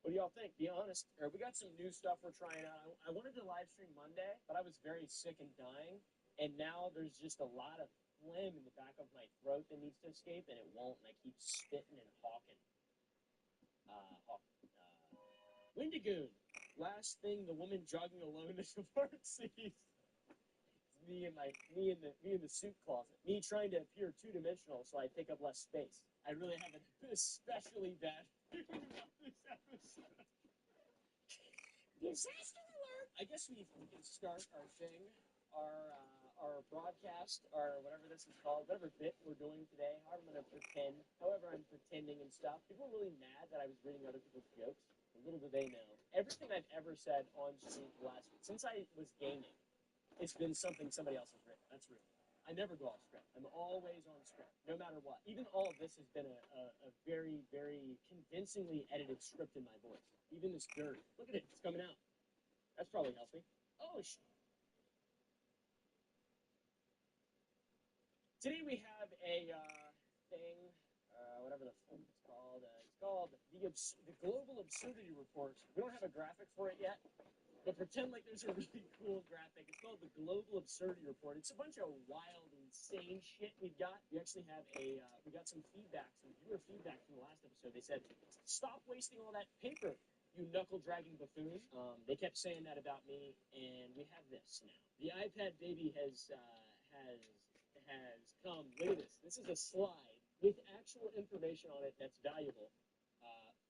S10: what do y'all think? Be honest. We got some new stuff we're trying out. I wanted to live stream Monday, but I was very sick and dying. And now there's just a lot of phlegm in the back of my throat that needs to escape, and it won't. And I keep spitting and hawking. Windigoon. Last thing the woman jogging alone in the park sees. Me in the suit closet. Me trying to appear two-dimensional so I take up less space. I really have an especially bad feeling about this episode. Disaster alert! I guess we can start our thing, our broadcast, or whatever this is called, whatever bit we're doing today. How I'm going to pretend, however I'm pretending and stuff. People are really mad that I was reading other people's jokes. Little do they know. Everything I've ever said on stream last week, since I was gaming, it's been something somebody else has written. That's real. I never go off script. I'm always on script, no matter what. Even all of this has been a very, very convincingly edited script in my voice. Even this dirt. Look at it. It's coming out. That's probably healthy. Oh, Today we have a thing, whatever the fuck it's called. It's called the Global Absurdity Report. We don't have a graphic for it yet. But pretend like there's a really cool graphic. It's called the Global Absurdity Report. It's a bunch of wild, insane shit we've got. We actually have we got some feedback, some viewer feedback from the last episode. They said, stop wasting all that paper, you knuckle-dragging buffoon. They kept saying that about me, and we have this now. The iPad baby has come. Look at this. This is a slide with actual information on it that's valuable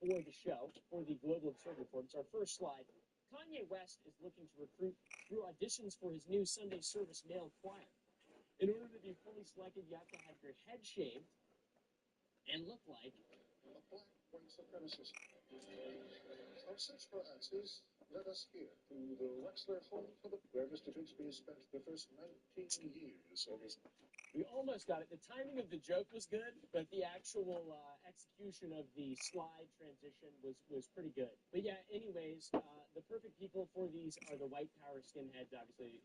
S10: for the show, for the Global Absurdity Report. It's our first slide. Kanye West is looking to recruit through auditions for his new Sunday service male choir. In order to be fully selected, you have to have your head shaved and look like
S2: a black white supremacist. Of such for answers, let us hear to the Wexler home for where Mr. Bixby spent the first 19 years of his.
S10: We almost got it. The timing of the joke was good, but the actual execution of the slide transition was pretty good. But yeah, anyways, the perfect people for these are the white power skinheads, obviously.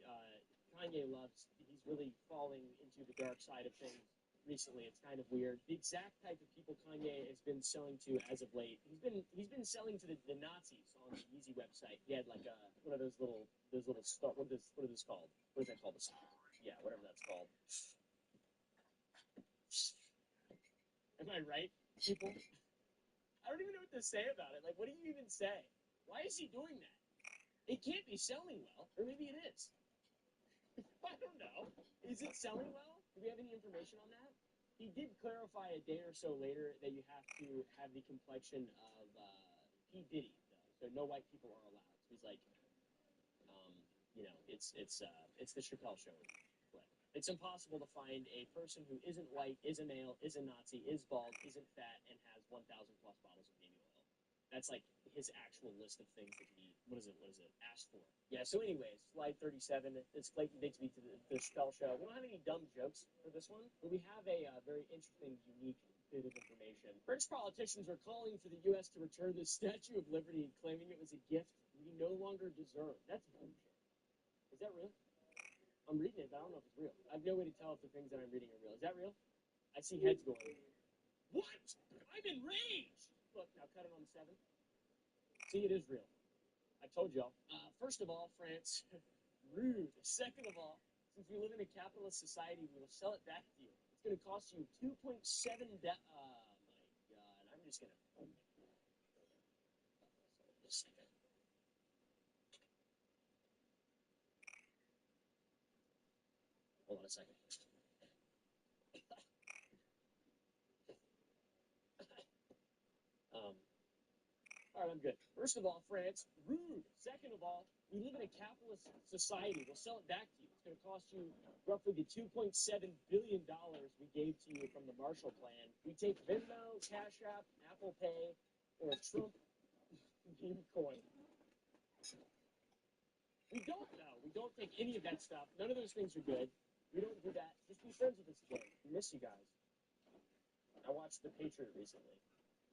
S10: Kanye loves, he's really falling into the dark side of things recently. It's kind of weird. The exact type of people Kanye has been selling to as of late. He's been selling to the Nazis on the Yeezy website. He had like one of those little what is this called? What is that called? Yeah, whatever that's called. Am I right, people? I don't even know what to say about it. Like, what do you even say? Why is he doing that? It can't be selling well, or maybe it is. I don't know. Is it selling well? Do we have any information on that? He did clarify a day or so later that you have to have the complexion of P. Diddy, though. So no white people are allowed. So he's like, it's the Chappelle show. It's impossible to find a person who isn't white, is a male, is a Nazi, is bald, isn't fat, and has 1,000 plus bottles of baby oil. That's like his actual list of things that he, what is it, asked for. Yeah, so anyways, slide 37, it's Clayton Bigsby to the Chappelle show. We don't have any dumb jokes for this one, but we have a very interesting, unique bit of information. French politicians are calling for the U.S. to return the Statue of Liberty, claiming it was a gift we no longer deserve. That's bullshit. Is that real? I'm reading it, but I don't know if it's real. I have no way to tell if the things that I'm reading are real. Is that real? I see heads going. What? I'm enraged! Look, now cut it on the 7. See, it is real. I told y'all. First of all, France, rude. Second of all, since we live in a capitalist society, we will sell it back to you. It's going to cost you 2.7. Oh my God! I'm just going to. Just a second. Hold on a second. All right, I'm good. First of all, France, rude. Second of all, we live in a capitalist society. We'll sell it back to you. It's going to cost you roughly the $2.7 billion we gave to you from the Marshall Plan. We take Venmo, Cash App, Apple Pay, or Trump meme coin. We don't know. We don't take any of that stuff. None of those things are good. We don't do that. Just be friends with us again. We miss you guys. I watched The Patriot recently.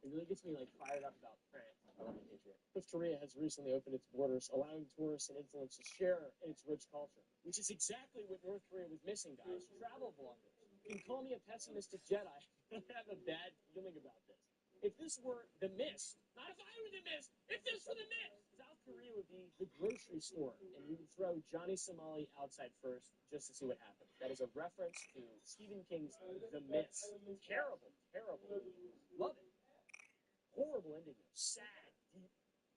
S10: It really gets me like fired up about France. I love The Patriot. North Korea has recently opened its borders, allowing tourists and influencers to share in its rich culture, which is exactly what North Korea was missing, guys. Travel bloggers. You can call me a pessimistic Jedi. I have a bad feeling about this. If this were the mist, not if I were the mist, if this were the mist, South Korea would be the grocery store, and we would throw Johnny Somali outside first just to see what happens. That is a reference to Stephen King's The Mist. Terrible, terrible. Love it. Horrible ending. Sad, deep,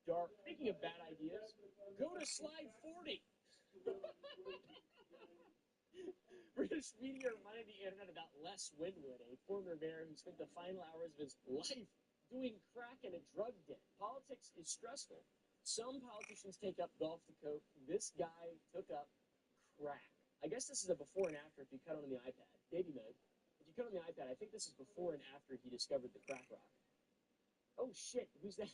S10: dark. Speaking of bad ideas, go to slide 40. British media reminded the internet about Les Winwood, a former mayor who spent the final hours of his life doing crack in a drug den. Politics is stressful. Some politicians take up golf to cope. This guy took up crack. I guess this is a before and after if you cut on the iPad. Baby mode. If you cut on the iPad, I think this is before and after he discovered the crack rock. Oh shit, who's that?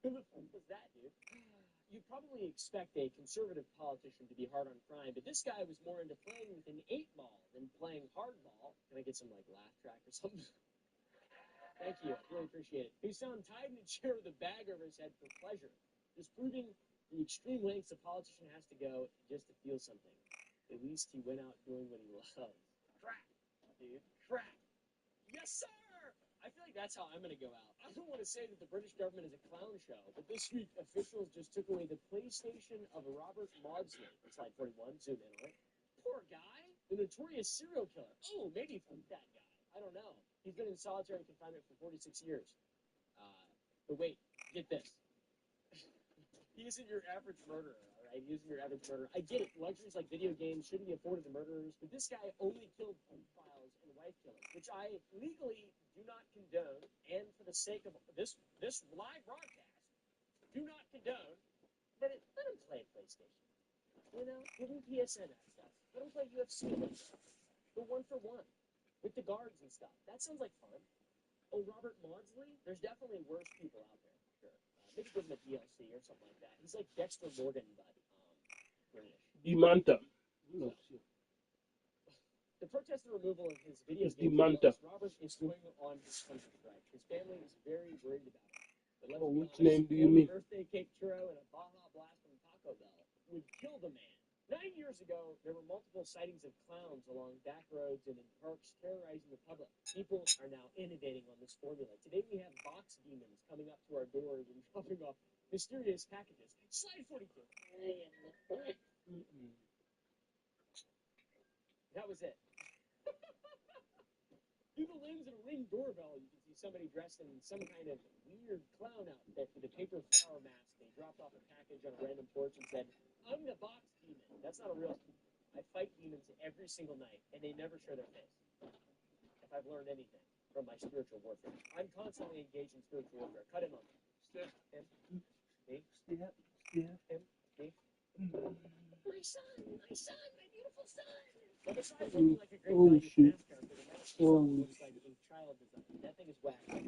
S10: Who the fuck was that, dude? You'd probably expect a conservative politician to be hard on crime, but this guy was more into playing with an 8-ball than playing hardball. Can I get some, like, laugh track or something? Thank you. I really appreciate it. He was found tied in a chair with a bag over his head for pleasure, just proving the extreme lengths a politician has to go just to feel something. At least he went out doing what he loves. Crack, dude. Crack. Yes, sir! I feel like that's how I'm going to go out. I don't want to say that the British government is a clown show, but this week, officials just took away the PlayStation of Robert Maudsley. Slide 41, zoom in on it. Poor guy. The notorious serial killer. Oh, maybe from that guy. I don't know. He's been in solitary confinement for 46 years. But wait, get this. He isn't your average murderer, all right? He isn't your average murderer. I get it. Luxuries like video games shouldn't be afforded to murderers, but this guy only killed pedophiles and wife killers, which I legally do not condone, and for the sake of this live broadcast, do not condone. Let him play PlayStation. You know, give him PSN access. Let him play UFC. The 1-for-1 with the guards and stuff. That sounds like fun. Oh, Robert Maudsley? There's definitely worse people out there, for sure. Maybe give him a DLC or something like that. He's like Dexter Morgan, but British.
S3: Dimanta. No,
S10: The protested removal of his video
S3: it's
S10: game
S3: Dimanta.
S10: Robert is going on his hunger strike. His family is very worried about him. But let's
S3: Oh,
S10: be
S3: which
S10: honest,
S3: name do you mean?
S10: birthday cake churro and a Baja Blast from Taco Bell would kill the man. 9 years ago, there were multiple sightings of clowns along back roads and in parks terrorizing the public. People are now innovating on this formula. Today we have box demons coming up to our doors and dropping off mysterious packages. Slide 42. That was it. Through the lens of a Ring doorbell, you can see somebody dressed in some kind of weird clown outfit with a paper flower mask. They dropped off a package on a random porch and said, "I'm the box demon." That's not a real. I fight demons every single night, and they never show their face. If I've learned anything from my spiritual warfare, I'm constantly engaged in spiritual warfare. Cut in on me. Step. Him. Me. Step. Him. Me. My son, my beautiful son. But besides looking like a great value Smash character, the mask looks like a child design. That thing is whack. Go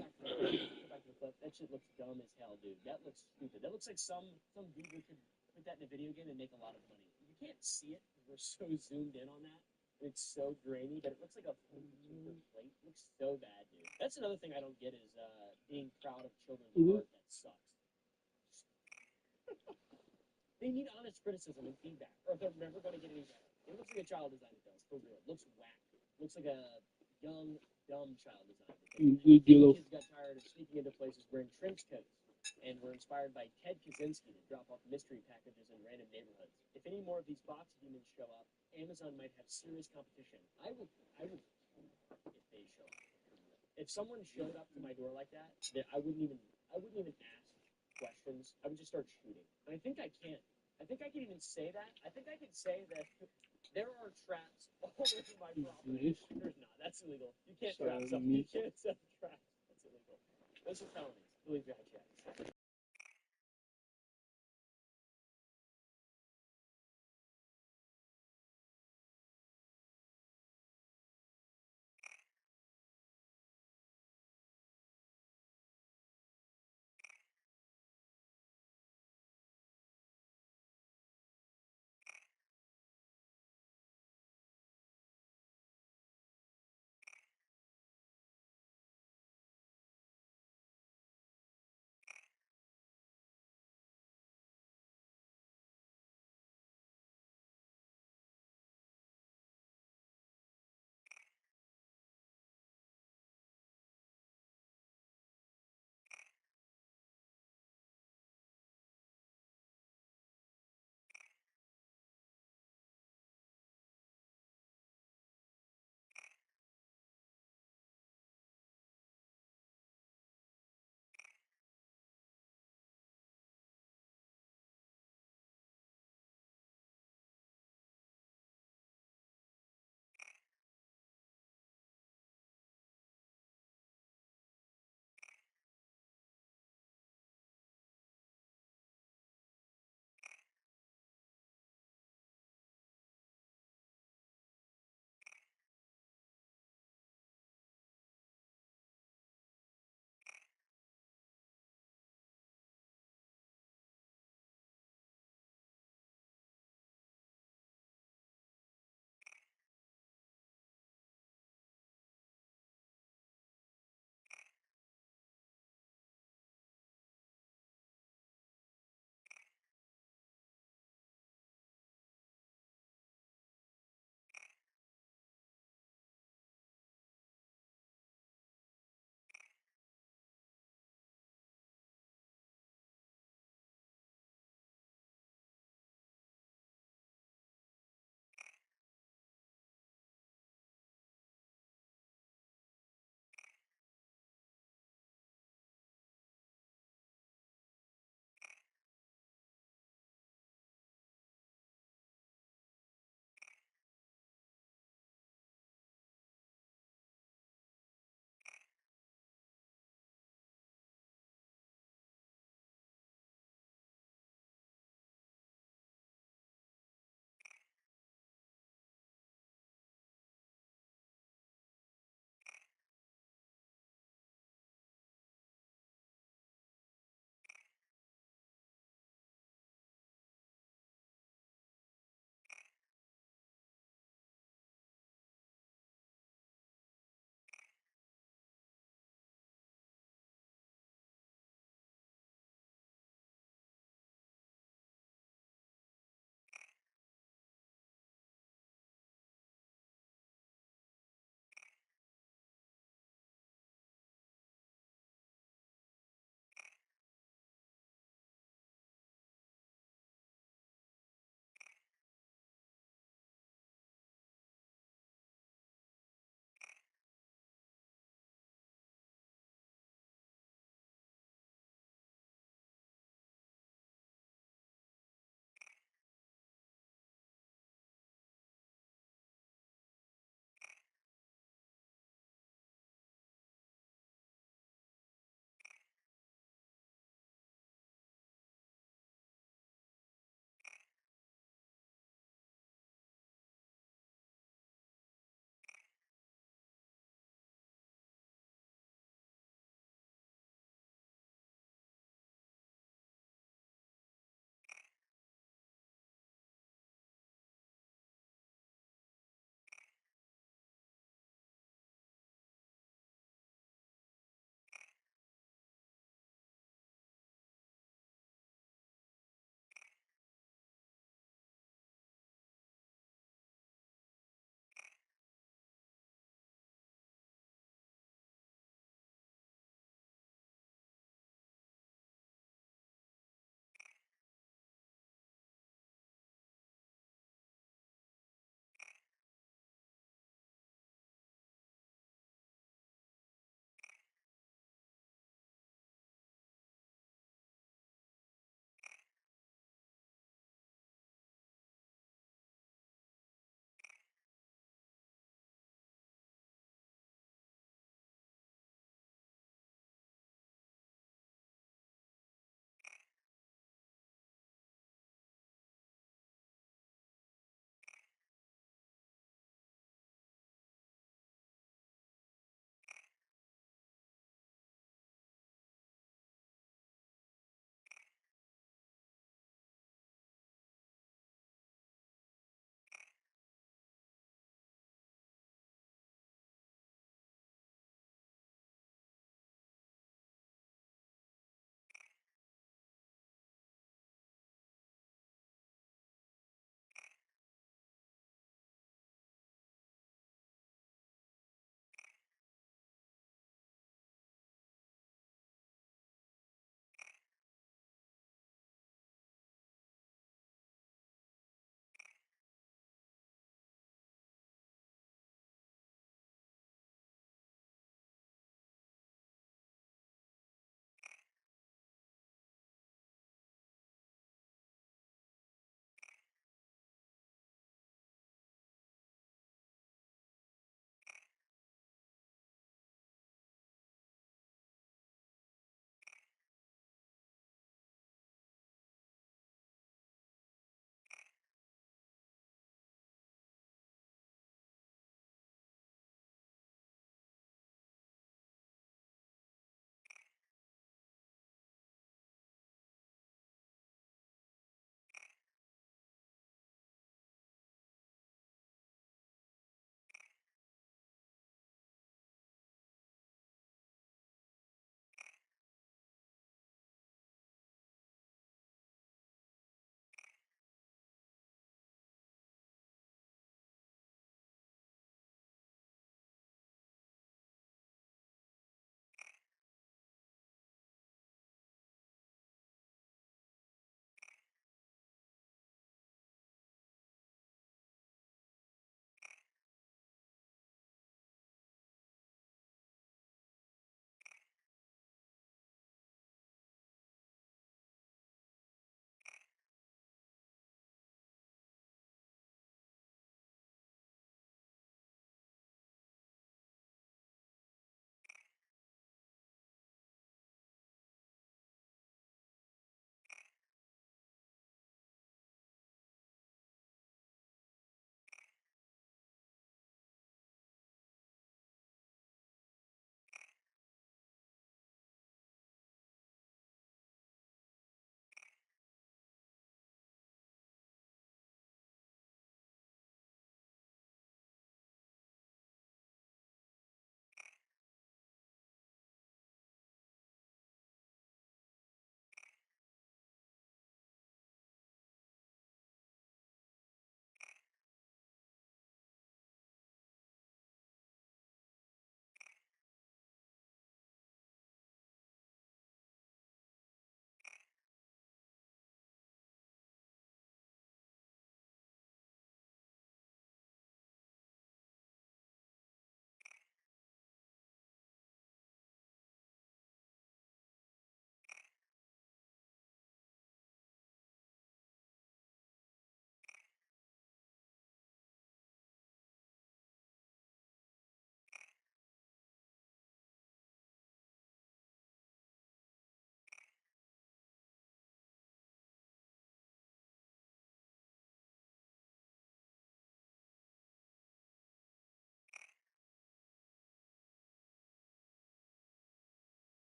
S10: back to the clip. That shit looks dumb as hell, dude. That looks stupid. That looks like some dude could put that in a video game and make a lot of money. You can't see it because we're so zoomed in on that. It's so grainy, but it looks like a plate. It looks so bad, dude. That's another thing I don't get is being proud of children's art. That sucks. They need honest criticism and feedback, or they're never going to get any better. It looks like a child design, it does, for real. It looks whack. It looks like a young, dumb child design. Kids got tired of sneaking into places wearing trench coats and were inspired by Ted Kaczynski to drop off mystery packages in random neighborhoods. If any more of these box demons show up, Amazon might have serious competition. I would if they show up. If someone showed up to my door like that, I wouldn't even ask questions. I would just start shooting. And I think I can. I think I can even say that. I think I can say that there are traps all over my property. There's not. That's illegal. You can't trap something. You can't set traps. That's illegal. Those are felonies. Believe me, I checked.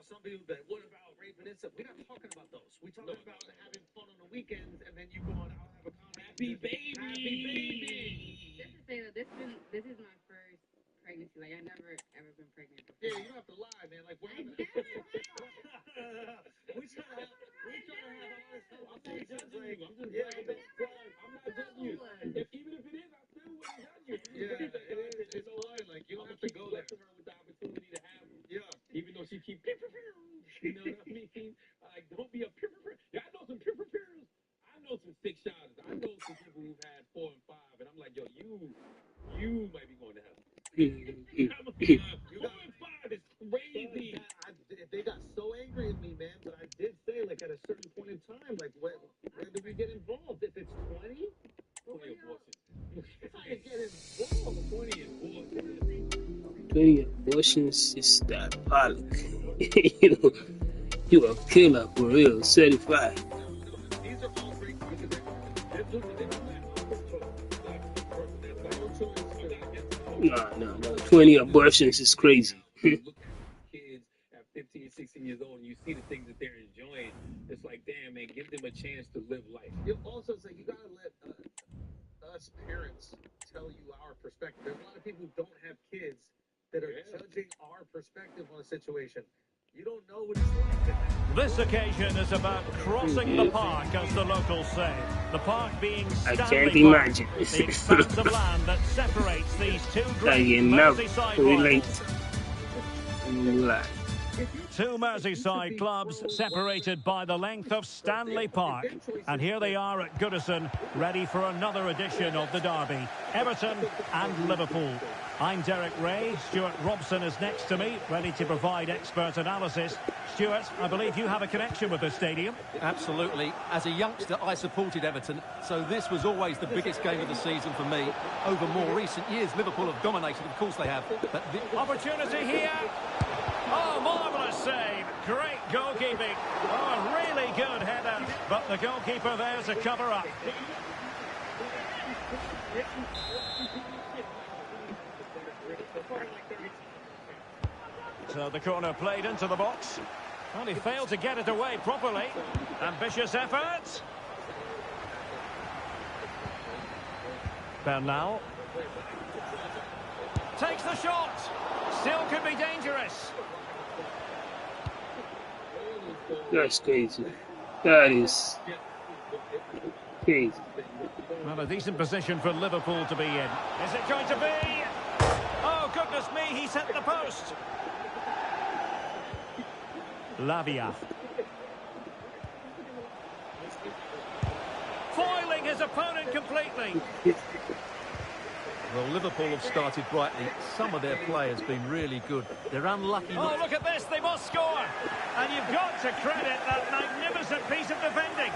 S9: some people be like, what about rape and incest? We're not talking about those. We're talking about having fun on the weekends, and then you go on, I'll have a conversation. Happy baby. Happy baby.
S17: Just to say that this is my first pregnancy. Like, I've never ever been pregnant before.
S9: Yeah, you don't have to lie, man. Like, what? We try to have all this stuff. I'm not judging you. I'm just I'm not judging you. Even if it is, I still wouldn't judge you. Yeah, it's fine. Like, you don't have to go there. Her with the opportunity to have her. Yeah. Even though she keep you know what I mean? Like, don't be a yeah, I know some I know some 6 shots. I know some people who've had 4 and 5, and I'm like, yo, you might be going to hell. 4 and 5 is crazy. They got so angry at me, man. But I did say, like, at a certain point in time, like, where do we get involved? If it's 20 abortions. How you get involved? 20 abortions.
S3: 20 abortions is diabolic. You a killer for real, certified.
S9: These are all great because
S3: No. 20 abortions is crazy.
S9: Look at kids at 15, 16 years old, and you see the things that they're enjoying. It's like, damn, man, give them a chance to live life. Also, it's like you gotta let us parents tell you our perspective. There's a lot of people who don't have kids that are judging our perspective on a situation. You don't know what it's like.
S5: This occasion is about crossing the park, as the locals say. The park being
S3: I
S5: Stanley
S3: can't
S5: Park,
S3: imagine.
S5: the expanse of land that separates these two
S3: I
S5: great
S3: cannot
S5: Merseyside
S3: relate.
S5: rivals. Two Merseyside clubs separated by the length of Stanley Park. And here they are at Goodison, ready for another edition of the derby. Everton and Liverpool. I'm Derek Ray. Stuart Robson is next to me, ready to provide expert analysis. Stuart, I believe you have a connection with the stadium.
S6: Absolutely. As a youngster, I supported Everton, so this was always the biggest game of the season for me. Over more recent years, Liverpool have dominated, of course they have. But
S5: opportunity here. Oh, marvellous save. Great goalkeeping. Oh, really good header. But the goalkeeper there to cover up. So the corner played into the box. Well, he failed to get it away properly. Ambitious effort. Bernal. Takes the shot. Still could be dangerous.
S3: That's crazy. That is crazy.
S5: Well, a decent position for Liverpool to be in. Is it going to be? Oh, goodness me, he's hit the post. Lavia. Foiling his opponent completely.
S6: Well, Liverpool have started brightly. Some of their players have been really good. They're unlucky.
S5: Oh, look at this. They must score. And you've got to credit that magnificent piece of defending.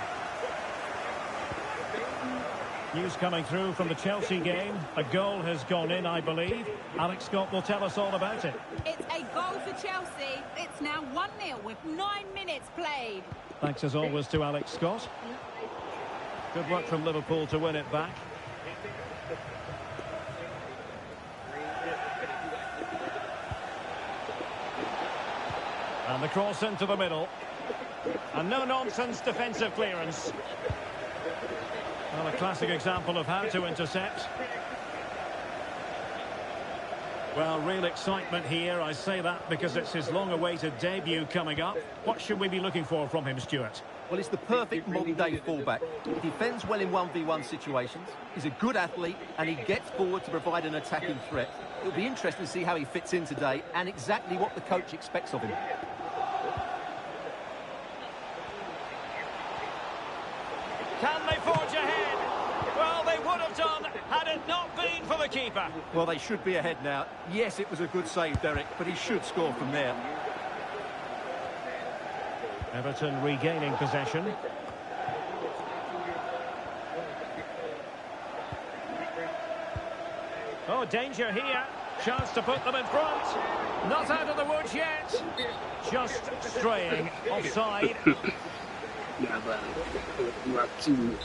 S5: News coming through from the Chelsea game. A goal has gone in, I believe. Alex Scott will tell us all about it.
S4: It's a goal for Chelsea. It's now 1-0 with 9 minutes played.
S5: Thanks as always to Alex Scott. Good work from Liverpool to win it back. And the cross into the middle. And no-nonsense defensive clearance. Well, a classic example of how to intercept. Well, real excitement here. I say that because it's his long-awaited debut coming up. What should we be looking for from him, Stuart?
S6: Well, it's the perfect modern-day fullback. He defends well in 1v1 situations. He's a good athlete, and he gets forward to provide an attacking threat. It'll be interesting to see how he fits in today and exactly what the coach expects of him.
S5: Can they forge ahead? Well, they would have done had it not been for the keeper.
S6: Well, they should be ahead now. Yes, it was a good save, Derek, but he should score from there.
S5: Everton regaining possession. Oh, danger here. Chance to put them in front. Not out of the woods yet. Just straying offside.
S3: Yeah, but Joaquin.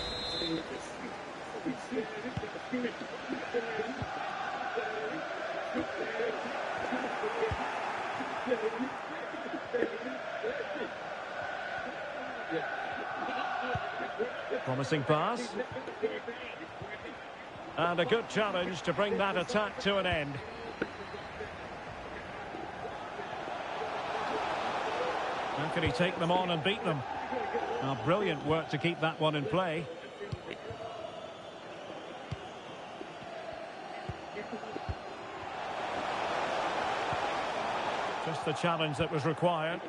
S5: Promising pass. And a good challenge to bring that attack to an end. How can he take them on and beat them? Now, brilliant work to keep that one in play. Just the challenge that was required.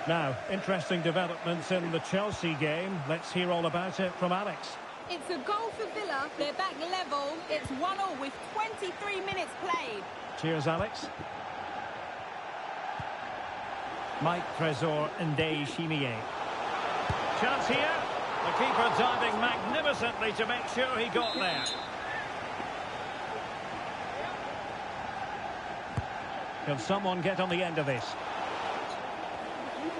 S5: Now, interesting developments in the Chelsea game. Let's hear all about it from Alex.
S4: It's a goal for Villa. They're back level. It's 1-1 with 23 minutes played.
S5: Cheers, Alex. Mike Trésor and Chimier. Chance here. The keeper diving magnificently to make sure he got there. Can someone get on the end of this?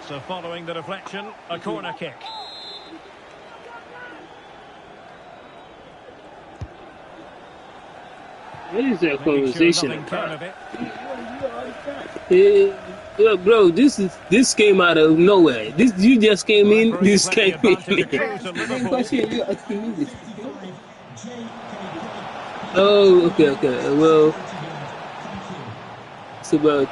S5: So following the deflection, a corner kick.
S3: What is that conversation about? Yeah, bro, this came out of nowhere. You just came in. This came in. Oh, okay. Well, it's about.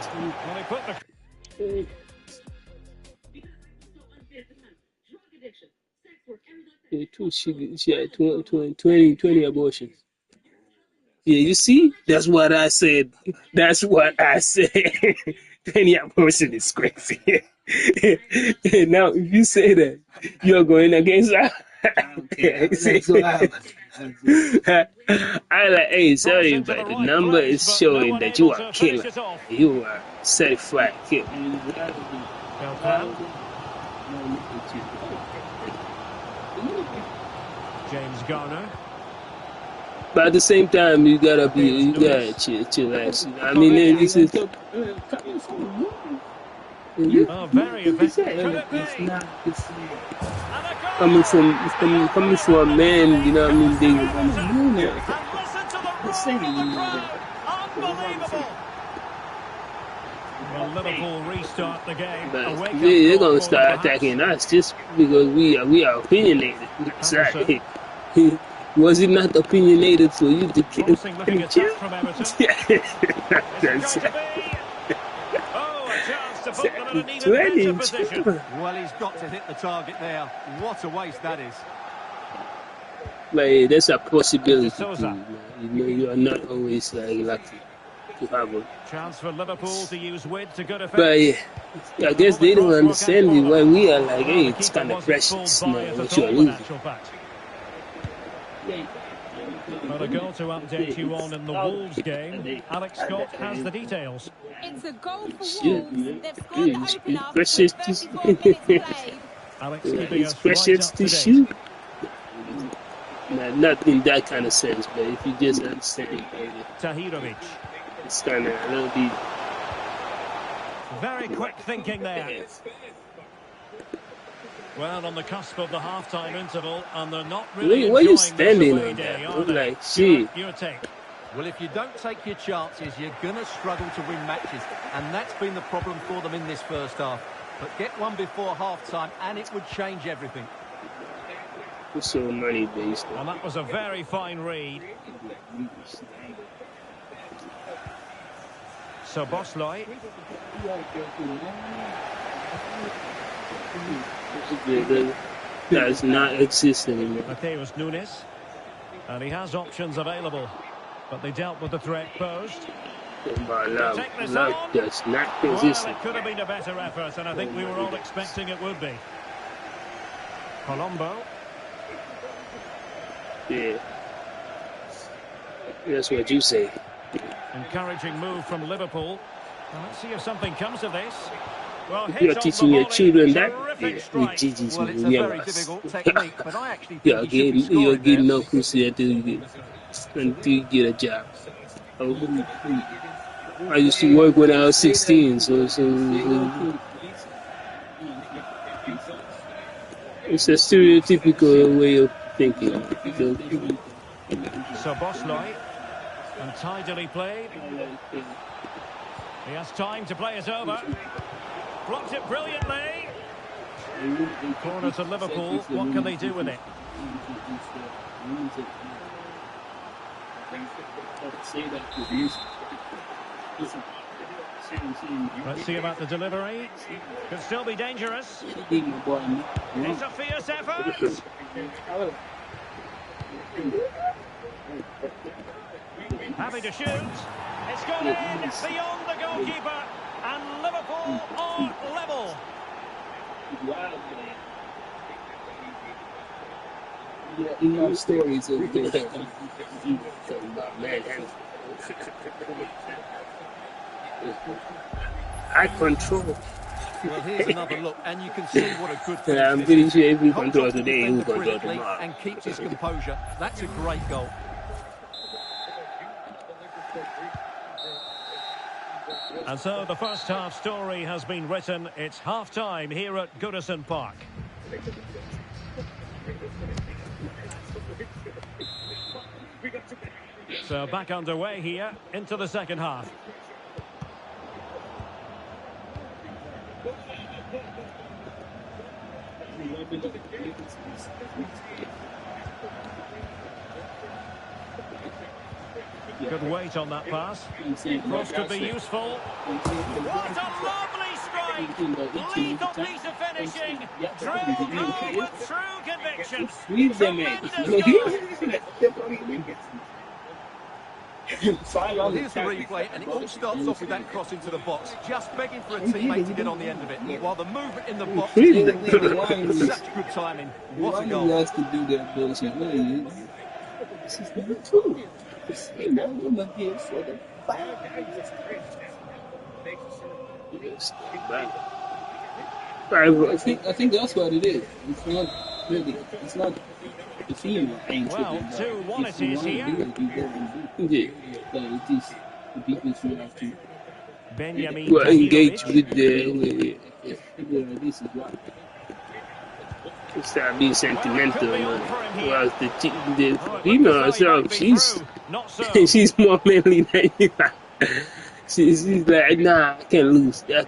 S3: She had 20 abortions. Yeah, you see? That's what I said. 20 abortions is crazy. Now, if you say that, you're going against that. I like, hey, sorry, but the number is showing that you are killer. You are certified killer.
S5: James Garner.
S3: But at the same time, you gotta chillax. I mean, this is
S5: very effective.
S3: coming from a man, you know what I mean?
S5: Unbelievable. Well, Liverpool restart the game.
S3: But they're gonna start attacking us just because we are opinionated. Exactly. Was it not opinionated for you to kill?
S5: That's it.
S6: Well, he's got to hit the target there. What a waste that is.
S3: Like, there's a possibility. You are not always lucky to have one.
S5: Chance for Liverpool to use width to good effect.
S3: But yeah, I guess they don't understand it why we are like, hey, it's kind of precious. What you are losing.
S5: Well, a goal to update you on in the Wolves game. Alex Scott has the details.
S4: It's a goal for Wolves. They've scored the opener with 34 minutes played.
S5: Alex keeping us
S3: precious
S5: right
S3: to shoot. Not in that kind of sense, but if you just understand it,
S5: Tahirovic.
S3: It's kind of a little bit.
S5: Very quick thinking there. Well, on the cusp of the half-time interval, and they're not really
S3: Why are you
S5: enjoying
S3: standing
S5: this away
S3: on
S5: day,
S3: that?
S5: are they?
S3: Like, shit.
S5: Your take.
S6: Well, if you don't take your chances, you're going to struggle to win matches. And that's been the problem for them in this first half. But get one before half-time, and it would change everything.
S3: It's so money-based.
S5: And that was a very fine read. So, Bosloy.
S3: Does not exist anymore.
S5: Mateus Nunes. And he has options available. But they dealt with the threat posed.
S3: Love does not exist.
S5: Well, it could have been a better effort, and I think we were all expecting it would be. Colombo.
S3: Yeah. That's what you say.
S5: Encouraging move from Liverpool. Well, let's see if something comes of this. Well,
S3: you're teaching your children that?
S6: Well, it's a very difficult technique, but I actually think
S3: you're getting no pussy until you get a job. I used to work when I was 16, so it's a stereotypical way of thinking.
S5: So Bosloy, and tidily played. He has time to play it over. Blocked it brilliantly. Corner to Liverpool. What can they do with it? Let's see about the delivery. Could still be dangerous. It's a fierce effort. Happy to shoot. It's gone in beyond the goalkeeper. And Liverpool are level.
S3: Yeah, you know stories of this talking about manhandling. I control.
S6: Well, here's another look, and you can see what a good finish.
S3: I'm pretty sure if we
S6: Holds
S3: control
S6: off the
S3: today,
S6: defender
S3: we control
S6: brilliantly
S3: tomorrow.
S6: and keeps his composure. That's a great goal.
S5: And so the first half story has been written. It's half-time here at Goodison Park. So back underway here into the second half. Good weight on that pass. Cross could be useful. What a lovely strike! Lethal piece of finishing. Drilled home with true conviction.
S6: Well, here's the replay, and it all starts off with that cross into the box, just begging for a teammate to get on the end of it, while the movement in the box is such good timing. What a goal.
S3: Wants to do that bullshit. This is number 2. I'm here for the I think that's what it is. It's not really. It's not the female ain't
S5: well, 2-1 it is here.
S3: But it is the people who have to
S5: engage
S3: with the this is why. Start being sentimental, man. Well, the female herself, she's more manly than you. She's like, nah, I can't lose this.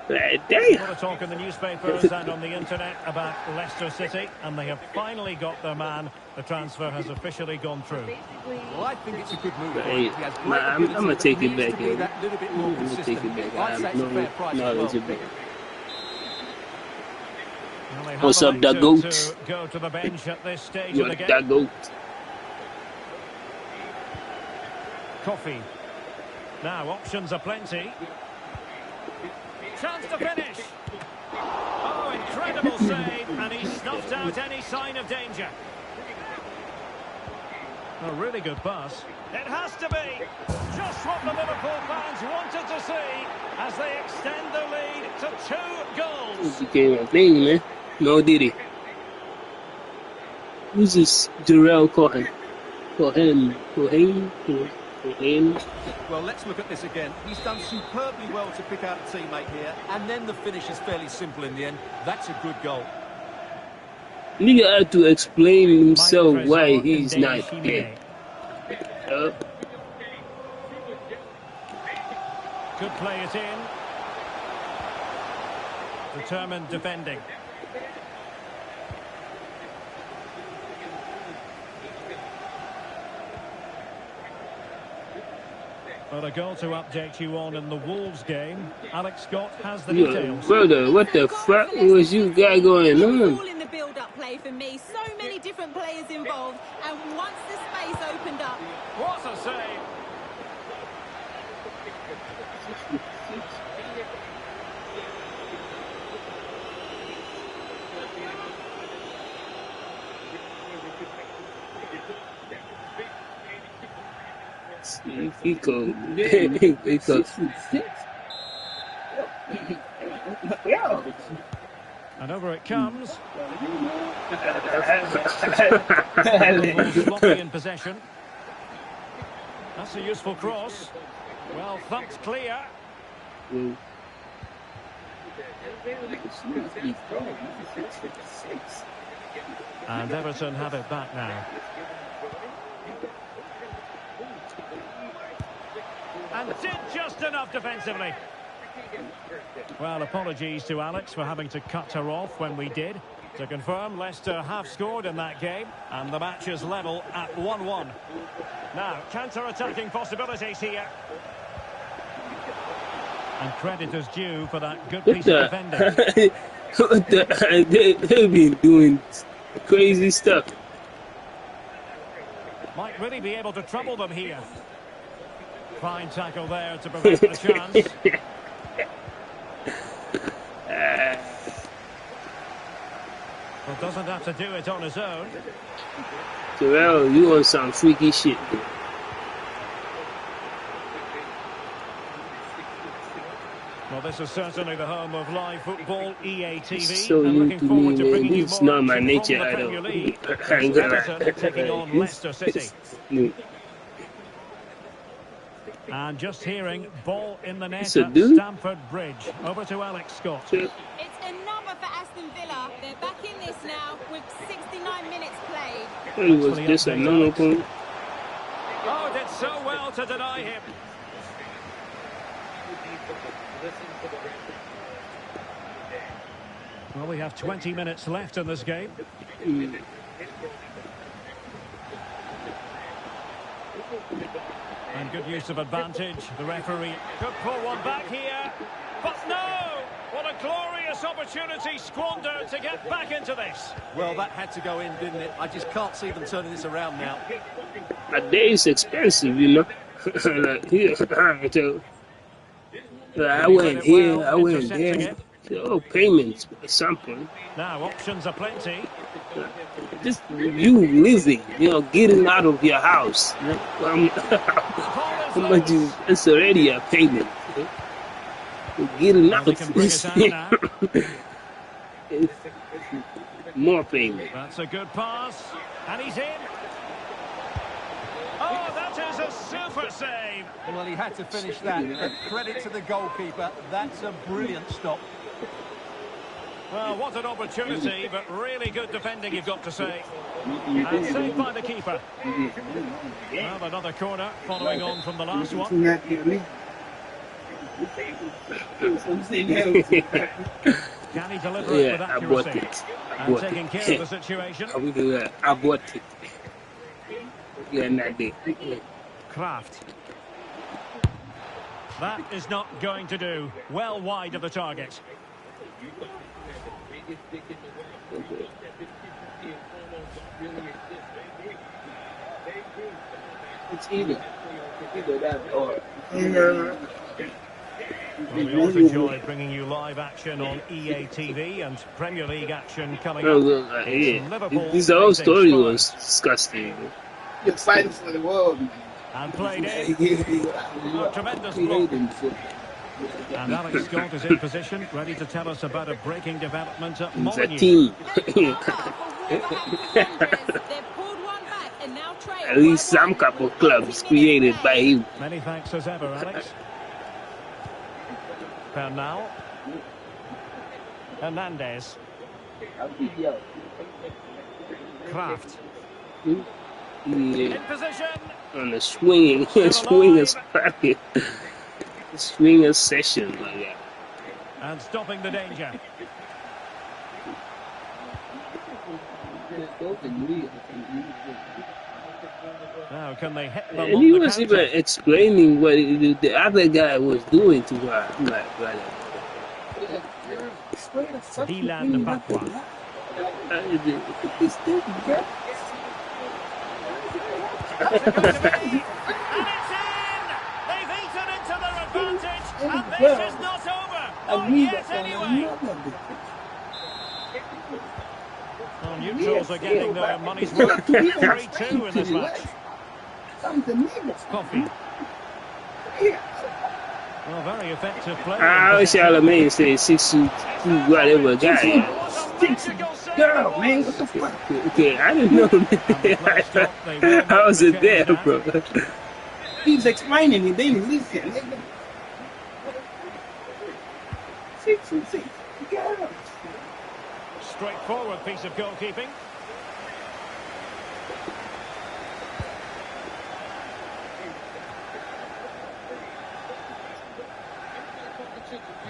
S3: Like, damn.
S5: A lot of talk in the newspapers and on the internet about Leicester City, and they have finally got their man. The transfer has officially gone through.
S6: Well, I think it's a good move.
S3: I'm gonna take it back. I'm gonna take it back. I have no knowledge of it. What's up, that goat?
S5: Go to the bench at this stage
S3: You're
S5: of the game.
S3: that goat.
S5: Coffee. Now options are plenty. Chance to finish. Oh, incredible save, and he snuffed out any sign of danger. A really good pass. It has to be just what the Liverpool fans wanted to see as they extend the lead to 2 goals.
S3: He became a thing, man. No, did he? Who's this Jarrell Cohen? Cohen?
S6: Well, let's look at this again. He's done superbly well to pick out a teammate here, and then the finish is fairly simple in the end. That's a good goal.
S3: Nigga had to explain himself why he's not playing.
S5: Could play it in. Determined defending. But a goal to update you on in the Wolves game. Alex Scott has the details.
S3: Brother, what the fuck was you got going on?
S4: All in the build-up play for me. So many different players involved, and once the space opened up,
S5: what a save!
S3: Fico.
S5: And over it comes. Floppy in possession. That's a useful cross. Well thumped clear. And Everton have it back now. And did just enough defensively. Well, apologies to Alex for having to cut her off when we did. To confirm, Leicester have scored in that game, and the match is level at 1-1. Now, counter-attacking possibilities here. And credit is due for that good piece of defending.
S3: They've been doing crazy stuff.
S5: Might really be able to trouble them here. Fine tackle there to prevent the chance. But doesn't have to do it on his own.
S3: Terrell, you on some freaky shit.
S5: Well, this is certainly the home of live football, EA TV.
S3: So
S5: and looking forward to bringing you
S3: it's
S5: more
S3: not my
S5: action
S3: nature
S5: from the
S3: at
S5: Premier
S3: all.
S5: League.
S3: I ain't gonna
S5: Everton taking on Leicester City. And just hearing, ball in the net at Stamford Bridge. Over to Alex Scott.
S4: It's a number for Aston Villa. They're back in this now with 69 minutes played.
S3: Was this a no point?
S5: Oh, did so well to deny him. Well, we have 20 minutes left in this game. And good use of advantage. The referee could pull one back here. But no! What a glorious opportunity squandered to get back into this.
S6: Well, that had to go in, didn't it? I just can't see them turning this around now.
S3: A day is expensive, you know. Like, here, I went here, I went there. So, payments at some point.
S5: Now, options are plenty.
S3: Just you living, getting out of your house. How much is it's already a payment? Getting out more payment.
S5: That's a good pass. And he's in. Oh, that is a super save.
S6: Well, he had to finish that. But credit to the goalkeeper. That's a brilliant stop.
S5: Well, what an opportunity, but really good defending, you've got to say. And saved by the keeper. Well, another corner following on from the last one. Can he deliver it with accuracy? And taking care of the situation.
S3: I bought it. Yeah, not there.
S5: Kraft. That is not going to do. Well wide of the target.
S3: It's either that or.
S5: Well, we always enjoy bringing you live action on EA TV and Premier League action coming up.
S3: This whole story was disgusting.
S12: You're excited for the world, man.
S5: And played in. Oh, tremendous block. And Alex Scott is in position, ready to tell us about a breaking development at Molineux.
S3: It's a team. At least some couple clubs created by him.
S5: Many thanks as ever, Alex. Pernal. Hernandez. Kraft. In position.
S3: On the swinging swinger session like that.
S5: And stopping the danger. Now can they hit them
S3: and
S5: on
S3: he
S5: the
S3: was
S5: counter?
S3: even explaining what the other guy was doing to her. I'm like, brother.
S5: Dylan Bakwa. And it's in! They've eaten into their advantage, and this is not over. Not yet, anyway. Well, neutrals are getting their money's worth. 3-2 in this match. Coffee. Well, very effective play.
S3: I wish Charlemagne said 6'2", whatever guy.
S12: Girl, man, what the fuck?
S3: Okay, I didn't know. How was it there, bro?
S12: He's explaining it, they listen. 6'6". Girl.
S5: Straightforward piece of goalkeeping.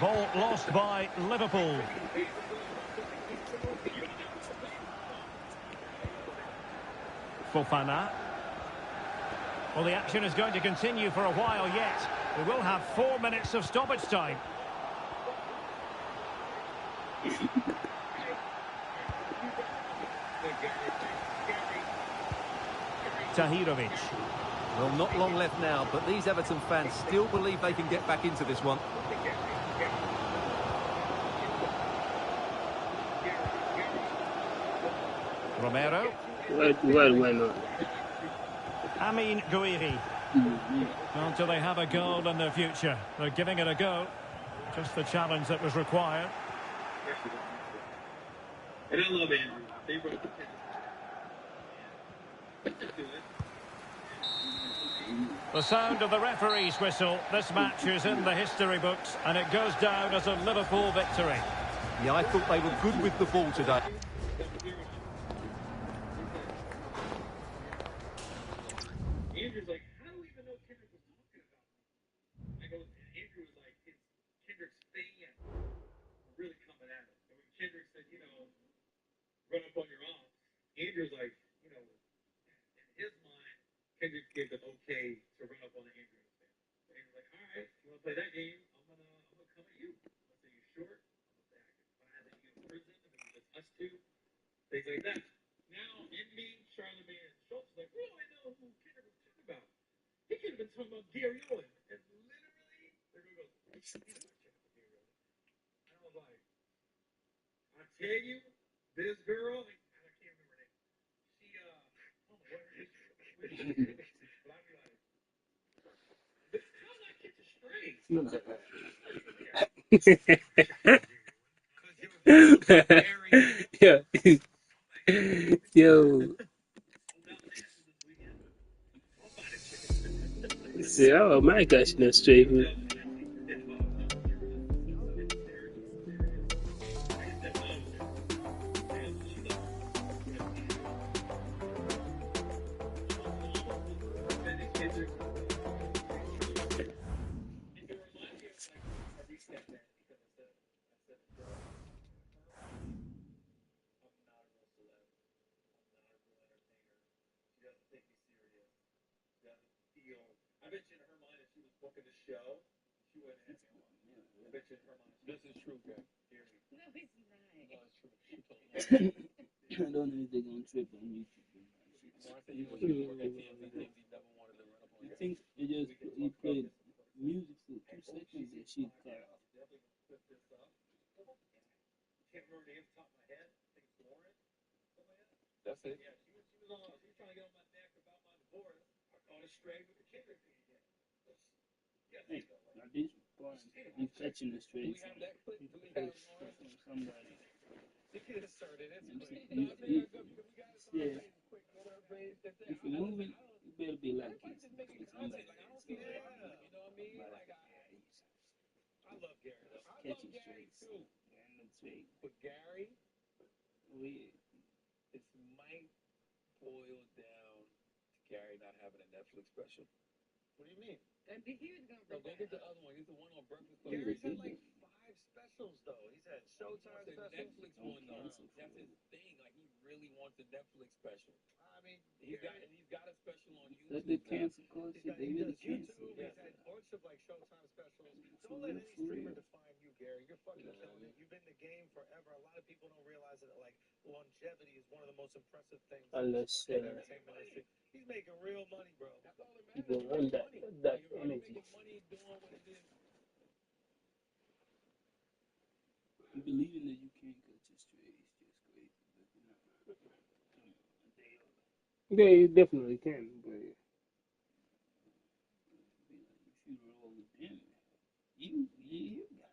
S5: Ball lost by Liverpool. Fofana. Well, the action is going to continue for a while yet. We will have 4 minutes of stoppage time. Tahirovic.
S6: Well, not long left now, but these Everton fans still believe they can get back into this one.
S5: Romero.
S3: Why not?
S5: Amin Gouiri. Well, do they have a goal in their future? They're giving it a go. Just the challenge that was required.
S9: And I love Andrew. They wrote
S5: The sound of the referee's whistle. This match is in the history books, and it goes down as a Liverpool victory.
S6: Yeah, I thought they were good with the ball today.
S9: Andrew's like, how do we even know Kendrick was talking about me? I go, and Andrew was like, it's Kendrick's fan really coming at him. And when Kendrick said, you know, run up on your arm, Andrew's like, you know, in his mind, Kendrick gave the okay to run up on the Andrew fan. So Andrew's like, all right, you want to play that game? I'm gonna come at you. I'm gonna say you're short. I'm gonna say I can find that you in prison. I'm gonna just us two. Things like that. Now, in me, Charlemagne and Schultz is like, we don't even know who Kendrick was talking about. He could have been talking about Gary Owen. And literally, they're going to go, he's not talking about Gary Owen. And I was like, I tell you, this girl, and I can't remember her name. She, I don't know what her name is. But I'd be like, how did I get this straight?
S3: Yo. See, oh my gosh, no straight.
S15: I bet you in her mind, if she was booking the show, she wouldn't have me on. I bet you in her mind. This is true, Greg.
S17: No, it's not.
S15: No, it's true. She told me.
S12: I don't know if they're gonna trip on YouTube.
S15: Martha, you work at TMZ. TMZ never wanted to run up on
S12: I
S15: you.
S12: think they just he played music for 2 seconds and shit cut off.
S15: Can't remember the name off the top of my head. I think it's Lauren. That's it. Yeah, she was trying to get on my neck about my divorce. I caught her straight with the Kendrick thing again.
S12: Hey, now this point, you catching the straight from somebody.
S15: They could have started it.
S12: Yeah. If you're moving, you better be like it. Somebody else.
S15: You know what I mean? Like, I love Gary, though. I love Gary, too.
S12: Straight.
S15: But Gary,
S12: Weird.
S15: it might boil down to Gary not having a Netflix special. What do you mean?
S17: He was gonna
S15: No,
S17: bring
S15: go get
S17: that
S15: the
S17: up.
S15: other one. He's the one on Breakfast Club. Gary's had like 5 specials, though. He's had Showtime specials. Netflix one, though. That's his thing. Like, he really wants a Netflix special. I mean, he's got a special on YouTube.
S12: Let the cancel culture, they really cancel.
S15: YouTube. He's had a bunch of like Showtime specials. Don't let any streamer define you, Gary. You're fucking killing it. You've been in the game forever. A lot of people don't realize that like longevity is one of the most impressive things
S3: Unless
S15: in entertainment industry. He's making real money, bro. That's all that matters.
S3: people run that energy.
S15: Making money doing what it is.
S12: Believing that you can't cut your straight is just crazy. But
S3: They definitely can, but
S12: if you roll with them, you got.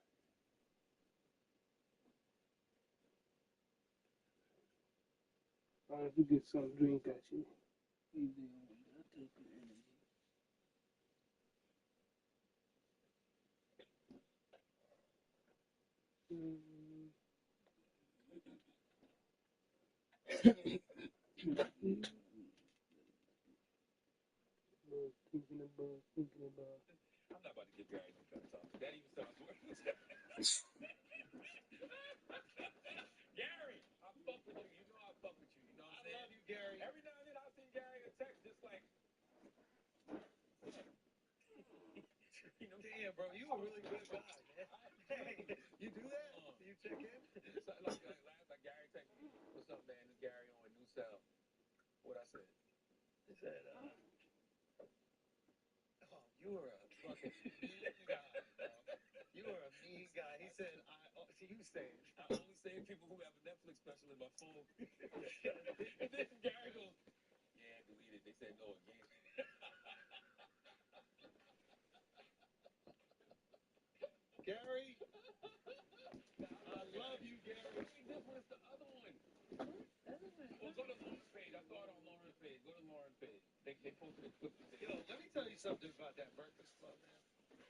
S3: if you get some drink at you.
S12: You do that type of energy.
S3: Thinking about.
S1: I'm not about to give Gary no pep talk. That even sounds worse. Gary, I fuck with you. You know I fuck with you. You know what I'm saying? I love you, Gary. Every now and then I'll send Gary a text just like, you know,
S6: Damn, bro, you a really good guy, man. Hey, you do that? You check in?
S1: like Gary text me, what's up, man? It's Gary on a new cell. What I said?
S6: He said, oh, you are a fucking mean guy, bro. You are a mean guy. He said, see, you say it.
S1: I only save people who have a Netflix special in my phone. And then Gary goes, yeah, delete it. They said no again.
S6: Gary, I love you, Gary.
S1: This was the other one. Well, go to Lauren's page. I saw it on Lauren's page. Go to Lauren's page. They posted a clip today.
S6: Yo, let me tell you something about that Breakfast Club, man.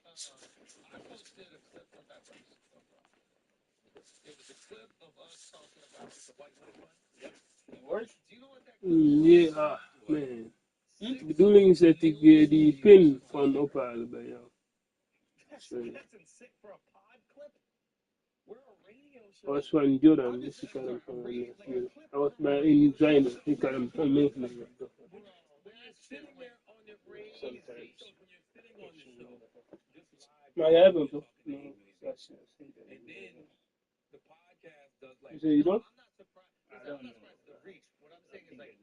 S6: I posted a clip from that Breakfast Club, bro. It was a clip of us talking about the white women one. Yep. Do you know what that clip was?
S3: Yeah, man. Bedoeling is dat ik die pin van ophalen bij jou. Sorry.
S6: That's sick for a pod clip. We're a radio show.
S3: Dat was van Jordan, dus ik had hem van meegelegd. Hij was bij in zijne, ik had hem van meegelegd.
S1: Sitting there on the radio. So when you're sitting on the show, just live.
S3: Maar jij hebt hem toch? No.
S1: And then the podcast does like.
S3: You say you don't?
S6: I'm not surprised. I'm not surprised at the reach. What I'm saying is like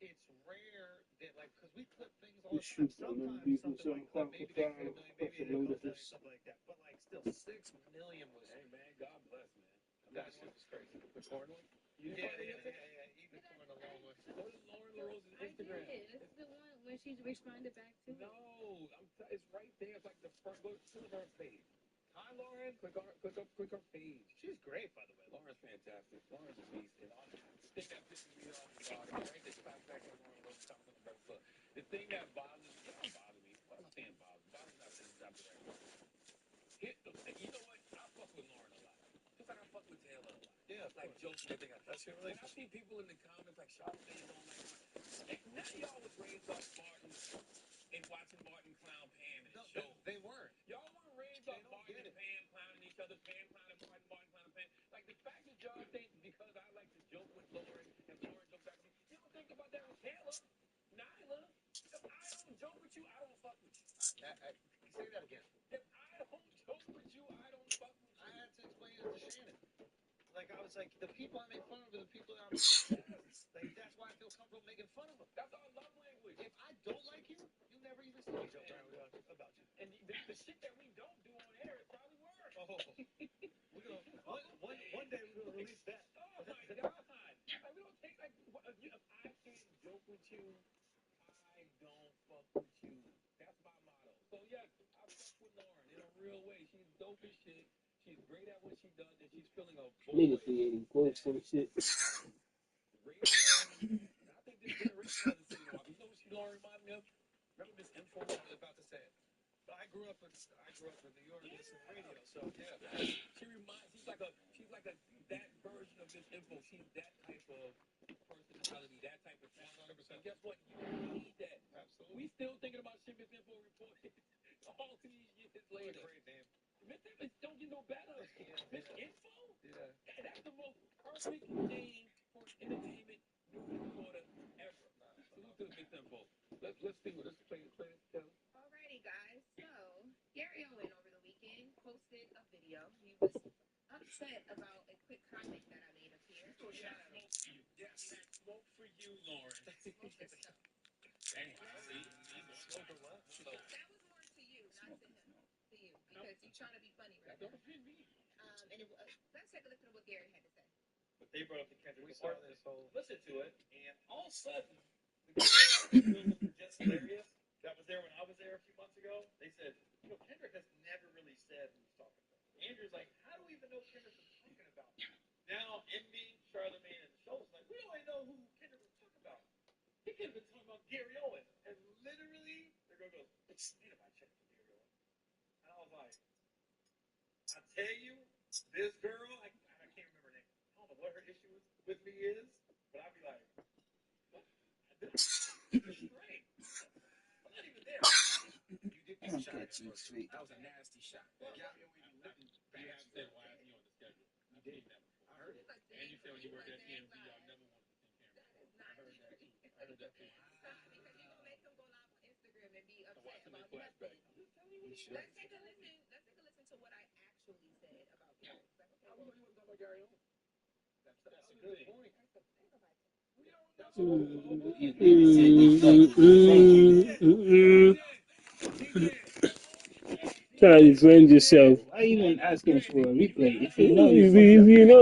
S6: it's rare that like because we clip things all the time. Sometimes something like maybe they get a million, maybe they don't million, something like that. But like still 6 million was. Hey man, God bless man. That shit was crazy. The corn one. Yeah. Even corn the long one.
S1: Go to Lauren LaRose's Instagram.
S17: This is the one when she responded back to.
S1: No, it's right there. It's like the first. Go to her page. Hi, Lauren. Click her page.
S6: She's great, by the way.
S1: Lauren's fantastic. Lauren's a beast. And the thing that pisses me off is right there, back on Lauren Rose talking on the Breakfast Club. The thing that bothers me, it don't bother me. I'm saying bothers. Bothers not the right word. You know what? I fuck with Lauren a lot. Just like I fuck with Taylor a lot. Yeah, like joking and things. That's your relationship. When I see people in the comments like Charlamagne don't like Martin. None of y'all was raised off Martin and watching Martin clown Pam in his show.
S6: They weren't.
S1: Y'all weren't raised off Martin and Pam clowning each other, Pam clowning Martin, Martin clowning Pam. Like the fact that y'all think because I like to joke with Lauren and Lauren joke back with me, you don't think about that with Taylor, Nyla. If I don't joke with you, I don't fuck with you.
S6: Say that again.
S1: If I don't joke with you, I don't fuck with you.
S6: I had to explain it to Shannon. Like I was like, the people I make fun of are the people that I'm like that's why I feel comfortable making fun of them.
S1: That's our love language.
S6: If I don't like you, you never even see me joke about you.
S1: And the shit that we don't do on air is probably worse.
S6: Oh, we're gonna one day we're gonna release that.
S1: Oh my God! Like we don't take like if I can't joke with you, I don't fuck with you. That's my motto. So yes, I fuck with Lauren in a real way. She's dope as shit. She's great at what she does, and she's filling a void.
S3: Niggas creating quotes and shit.
S1: Radio. I think this generation hasn't seen her. You know what Lauren reminded me of? Remember Miss Info? I was about to say it.
S6: But I grew up in New York listening to radio, so yeah.
S1: She's like that version of Miss Info. She's that type of personality, that type of talent. 100%. Guess what? You need that.
S6: Absolutely.
S1: We still thinking about shit Miss Info reported all these years later.
S6: What a great name.
S1: Miss Info don't get no better. Miss Info?
S6: Yeah.
S1: That's the most perfect name for an entertainment news reporter ever. Salute to Miss Info. Let's see what. Let's play it, Kelly.
S17: Alrighty, guys. So Gary Owen over the weekend posted a video. He was upset about a quick comment that I made up here.
S1: Yes, smoke for you, Lauren.
S17: Smoke the stuff.
S1: Dang,
S6: Smoke or what?
S17: That was more to you, not to him. To you, because you're trying to be funny right now. And let's take a listen to what Gary had to say.
S18: But they brought up the Kendrick
S6: We saw
S18: report.
S6: this whole.
S18: Listen to it, and all of a sudden, the guys were just hilarious. That was there when I was there a few months ago. They said, Kendrick has never really said who he's talking about. Andrew's like, how do we even know Kendrick was talking about? Now, Envy, Charlamagne, and Schultz like, we don't even know who Kendrick was talking about. He could have been talking about Gary Owen. And literally, they're going to go, ain't nobody checking for Gary Owen. And I was like, I tell you, this girl, I can't remember her name. I don't know what her issue with me is, but I'd be like, what? Straight. I'm not even there.
S6: You did get shot.
S7: to his feet. That was a nasty shot. Gary Owen wouldn't pass that wide on the schedule. You did that before. I heard it. And you said when you worked at TMZ, y'all never wanted to see Cameron. I heard that too. I heard that too.
S17: Because you're going to make him go live on Instagram and be upset about nothing. Let's take a listen to what I actually said about Gary.
S7: I was going to talk about Gary Owen. That's a good point.
S3: Try to defend yourself.
S12: Why even asking for a replay if
S3: If you know